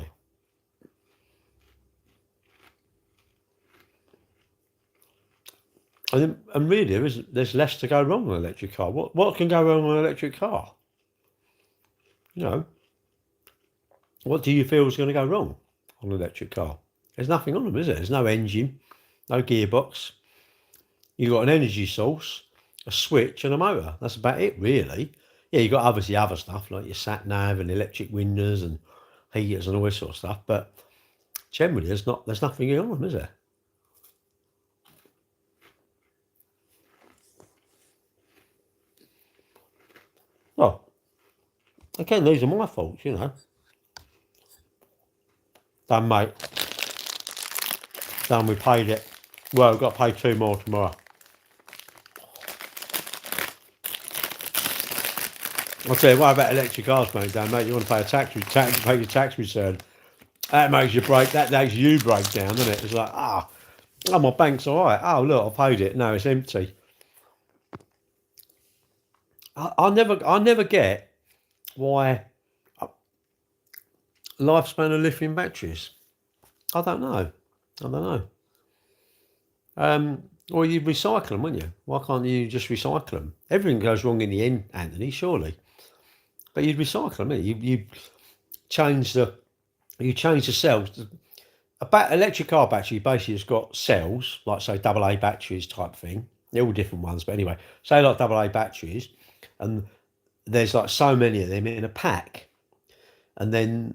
they? And really, there's less to go wrong with an electric car. What can go wrong with an electric car? You know, what do you feel is going to go wrong on an electric car? There's nothing on them, is there? There's no engine, no gearbox. You've got an energy source, a switch and a motor. That's about it, really. Yeah, you've got obviously other stuff like your sat nav and electric windows and heaters and all this sort of stuff, but generally there's nothing on them, is there? Well, again, these are my faults, you know. Done, mate. Done, we paid it. Well, we've got to pay 2 more tomorrow. I'll tell you what about electric cars, mate, mate. You want to pay pay your tax return. That makes you break down, doesn't it? It's like, oh, my bank's all right. Oh, look, I paid it. No, it's empty. I never get why lifespan of lithium batteries. I don't know. Or you'd recycle them, wouldn't you? Why can't you just recycle them? Everything goes wrong in the end, Anthony, surely. But you'd recycle them, you change the cells. Electric car battery basically has got cells, like say AA batteries type thing. They're all different ones, but anyway, say like AA batteries, and there's like so many of them in a pack, and then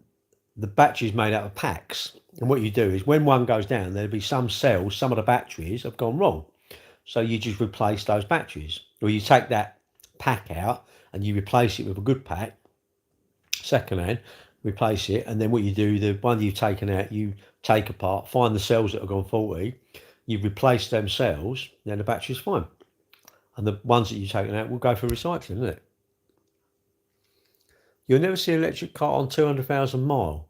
the battery's made out of packs. And what you do is when one goes down, there'll be some cells, some of the batteries have gone wrong. So you just replace those batteries, or you take that pack out and you replace it with a good pack, second hand, replace it, and then what you do, the one you've taken out, you take apart, find the cells that have gone faulty, you replace them cells, then the battery's fine. And the ones that you've taken out will go for recycling, isn't it? You'll never see an electric car on 200,000 mile.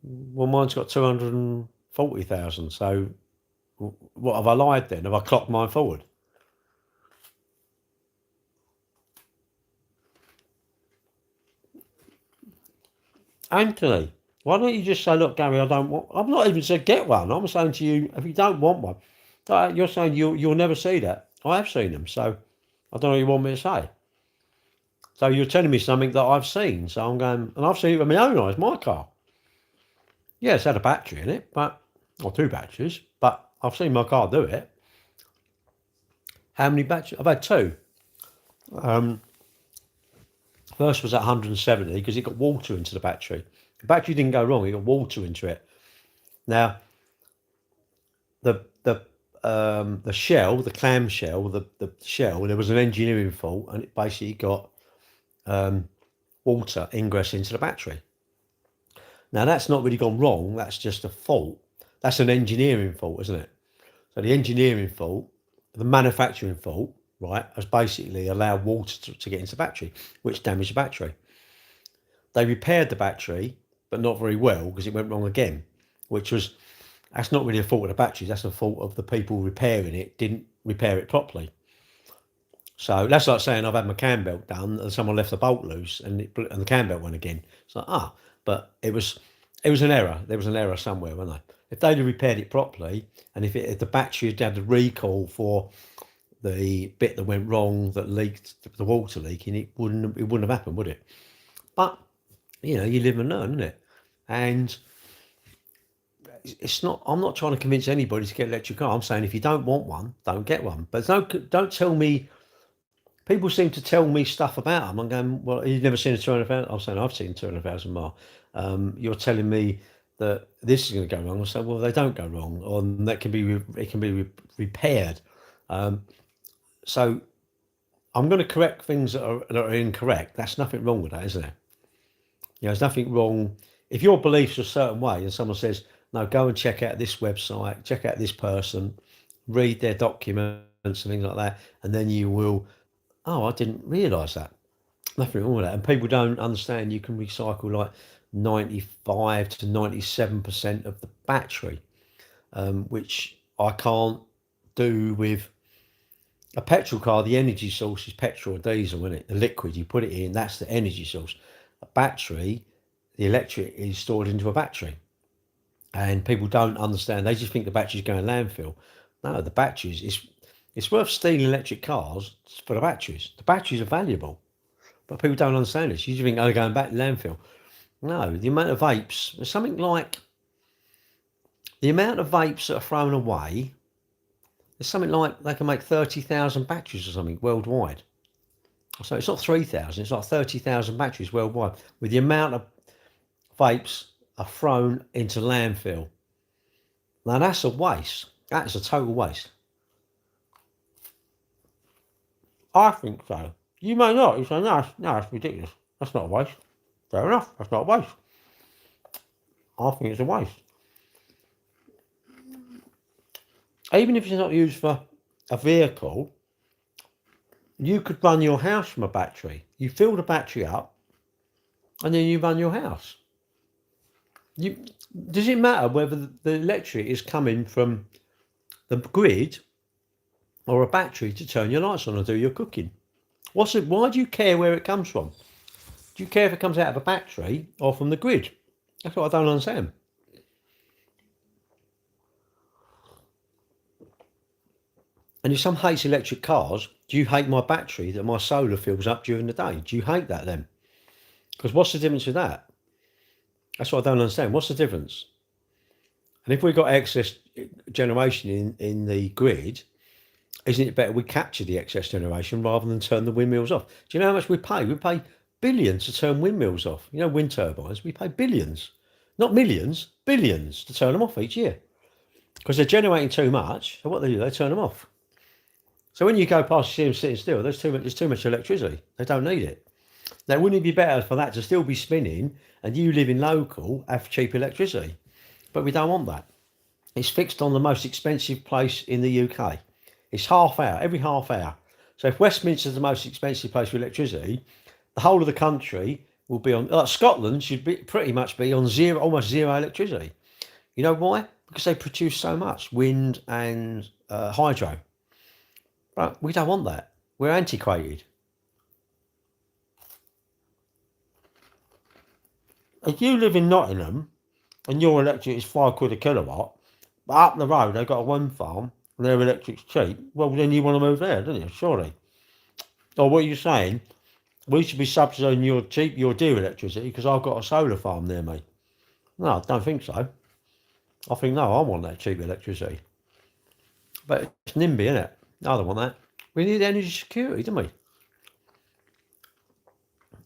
Well, mine's got 240,000, so what, have I lied then? Have I clocked mine forward? Anthony, why don't you just say, look, Gary, I'm not even said get one. I'm saying to you, if you don't want one, you're saying you'll never see that. I have seen them, so I don't know what you want me to say. So you're telling me something that I've seen, so I'm going, and I've seen it with my own eyes, my car. Yeah, it's had a battery in it, or 2 batteries, but I've seen my car do it. How many batteries? I've had 2. First was at 170 because it got water into the battery. The battery didn't go wrong; it got water into it. Now, the shell, the clamshell, the shell, there was an engineering fault, and it basically got water ingress into the battery. Now, that's not really gone wrong. That's just a fault. That's an engineering fault, isn't it? So the engineering fault, the manufacturing fault, right, has basically allowed water to get into the battery, which damaged the battery. They repaired the battery, but not very well because it went wrong again, that's not really a fault of the batteries. That's a fault of the people repairing it, didn't repair it properly. So that's like saying I've had my cam belt done and someone left the bolt loose and the cam belt went again. It's like, but it was an error. There was an error somewhere, wasn't there? If they'd have repaired it properly, and if the battery had had a recall for the bit that went wrong that leaked, the water leaking, it wouldn't have happened, would it? But you live and learn, isn't it? And it's not. I'm not trying to convince anybody to get an electric car. I'm saying if you don't want one, don't get one. But don't tell me. People seem to tell me stuff about them. I'm going, well, you've never seen a 200,000. I'm saying I've seen 200,000 mile. You're telling me that this is going to go wrong. I say, well, they don't go wrong, or that can be repaired. So I'm going to correct things that are incorrect. That's nothing wrong with that, isn't there? There's nothing wrong if your beliefs are a certain way, and someone says, no, go and check out this website, check out this person, read their documents and things like that, and then you will. Oh, I didn't realise that. Nothing wrong with that. And people don't understand you can recycle like 95 to 97% of the battery, which I can't do with a petrol car. The energy source is petrol or diesel, isn't it? The liquid, you put it in, that's the energy source. A battery, the electric is stored into a battery. And people don't understand. They just think the battery's going landfill. No, the batteries, it's worth stealing electric cars for the batteries. The batteries are valuable, but people don't understand this. You just think, they're going back to landfill. No, the amount of vapes, there's something like the amount of vapes that are thrown away. There's something like they can make 30,000 batteries or something worldwide. So it's not 3,000, it's like 30,000 batteries worldwide. With the amount of vapes are thrown into landfill. Now that's a waste. That's a total waste. I think so. You may not. You say, no, that's ridiculous. That's not a waste. Fair enough. That's not a waste. I think it's a waste. Even if it's not used for a vehicle, you could run your house from a battery. You fill the battery up and then you run your house. Does it matter whether the electric is coming from the grid or a battery to turn your lights on and do your cooking? Why do you care where it comes from? Do you care if it comes out of a battery or from the grid? That's what I don't understand. And if someone hates electric cars, do you hate my battery that my solar fills up during the day? Do you hate that then? Because what's the difference with that? That's what I don't understand. What's the difference? And if we've got excess generation in the grid, isn't it better we capture the excess generation rather than turn the windmills off? Do you know how much we pay? We pay billions to turn windmills off. Wind turbines, we pay billions. Not millions, billions to turn them off each year. Because they're generating too much, so what they do, they turn them off. So when you go past, you see them sitting still, there's too much electricity. They don't need it. Now, wouldn't it be better for that to still be spinning and you living local have cheap electricity? But we don't want that. It's fixed on the most expensive place in the UK. It's every half hour. So if Westminster is the most expensive place for electricity, the whole of the country will be on, Scotland should pretty much be on almost zero electricity. You know why? Because they produce so much wind and hydro. But we don't want that. We're antiquated. If you live in Nottingham and your electric is £5 a kilowatt, but up the road they've got a wind farm and their electric's cheap, well then you want to move there, don't you? Surely. Or what are you saying? We should be subsidising your dear electricity because I've got a solar farm near me. No, I don't think so. I think, no, I want that cheap electricity. But it's NIMBY, isn't it? I don't want that. We need energy security, don't we?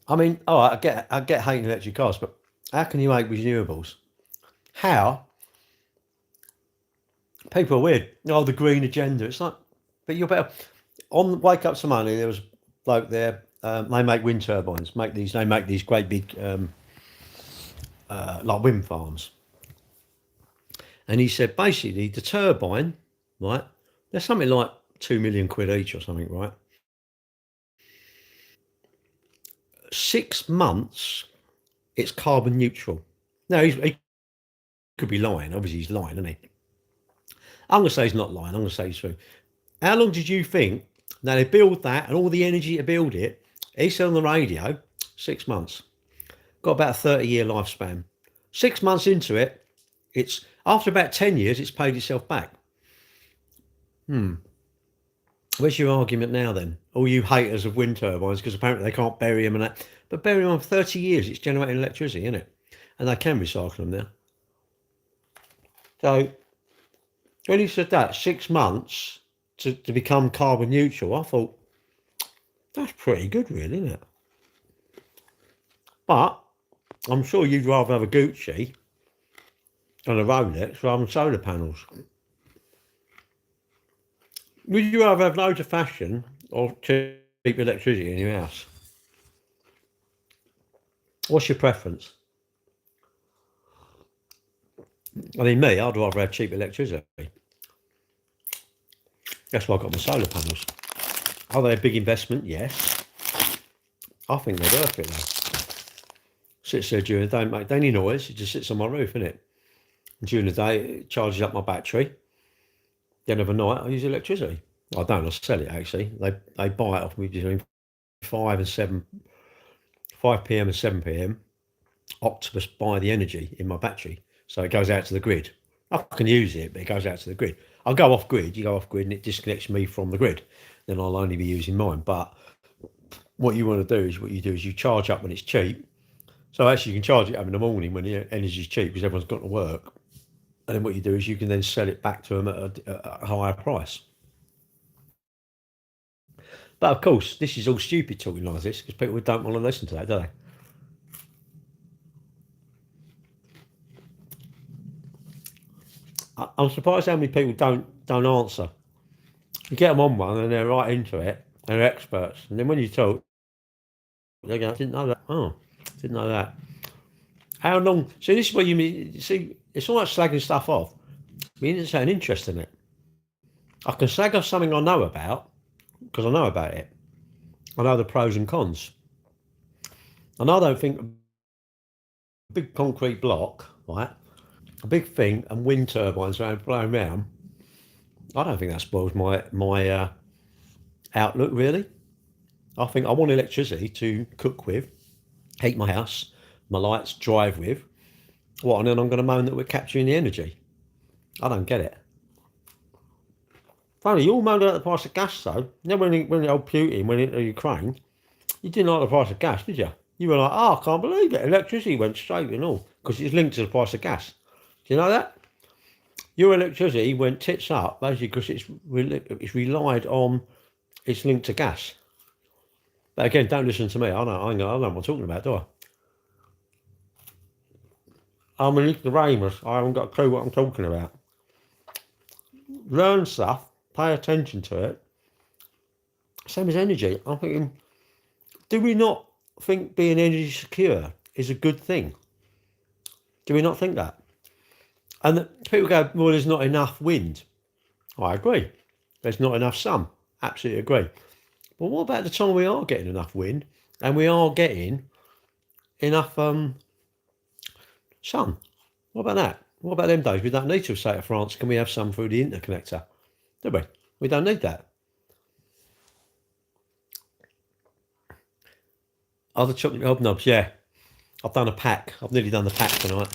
I mean, all right, I get hating electric cars, but how can you make renewables? How? People are weird. Oh, the green agenda. It's like, but you're better. On Wake Up to Money, there was a bloke there. They make wind turbines. They make these great big like wind farms. And he said basically the turbine, right? They're something like 2 million quid each or something, right? 6 months, it's carbon neutral. Now he could be lying. Obviously, he's lying, isn't he? I'm gonna say he's not lying. I'm gonna say he's true. How long did you think? Now they build that and all the energy to build it. He said on the radio, 6 months. Got about a 30-year lifespan. 6 months into it, it's after about 10 years, it's paid itself back. Where's your argument now then? All you haters of wind turbines, because apparently they can't bury them and that. But bury them for 30 years, it's generating electricity, isn't it? And they can recycle them now. So when he said that, 6 months to become carbon neutral, I thought, that's pretty good, really, isn't it? But I'm sure you'd rather have a Gucci and a Rolex rather than solar panels. Would you rather have loads of fashion or cheap electricity in your house? What's your preference? I mean, me, I'd rather have cheap electricity. That's why I got my solar panels. Are they a big investment? Yes. I think they're worth it though. Sits there during the day, don't make any noise. It just sits on my roof, innit? And during the day, it charges up my battery. The end of the night, I use electricity. I don't, I sell it actually. They buy it off me between 5 and 7, 5 p.m. and 7 p.m. Octopus buy the energy in my battery. So it goes out to the grid. I can use it, but it goes out to the grid. I'll go off grid, you go off grid and it disconnects me from the grid. Then I'll only be using mine. But what you want to do is you charge up when it's cheap. So actually you can charge it up in the morning when the energy's cheap because everyone's got to work. And then what you do is you can then sell it back to them at a higher price. But of course, this is all stupid talking like this because people don't want to listen to that, do they? I'm surprised how many people don't answer. You get them on one and they're right into it. They're experts, and then when you talk, they go, "I didn't know that." Oh, didn't know that. How long? See, this is what you mean. See, it's all like slagging stuff off. We need to say an interest in it. I can slag off something I know about because I know about it. I know the pros and cons. And I don't think a big concrete block, right? A big thing and wind turbines blowing around. I don't think that spoils my outlook really. I think I want electricity to cook with, heat my house, my lights, drive with. What? And then I'm going to moan that we're capturing the energy. I don't get it. Funny, you all moaned about the price of gas though. You know, when the old Putin went into Ukraine, you didn't like the price of gas, did you? You were like, oh, I can't believe it. Electricity went straight and all because it's linked to the price of gas. Do you know that? Your electricity went tits up basically because it's relied on, it's linked to gas. But again, don't listen to me. I don't know what I'm talking about, do I? I'm an ignoramus. I haven't got a clue what I'm talking about. Learn stuff, pay attention to it. Same as energy. I'm thinking, do we not think being energy secure is a good thing? Do we not think that? And people go, well, there's not enough wind. I agree. There's not enough sun. Absolutely agree. But what about the time we are getting enough wind and we are getting enough sun? What about that? What about them days? We don't need to say to France, can we have sun through the interconnector? Do we? We don't need that. Other chocolate hobnobs, yeah. I've done a pack. I've nearly done the pack tonight.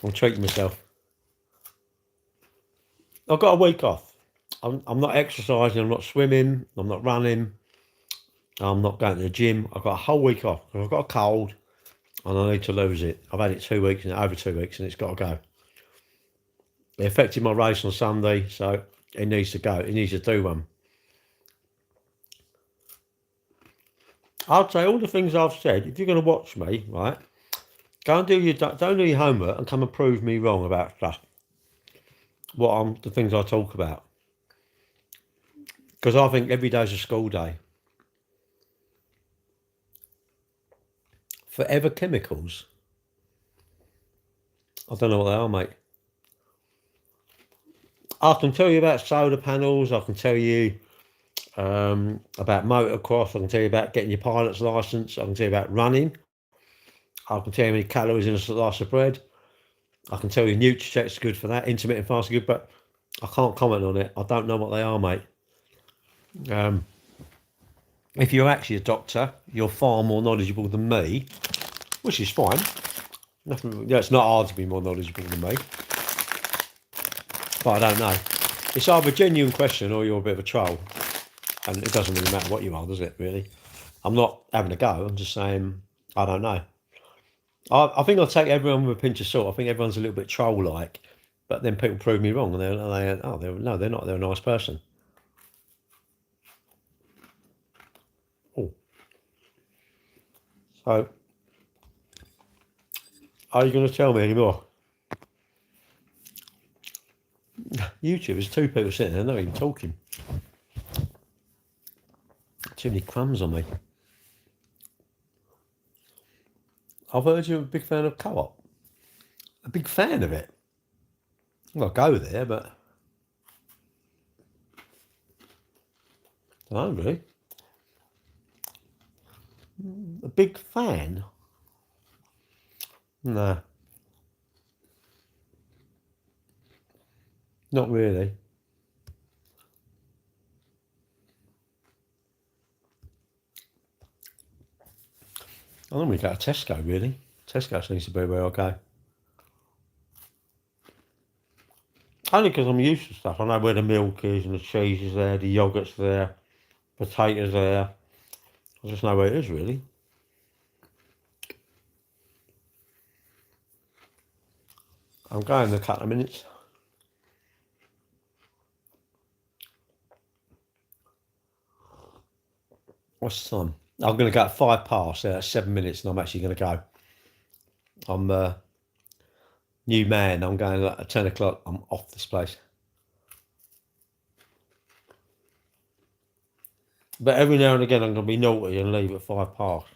I'm treating myself. I've got a week off. I'm not exercising, I'm not swimming, I'm not running, I'm not going to the gym. I've got a whole week off because I've got a cold and I need to lose it. I've had it 2 weeks and over 2 weeks and it's got to go. It affected my race on Sunday, so it needs to go. It needs to do one. I'd say all the things I've said, if you're going to watch me, right, go and don't do your homework and come and prove me wrong about stuff. The things I talk about. Because I think every day's a school day. Forever Chemicals. I don't know what they are, mate. I can tell you about solar panels. I can tell you about motocross. I can tell you about getting your pilot's license. I can tell you about running. I can tell you how many calories in a slice of bread. I can tell you Nutricheck's good for that. Intermittent fasting good, but I can't comment on it. I don't know what they are, mate. If you're actually a doctor, you're far more knowledgeable than me, which is fine. It's not hard to be more knowledgeable than me. But I don't know. It's either a genuine question or you're a bit of a troll. And it doesn't really matter what you are, does it, really? I'm not having a go. I'm just saying, I don't know. I think I'll take everyone with a pinch of salt. I think everyone's a little bit troll-like. But then people prove me wrong. And they're not. They're a nice person. Oh. So, are you going to tell me anymore? YouTube, there's two people sitting there, not even talking. Too many crumbs on me. I've heard you're a big fan of Co-op. A big fan of it. Well, I'll go there, but I don't know, really. A big fan? No. Not really. I normally go to Tesco, really. Tesco seems to be where I go. Only because I'm used to stuff. I know where the milk is and the cheese is there, the yoghurt's there, potatoes there. I just know where it is, really. I'm going in a couple of minutes. What's the time? I'm going to go at 5 past. So that's 7 minutes, and I'm actually going to go. I'm a new man. I'm going at 10 o'clock. I'm off this place. But every now and again, I'm going to be naughty and leave at 5 past.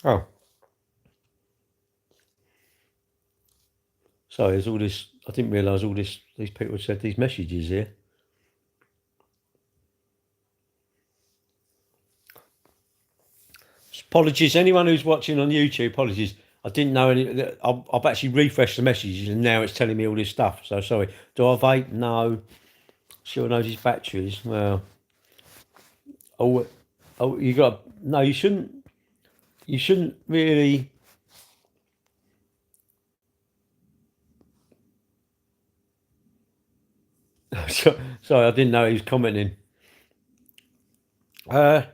Oh. Sorry, there's all this. I didn't realise all this. These people had said these messages here. Apologies, anyone who's watching on YouTube. Apologies, I didn't know any. I've actually refreshed the messages and now it's telling me all this stuff. So sorry. Do I vape? No. Sure knows his batteries. Well. Oh, you got no. You shouldn't. You shouldn't really. Sorry, I didn't know he was commenting. Am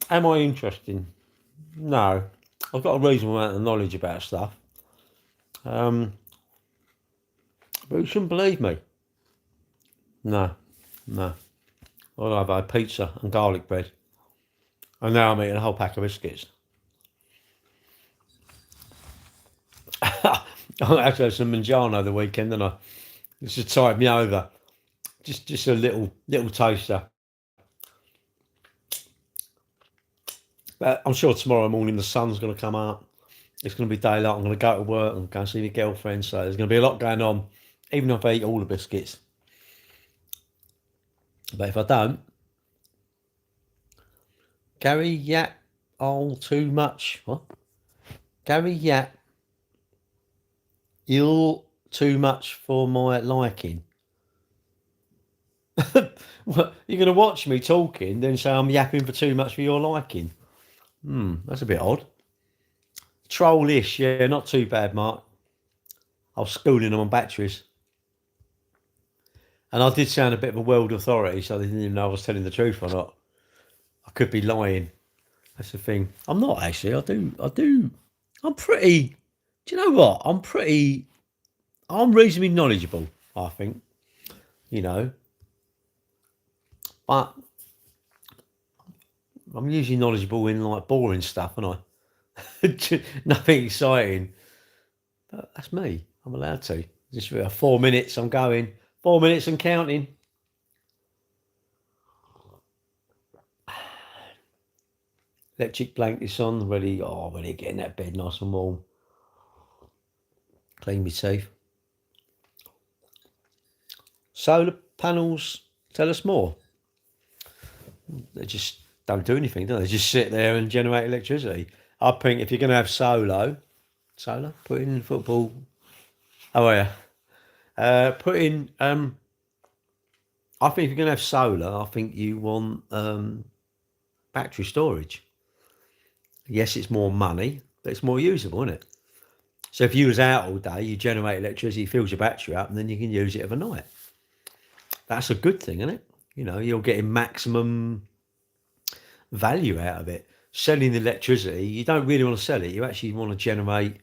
I interesting? No. I've got a reasonable amount of knowledge about stuff. But you shouldn't believe me. No. I've had pizza and garlic bread. And now I'm eating a whole pack of biscuits. I actually had some mangiano the weekend, and this has tied me over. Just a little taster. But I'm sure tomorrow morning the sun's going to come out. It's going to be daylight. I'm going to go to work and go and see my girlfriend. So there's going to be a lot going on, even if I eat all the biscuits. But if I don't, Gary Yap, all too much. What? Gary Yap, you're too much for my liking. Well, you're going to watch me talking, then say I'm yapping for too much for your liking. That's a bit odd. Trollish, yeah, not too bad, Mark. I was schooling them on batteries. And I did sound a bit of a world authority, so they didn't even know I was telling the truth or not. I could be lying. That's the thing. I'm not actually. I do I'm pretty. Do you know what? I'm reasonably knowledgeable, I think. You know, but I'm usually knowledgeable in like boring stuff, and I nothing exciting. But that's me. I'm allowed to. Just for 4 minutes, I'm going 4 minutes and counting. Electric blankets on, ready. Oh, ready to get in that bed nice and warm. Clean my teeth. Solar panels. Tell us more. They just don't do anything, do they? They just sit there and generate electricity. I think if you're going to have solar, put in football. Oh yeah, put in. I think if you're going to have solar, I think you want battery storage. Yes, it's more money, but it's more usable, isn't it? So if you was out all day, you generate electricity, fills your battery up, and then you can use it overnight. That's a good thing, isn't it? You know, you're getting maximum value out of it. Selling the electricity, you don't really want to sell it. You actually want to generate.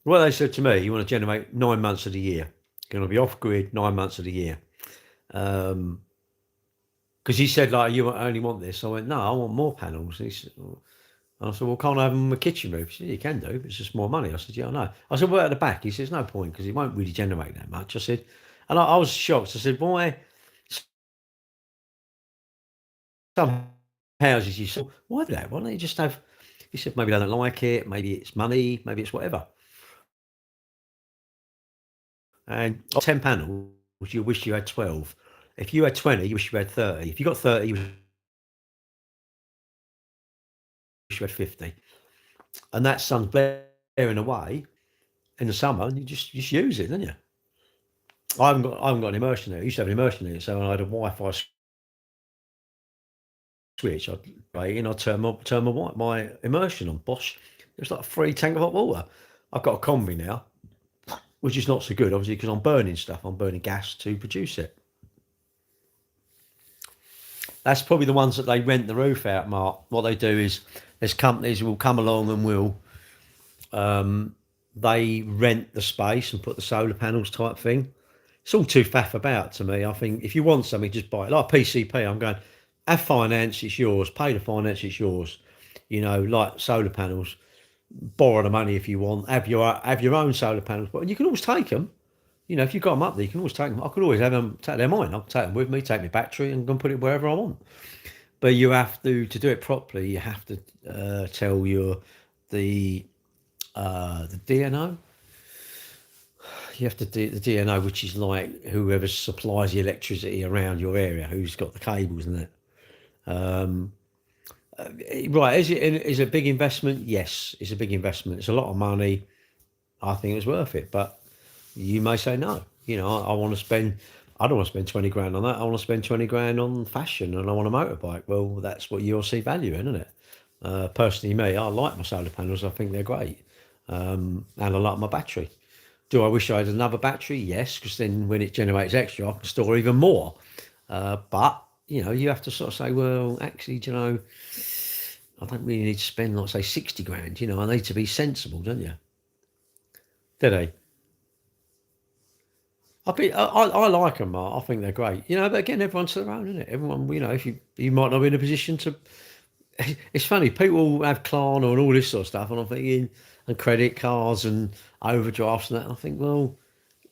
Well, they said to me, you want to generate 9 months of the year. You're going to be off grid 9 months of the year. Because he said, like, you only want this. I went, no, I want more panels. And I said, well, can't I have them in my kitchen roof? He said, you can do, but it's just more money. I said, yeah, I know. I said, well, at the back? He says, no point, because it won't really generate that much. I said, and I was shocked. I said, why? Some houses you saw, why do that? Why don't you just have? He said, maybe they don't like it. Maybe it's money. Maybe it's whatever. And 10 panels, you wish you had 12. If you had 20, you wish you had 30. If you got 30, you wish you had 50. And that sun's blaring away in the summer, and you just use it, don't you? I haven't got an immersion there. I used to have an immersion there, so when I had a Wi-Fi switch, I'd turn my immersion on. Bosh, it was like a free tank of hot water. I've got a combi now, which is not so good, obviously, because I'm burning stuff. I'm burning gas to produce it. That's probably the ones that they rent the roof out, Mark. What they do is there's companies who will come along and will they rent the space and put the solar panels type thing. It's all too faff about to me. I think if you want something, just buy it. Like PCP, I'm going, have finance, it's yours. Pay the finance, it's yours. You know, like solar panels, borrow the money if you want. Have your own solar panels, but you can always take them. You know, if you've got them up there, you can always take them. I could always have them, take them mine. I'll take them with me, take my battery, and go and put it wherever I want. But you have to do it properly. You have to tell the DNO. You have to do the DNO, which is like whoever supplies the electricity around your area, who's got the cables and that. Right, is it a big investment? Yes, it's a big investment. It's a lot of money. I think it's worth it, but you may say no. You know, I want to spend. I don't want to spend 20 grand on that. I want to spend 20 grand on fashion, and I want a motorbike. Well, that's what you'll see value in, isn't it? Personally, me, I like my solar panels. I think they're great, and I like my battery. Do I wish I had another battery? Yes, because then when it generates extra, I can store even more. But you know, you have to sort of say, well, actually, you know, I don't really need to spend, like, say, 60 grand. You know, I need to be sensible, don't you? Did I? I like them, Mark. I think they're great. You know, but again, everyone's to their own, isn't it? Everyone, you know, if you might not be in a position to. It's funny, people have Klarna and all this sort of stuff, and I'm thinking, and credit cards and overdrafts and that. And I think, well,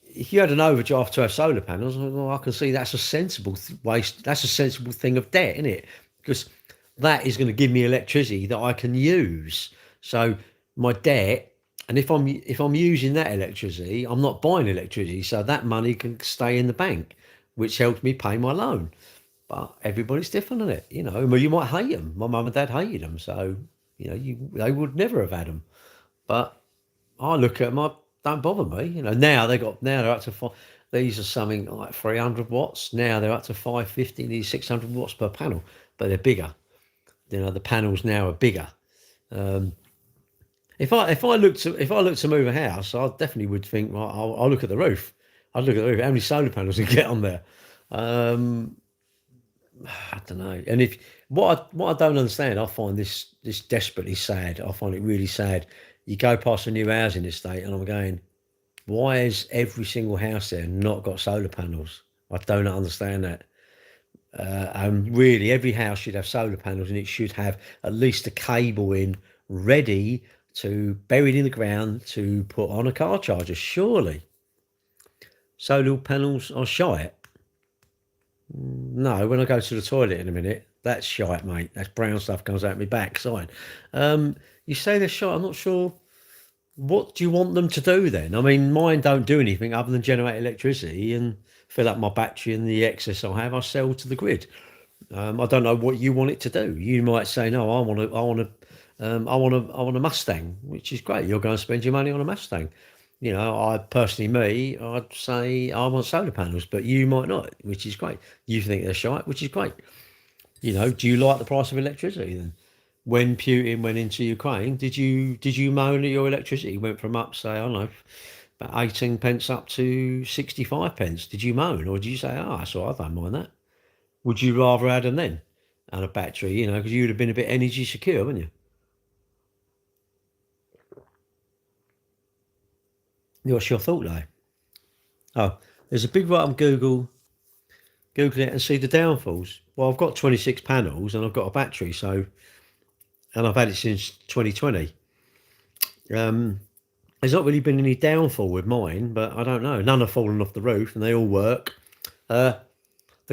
if you had an overdraft to have solar panels, well, I can see that's a sensible waste. That's a sensible thing of debt, isn't it? Because that is going to give me electricity that I can use. So my debt, and if I'm using that electricity, I'm not buying electricity, so that money can stay in the bank, which helps me pay my loan. But everybody's different, isn't it? You know, well, you might hate them. My mum and dad hated them, so you know, they would never have had them. But I look at them, don't bother me. You know, now they're up to five. These are something like 300 watts. Now they're up to 550. These 600 watts per panel, but they're bigger. You know, the panels now are bigger. If I look to move a house, I definitely would think, well, I'll look at the roof. I'd look at the roof. How many solar panels can get on there? I don't know. And if what I don't understand, I find this desperately sad. I find it really sad. You go past a new housing estate, and I'm going, why has every single house there not got solar panels? I don't understand that. Really, every house should have solar panels, and it should have at least a cable in ready to buried in the ground to put on a car charger. Surely, solar panels are shite. No, when I go to the toilet in a minute, that's shite, mate. That's brown stuff comes out my backside. You say they're shite. I'm not sure. What do you want them to do then? I mean, mine don't do anything other than generate electricity and fill up my battery, and the excess I have, I sell to the grid. I don't know what you want it to do. You might say, no, I want a Mustang, which is great. You're going to spend your money on a Mustang. You know, I personally, I'd say I want solar panels, but you might not, which is great. You think they're shite, which is great. You know, do you like the price of electricity then? When Putin went into Ukraine, did you moan that your electricity went from up, say, I don't know, about 18 pence up to 65 pence? Did you moan, or did you say, oh, that's all right, I don't mind that? Would you rather have them then and a battery, you know, because you'd have been a bit energy secure, wouldn't you? What's your thought, though? Oh, there's a big right on Google it and see the downfalls. Well, I've got 26 panels and I've got a battery, so, and I've had it since 2020. There's not really been any downfall with mine, but I don't know. None have fallen off the roof and they all work. The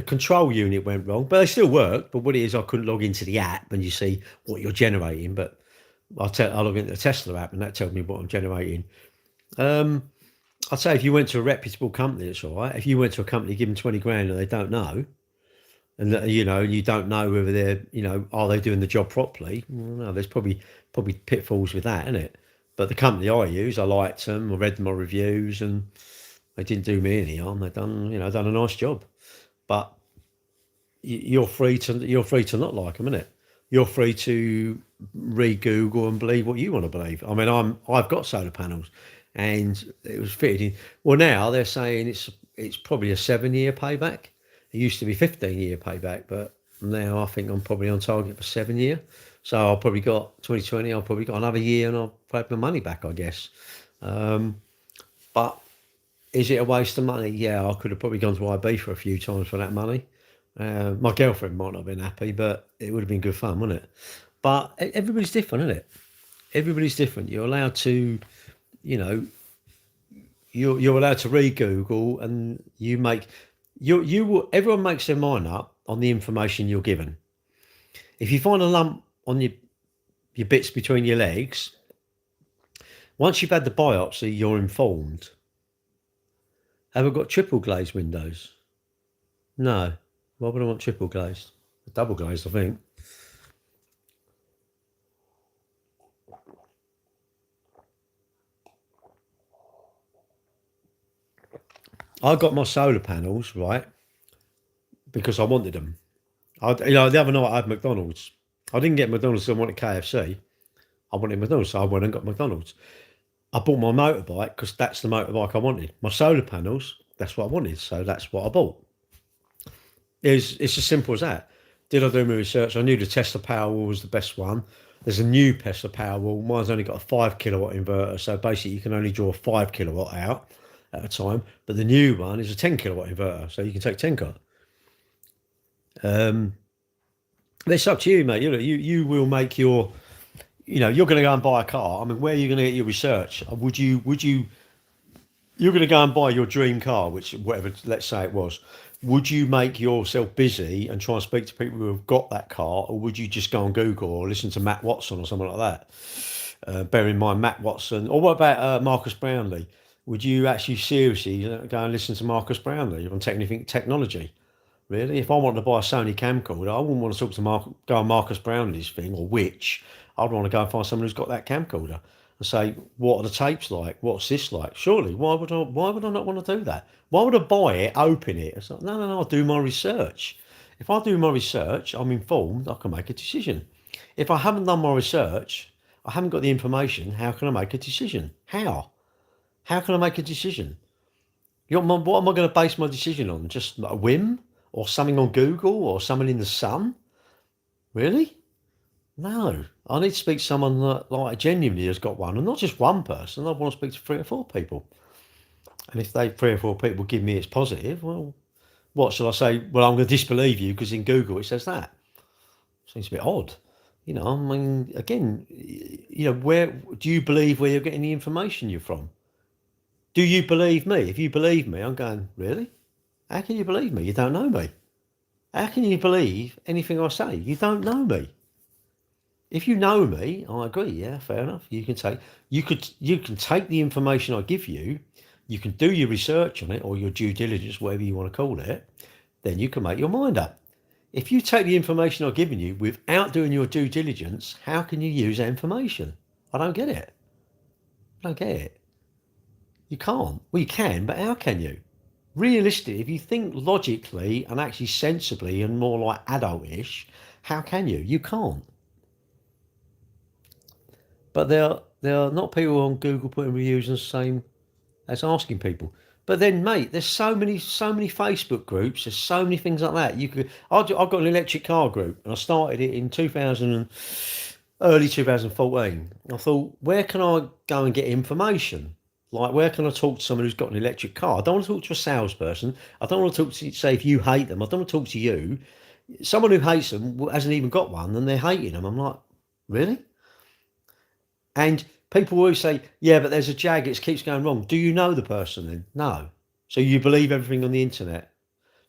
control unit went wrong, but they still work. But what it is, I couldn't log into the app and you see what you're generating. But I log into the Tesla app and that tells me what I'm generating. I'd say if you went to a reputable company, it's all right. If you went to a company, give them 20 grand and they don't know, and you know, you don't know whether they're, you know, are they doing the job properly? Well, no, there's probably pitfalls with that, isn't it? But the company I use, I liked them. I read my reviews, and they didn't do me any harm. They done a nice job. But you're free to not like them, isn't it? You're free to read Google and believe what you want to believe. I mean, I've got solar panels, and it was fitted in. Well, now they're saying it's probably a 7-year payback. It used to be 15-year payback, but now I think I'm probably on target for 7 year. So I've probably got 2020. I've probably got another year, and I'll have my money back, I guess. But is it a waste of money? Yeah, I could have probably gone to Ibiza a few times for that money. My girlfriend might not have been happy, but it would have been good fun, wouldn't it? But everybody's different, isn't it? Everybody's different. You're allowed to, you know, you're allowed to read Google, and everyone makes their mind up on the information you're given. If you find a lump on your bits between your legs, once you've had the biopsy, you're informed. Have I got triple glazed windows? No. Why would I want triple glazed? Double glazed, I think. I got my solar panels, right, because I wanted them. The other night I had McDonald's. I didn't get McDonald's because I wanted KFC. I wanted McDonald's, so I went and got McDonald's. I bought my motorbike because that's the motorbike I wanted. My solar panels, that's what I wanted, so that's what I bought. It's as simple as that. Did I do my research? I knew the Tesla Powerwall was the best one. There's a new Tesla Powerwall. Mine's only got a 5 kilowatt inverter, so basically you can only draw 5 kilowatt out at a time. But the new one is a 10 kilowatt inverter, so you can take 10 kilowatt. It's up to you, mate. You will make your, you're going to go and buy a car. I mean, where are you going to get your research? You're going to go and buy your dream car, which whatever, let's say it was. Would you make yourself busy and try and speak to people who have got that car, or would you just go on Google or listen to Matt Watson or something like that? Bear in mind, Matt Watson, or what about Marcus Brownlee? Would you actually seriously go and listen to Marcus Brownlee on technology? Really? If I wanted to buy a Sony camcorder, I wouldn't want to talk to go on Marcus Brownlee's thing, or which. I'd want to go and find someone who's got that camcorder and say, what are the tapes like? What's this like? Surely, why would I not want to do that? Why would I buy it, open it? It's like, no, I'll do my research. If I do my research, I'm informed, I can make a decision. If I haven't done my research, I haven't got the information, how can I make a decision? How? How can I make a decision? What am I going to base my decision on? Just a whim? or something on Google or someone in the Sun? Really? No. I need to speak to someone that like genuinely has got one, and not just one person. I want to speak to 3 or 4 people. And if they 3 or 4 people give me it's positive, well, what shall I say? Well, I'm going to disbelieve you because in Google it says that. Seems a bit odd. You know, I mean, again, where do you believe where you're getting the information you're from? Do you believe me? If you believe me, I'm going, really? How can you believe me? You don't know me. How can you believe anything I say? You don't know me. If you know me, I agree. Yeah, fair enough. You can take the information I give you. You can do your research on it or your due diligence, whatever you want to call it. Then you can make your mind up. If you take the information I've given you without doing your due diligence, how can you use that information? I don't get it. I don't get it. You can't. Well, you can, but how can you? Realistically, if you think logically and actually sensibly and more like adultish, how can you? You can't. But there are not people on Google putting reviews the same as asking people. But then, mate, there's so many Facebook groups. There's so many things like that. I've got an electric car group, and I started it in early 2014. I thought, where can I go and get information? Like, where can I talk to someone who's got an electric car? I don't want to talk to a salesperson. I don't want to talk to say if you hate them. I don't want to talk to you. Someone who hates them hasn't even got one, and they're hating them. I'm like, really? And people always say, yeah, but there's a jag, it keeps going wrong. Do you know the person then? No. So you believe everything on the internet?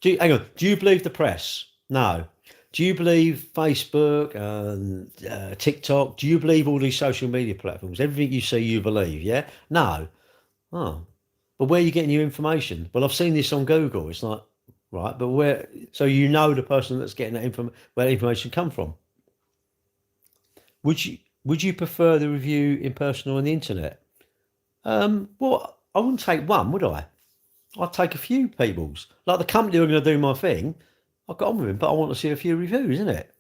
Hang on, do you believe the press? No. Do you believe Facebook and TikTok? Do you believe all these social media platforms? Everything you see, you believe, yeah? No. Oh. But where are you getting your information? Well, I've seen this on Google. It's like, right, but where? So you know the person that's getting that where the information come from. Would you prefer the review in person or on the internet? Well, I wouldn't take one, would I? I'd take a few people's. Like the company who are going to do my thing, I got on with him, but I want to see a few reviews, isn't it?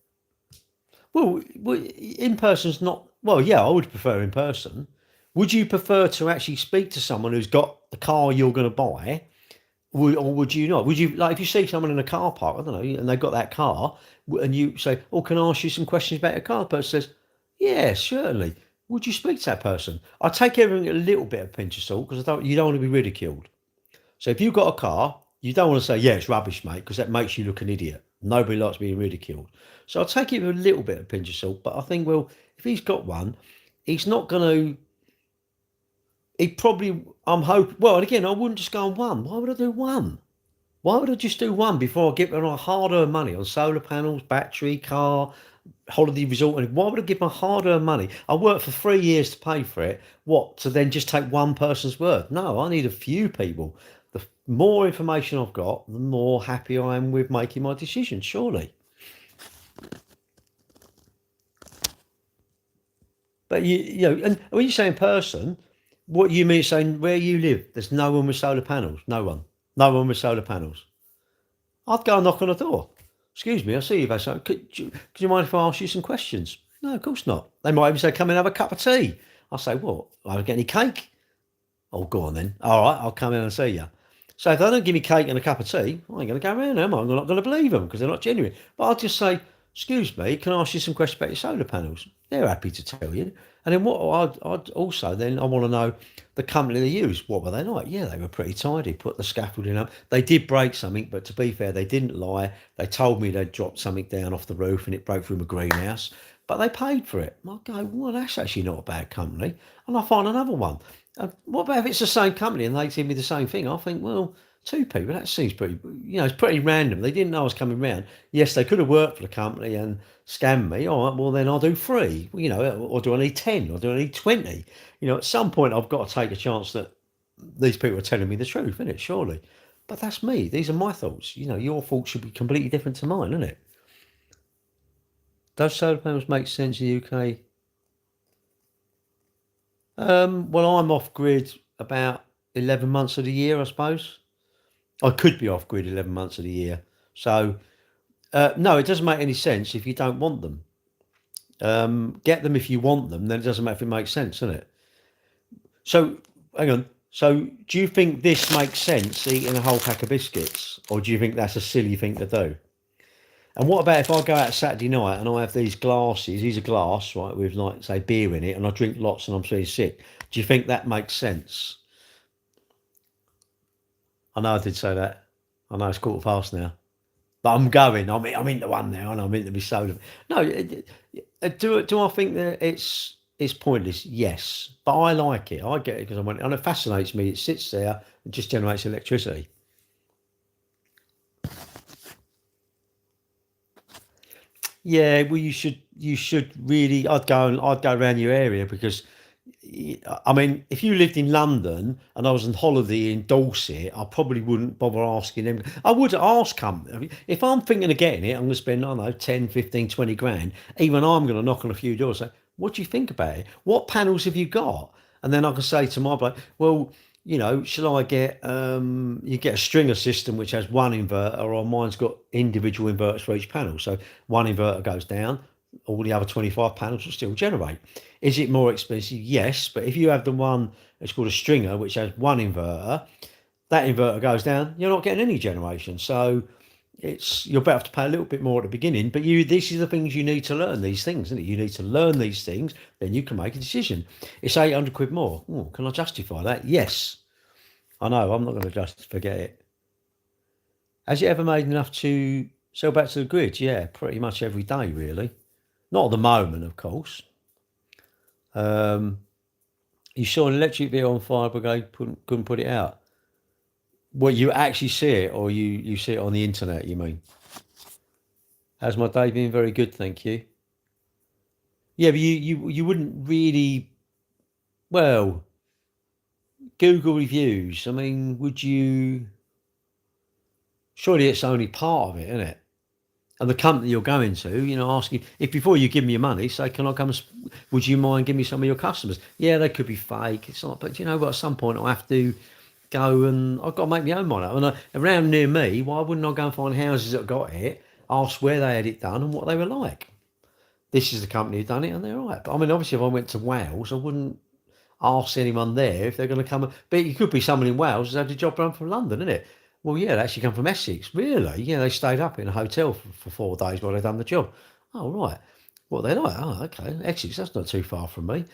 Well, in person's not. Well, yeah, I would prefer in person. Would you prefer to actually speak to someone who's got the car you're going to buy, or would you not? Would you like if you see someone in a car park, I don't know, and they've got that car, and you say, "Oh, can I ask you some questions about your car?" The person says, "Yeah, certainly." Would you speak to that person? I take everything a little bit of pinch of salt because you don't want to be ridiculed. So if you've got a car, you don't want to say, "Yeah, it's rubbish, mate," because that makes you look an idiot. Nobody likes being ridiculed. So I'll take it with a little bit of pinch of salt. But I think, well, if he's got one, he's not going to. He probably. I'm hoping. Well, and again, I wouldn't just go on one. Why would I do one? Why would I just do one before I get my hard-earned money on solar panels, battery, car, holiday resort? And why would I give my hard-earned money? I worked for 3 years to pay for it. What, to then just take one person's word? No, I need a few people. The more information I've got, the more happy I am with making my decision, surely. But and when you say in person, what you mean saying where you live, there's no one with solar panels? No one with solar panels. I'd go and knock on a door. Excuse me, I see you've had something. Could you mind if I ask you some questions? No, of course not. They might even say, come and have a cup of tea. I'll say, what? I don't get any cake? Oh, go on then. All right, I'll come in and see you. So if they don't give me cake and a cup of tea, I ain't going to go around, am I? I'm not going to believe them because they're not genuine. But I'll just say, excuse me, can I ask you some questions about your solar panels? They're happy to tell you. And then I'd also then I want to know the company they use. What were they like? Yeah, they were pretty tidy. Put the scaffolding up. They did break something, but to be fair, they didn't lie. They told me they'd dropped something down off the roof and it broke through my greenhouse. But they paid for it. I go, well, that's actually not a bad company. And I find another one. What about if it's the same company and they give me the same thing? I think, well, 2 people, that seems pretty, it's pretty random. They didn't know I was coming round. Yes, they could have worked for the company and scammed me. All right, well, then I'll do 3, or do I need 10, or do I need 20? At some point, I've got to take a chance that these people are telling me the truth, isn't it? Surely. But that's me. These are my thoughts. Your thoughts should be completely different to mine, isn't it? Does solar panels make sense in the UK? Well, I'm off grid about 11 months of the year, I suppose. I could be off grid 11 months of the year. So, no, it doesn't make any sense if you don't want them. Get them if you want them, then it doesn't matter if it makes sense, doesn't it? So, hang on. So, do you think this makes sense, eating a whole pack of biscuits, or do you think that's a silly thing to do? And what about if I go out Saturday night and I have these glasses? These are glass, right, with like say beer in it, and I drink lots and I'm feeling sick. Do you think that makes sense? I know I did say that. I know it's 1:15 now, but I'm going. I'm into one now, and I'm into my soda. No, do I think that it's pointless? Yes, but I like it. I get it because I want it, and it fascinates me. It sits there and just generates electricity. Yeah, well, you should really. I'd go around your area because I mean, if you lived in London and I was on holiday in Dorset, I probably wouldn't bother asking them. I would ask them. I mean, if I'm thinking of getting it, I'm going to spend, I don't know, 10, 15, 20 grand. Even I'm going to knock on a few doors and say, what do you think about it? What panels have you got? And then I can say to my bloke, well, shall I get, you get a stringer system which has one inverter, or mine's got individual inverters for each panel. So one inverter goes down, all the other 25 panels will still generate. Is it more expensive? Yes, but if you have the one it's called a stringer, which has one inverter, that inverter goes down, you're not getting any generation. So you're better off to pay a little bit more at the beginning. But this is the things you need to learn. These things, isn't it? You need to learn these things, then you can make a decision. It's 800 quid more. Oh, can I justify that? Yes, I know. I'm not going to just forget it. Has it ever made enough to sell back to the grid? Yeah, pretty much every day, really. Not at the moment, of course. Um, you saw an electric vehicle on fire brigade, couldn't put it out. Well, you actually see it, or you see it on the internet, you mean? Has my day been very good, thank you. Yeah, but you wouldn't really, well, Google reviews. I mean, would you? Surely it's only part of it, isn't it? And the company you're going to, asking if before you give me your money, say, can I come? Would you mind giving me some of your customers? Yeah, they could be fake. It's not, but you know what? At some point, I have to go and I've got to make my own money. And around near me, why wouldn't I go and find houses that got it, ask where they had it done and what they were like? This is the company who done it, and they're right. But I mean, obviously, if I went to Wales, I wouldn't ask anyone there if they're going to come. But it could be someone in Wales who's had a job done from London, isn't it? Well, yeah, they actually come from Essex. Really? Yeah, they stayed up in a hotel for 4 days while they done the job. Oh, right. What they're like? Oh, okay. Essex, that's not too far from me.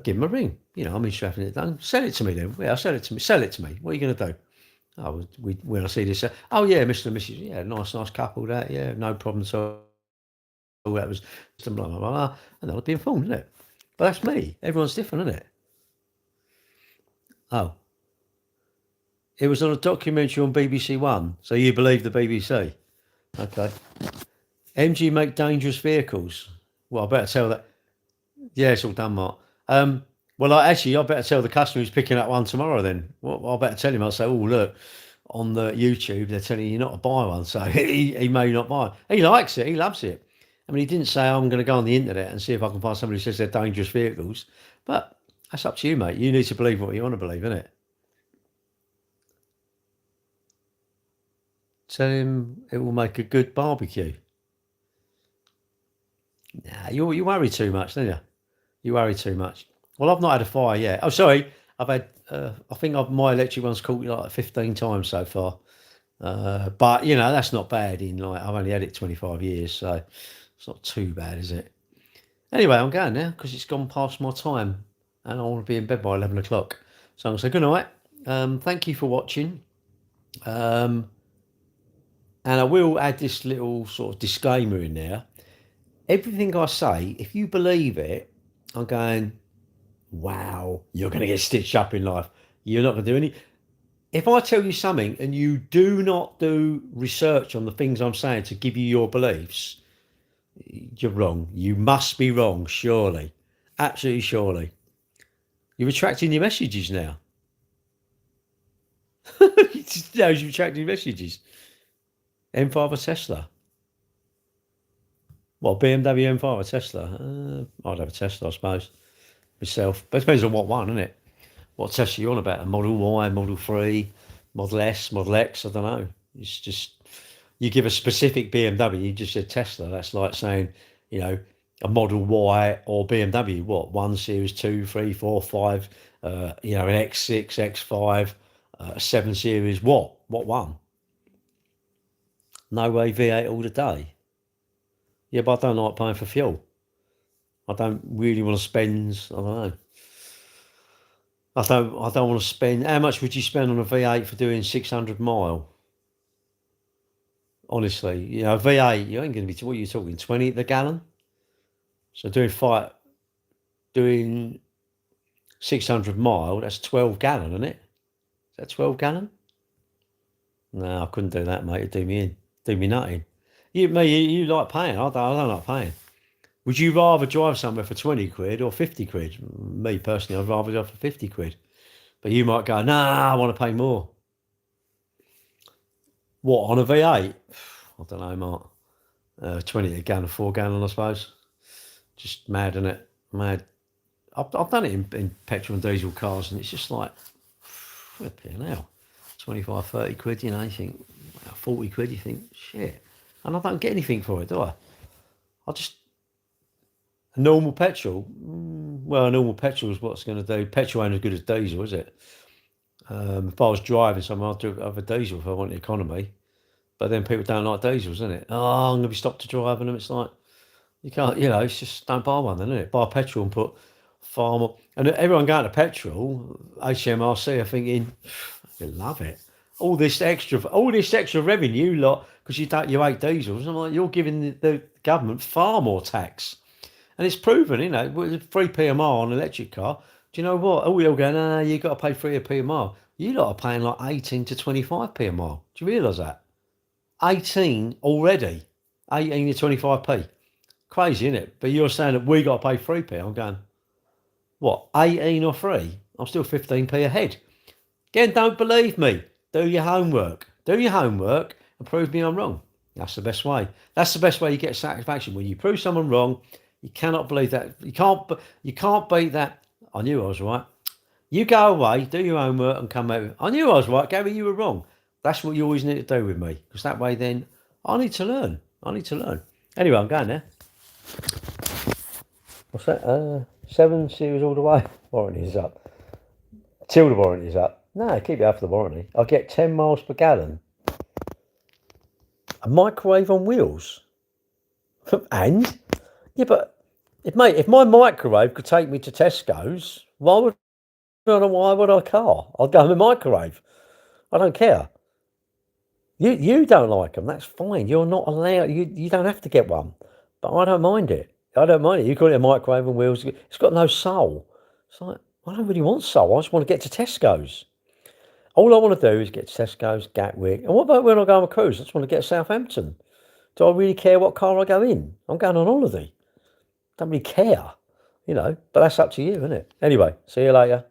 Give them a ring. I'm interested in having it done. Sell it to me then. Yeah, sell it to me. Sell it to me. What are you going to do? Oh, when I see this, oh yeah, Mr. and Mrs. Yeah, nice couple. That, yeah, no problem at all. That was blah blah blah, blah. And they'll be informed, isn't it? But that's me. Everyone's different, isn't it? Oh, it was on a documentary on BBC One. So you believe the BBC? Okay. MG make dangerous vehicles. Well, I better tell that. Yeah, it's all done, Mark. Well, I better tell the customer who's picking up one tomorrow. Then, well, I better tell him. I'll say, oh look, on the YouTube they're telling you not to buy one, so he may not buy it. He likes it. He loves it. I mean, he didn't say I'm going to go on the internet and see if I can find somebody who says they're dangerous vehicles. But that's up to you, mate. You need to believe what you want to believe, isn't it? Tell him it will make a good barbecue. Nah, you worry too much, don't you? You worry too much. Well, I've not had a fire yet. Oh, sorry. I've had, I think my electric one's caught like 15 times so far. But, that's not bad I've only had it 25 years, so it's not too bad, is it? Anyway, I'm going now because it's gone past my time and I want to be in bed by 11 o'clock. So I'm going to say good night. Thank you for watching. And I will add this little sort of disclaimer in there. Everything I say, if you believe it, I'm going, wow, you're going to get stitched up in life. You're not going to do any. If I tell you something and you do not do research on the things I'm saying to give you your beliefs, you're wrong. You must be wrong, surely. Absolutely surely. You're retracting your messages now. You're retracting messages. M5 or Tesla? What, BMW M5 or Tesla? I'd have a Tesla, I suppose, myself. But it depends on what one, isn't it? What Tesla you on about? A Model Y, Model 3, Model S, Model X? I don't know. It's just, you give a specific BMW, you just said Tesla. That's like saying, a Model Y or BMW. What, 1, Series 2, 3, 4, 5, you know, an X6, X5, 7 Series. What one? No way V8 all the day. Yeah, but I don't like paying for fuel. I don't really want to spend, I don't know. I don't want to spend, how much would you spend on a V8 for doing 600 mile? Honestly, you know, V8, you ain't going to be, what are you talking, 20 at the gallon? So doing 600 mile, that's 12 gallon, isn't it? Is that 12 gallon? No, I couldn't do that, mate. It'd do me in, do me nutting. You like paying. I don't like paying. Would you rather drive somewhere for 20 quid or 50 quid? Me personally, I'd rather drive for 50 quid. But you might go, nah, I want to pay more. What, on a V8? I don't know, Mark. 20 a gallon, 4 gallon, I suppose. Just mad, isn't it? Mad. I've done it in petrol and diesel cars, and it's just like, flipping hell. 25, 30 quid, you know, you think, 40 quid, you think, shit. And I don't get anything for it, do I? A normal petrol, well, a normal petrol is what's going to do. Petrol ain't as good as diesel, is it? If I was driving somewhere, I'd have a diesel if I wanted economy. But then people don't like diesels, isn't it? Oh, I'm going to be stopped to driving them. It's like, you can't, you know, it's just don't buy one then, isn't it? Buy petrol and put far more. And everyone going to petrol, HMRC, are thinking, I love it. All this extra revenue, lot, because you hate diesels. I'm like, you're giving the government far more tax. And it's proven, you know, with 3p a mile on an electric car. Do you know what? Oh, we all go, no, you've got to pay 3p a mile. You lot are paying like 18 to 25p a mile. Do you realise that? 18 already. 18 to 25p. Crazy, isn't it? But you're saying that we got to pay 3p. I'm going, what, 18 or 3? I'm still 15p ahead. Again, don't believe me. Do your homework. Do your homework and prove me I'm wrong. That's the best way. That's the best way you get satisfaction. When you prove someone wrong, you cannot believe that. You can't beat that. I knew I was right. You go away, do your homework and come out. I knew I was right, Gary, you were wrong. That's what you always need to do with me. Because that way then, I need to learn. Anyway, I'm going there. What's that? 7 Series all the way. Warranty is up. Till the warranty is up. No, keep it up for the warranty. I'll get 10 miles per gallon. A microwave on wheels. And? Yeah, but if my microwave could take me to Tesco's, why would I car? I'd go in the microwave. I don't care. You don't like them. That's fine. You're not allowed. You don't have to get one. But I don't mind it. You call it a microwave on wheels. It's got no soul. It's like, I don't really want soul. I just want to get to Tesco's. All I want to do is get to Tesco's, Gatwick. And what about when I go on a cruise? I just want to get to Southampton. Do I really care what car I go in? I'm going on holiday. Don't really care, you know. But that's up to you, isn't it? Anyway, see you later.